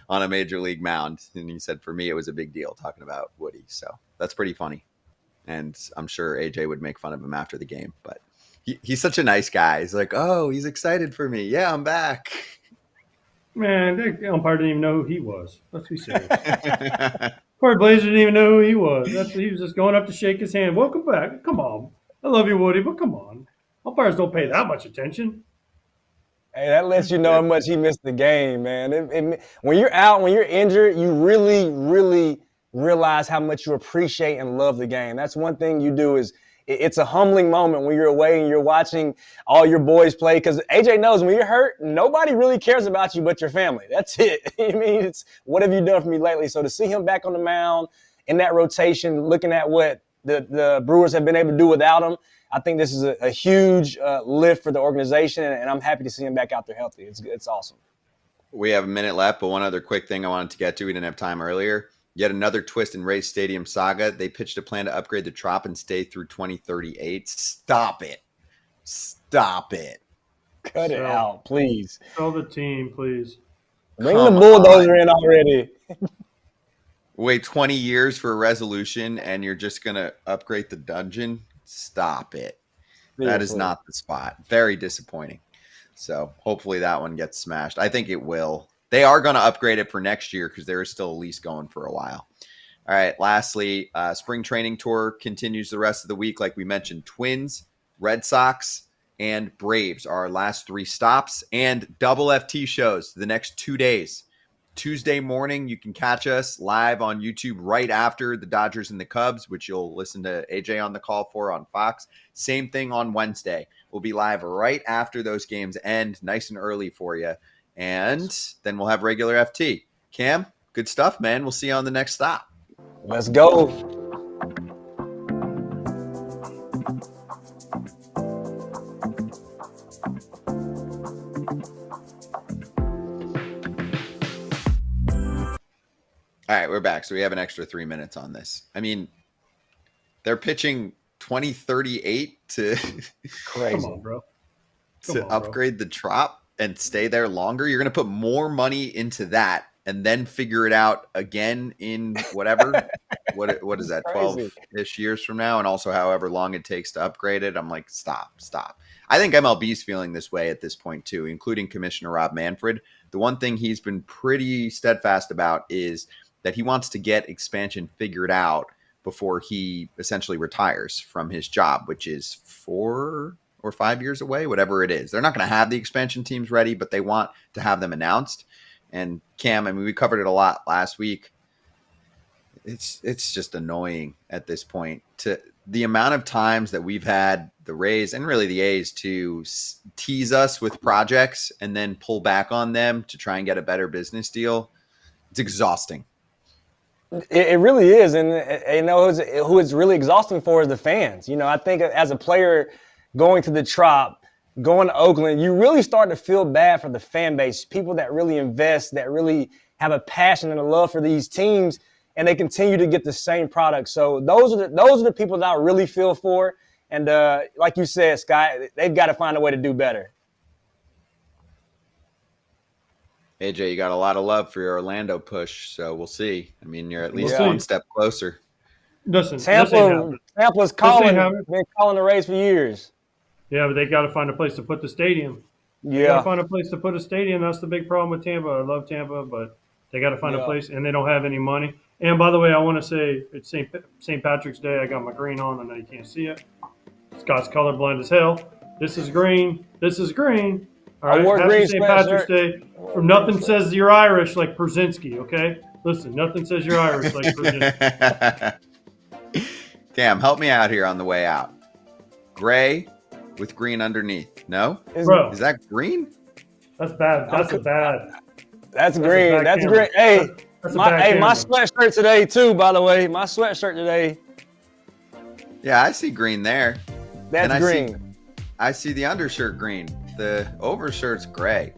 on a major league mound. And he said, for me, it was a big deal talking about Woody. So that's pretty funny. And I'm sure AJ would make fun of him after the game, but he's such a nice guy. He's like, oh, he's excited for me. Yeah, I'm back. Man, the umpire didn't even know who he was. Let's be serious. Corey Blazer didn't even know who he was. He was just going up to shake his hand. Welcome back. Come on. I love you, Woody, but come on. Umpires don't pay that much attention. Hey, that lets you know how much he missed the game, man. When you're out, when you're injured, you really, really realize how much you appreciate and love the game. That's one thing you do is it's a humbling moment when you're away and you're watching all your boys play, because AJ knows when you're hurt, nobody really cares about you but your family. That's it. I mean, it's what have you done for me lately? So to see him back on the mound in that rotation, looking at what the Brewers have been able to do without him, I think this is a huge lift for the organization, and I'm happy to see him back out there healthy. It's awesome. We have a minute left, but one other quick thing I wanted to get to. We didn't have time earlier. Yet another twist in Rays Stadium saga. They pitched a plan to upgrade the Trop and stay through 2038. Stop it. Stop it. Cut it out, please. Tell the team, please. Bring the bulldozer in already. Wait 20 years for a resolution, and you're just going to upgrade the dungeon? Stop it. That is not the spot. Very disappointing. So hopefully that one gets smashed. I think it will. They are going to upgrade it for next year because there is still a lease going for a while. All right. Lastly, spring training tour continues the rest of the week. Like we mentioned, Twins, Red Sox, and Braves are our last 3 stops, and double FT shows the next 2 days. Tuesday morning, you can catch us live on YouTube right after the Dodgers and the Cubs, which you'll listen to AJ on the call for on Fox. Same thing on Wednesday. We'll be live right after those games end, nice and early for you. And then we'll have regular FT. Cam, good stuff, man. We'll see you on the next stop. Let's go. All right, we're back. So we have an extra 3 minutes on this. I mean, they're pitching 2038 to crazy, Come on, bro. Upgrade the Trop and stay there longer. You're going to put more money into that and then figure it out again in whatever. what is that, 12-ish years from now? And also however long it takes to upgrade it. I'm like, stop. I think MLB's feeling this way at this point too, including Commissioner Rob Manfred. The one thing he's been pretty steadfast about is that he wants to get expansion figured out before he essentially retires from his job, which is 4 or 5 years away, whatever it is. They're not going to have the expansion teams ready, but they want to have them announced. And Cam, I mean, we covered it a lot last week. It's just annoying at this point to the amount of times that we've had the Rays and really the A's to tease us with projects and then pull back on them to try and get a better business deal. It's exhausting. It really is. And you know, who it's really exhausting for is the fans. You know, I think as a player going to the Trop, going to Oakland, you really start to feel bad for the fan base, people that really invest, that really have a passion and a love for these teams, and they continue to get the same product. So those are the people that I really feel for. And like you said, Scott, they've got to find a way to do better. AJ, you got a lot of love for your Orlando push, so we'll see. I mean, you're at least one step closer. Listen, Tampa's calling the Rays for years. Yeah, but they got to find a place to put the stadium. Yeah. They got to find a place to put a stadium. That's the big problem with Tampa. I love Tampa, but they got to find a place, and they don't have any money. And by the way, I want to say it's St. Patrick's Day. I got my green on. I know you can't see it. Scott's colorblind as hell. This is green. This is green. All right, I wore happy green St. Patrick's Day. From nothing says you're Irish like Pierzynski, okay? Listen, nothing says you're Irish like Pierzynski. Cam, help me out here on the way out. Gray with green underneath. No? Bro, is that green? That's bad. That's bad. That's green. That's green. Hey, my sweatshirt today too, by the way. My sweatshirt today. Yeah, I see green there. That's green. I see the undershirt green. The overshirt's gray.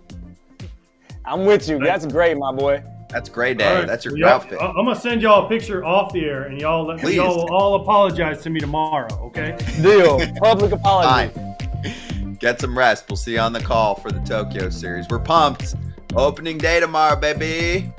I'm with you. That's great, my boy. That's great, Dave. Right. That's your Well, outfit. I'm gonna send y'all a picture off the air, and y'all will all apologize to me tomorrow. Okay? Deal. Public apology. Fine. Get some rest. We'll see you on the call for the Tokyo series. We're pumped. Opening day tomorrow, baby.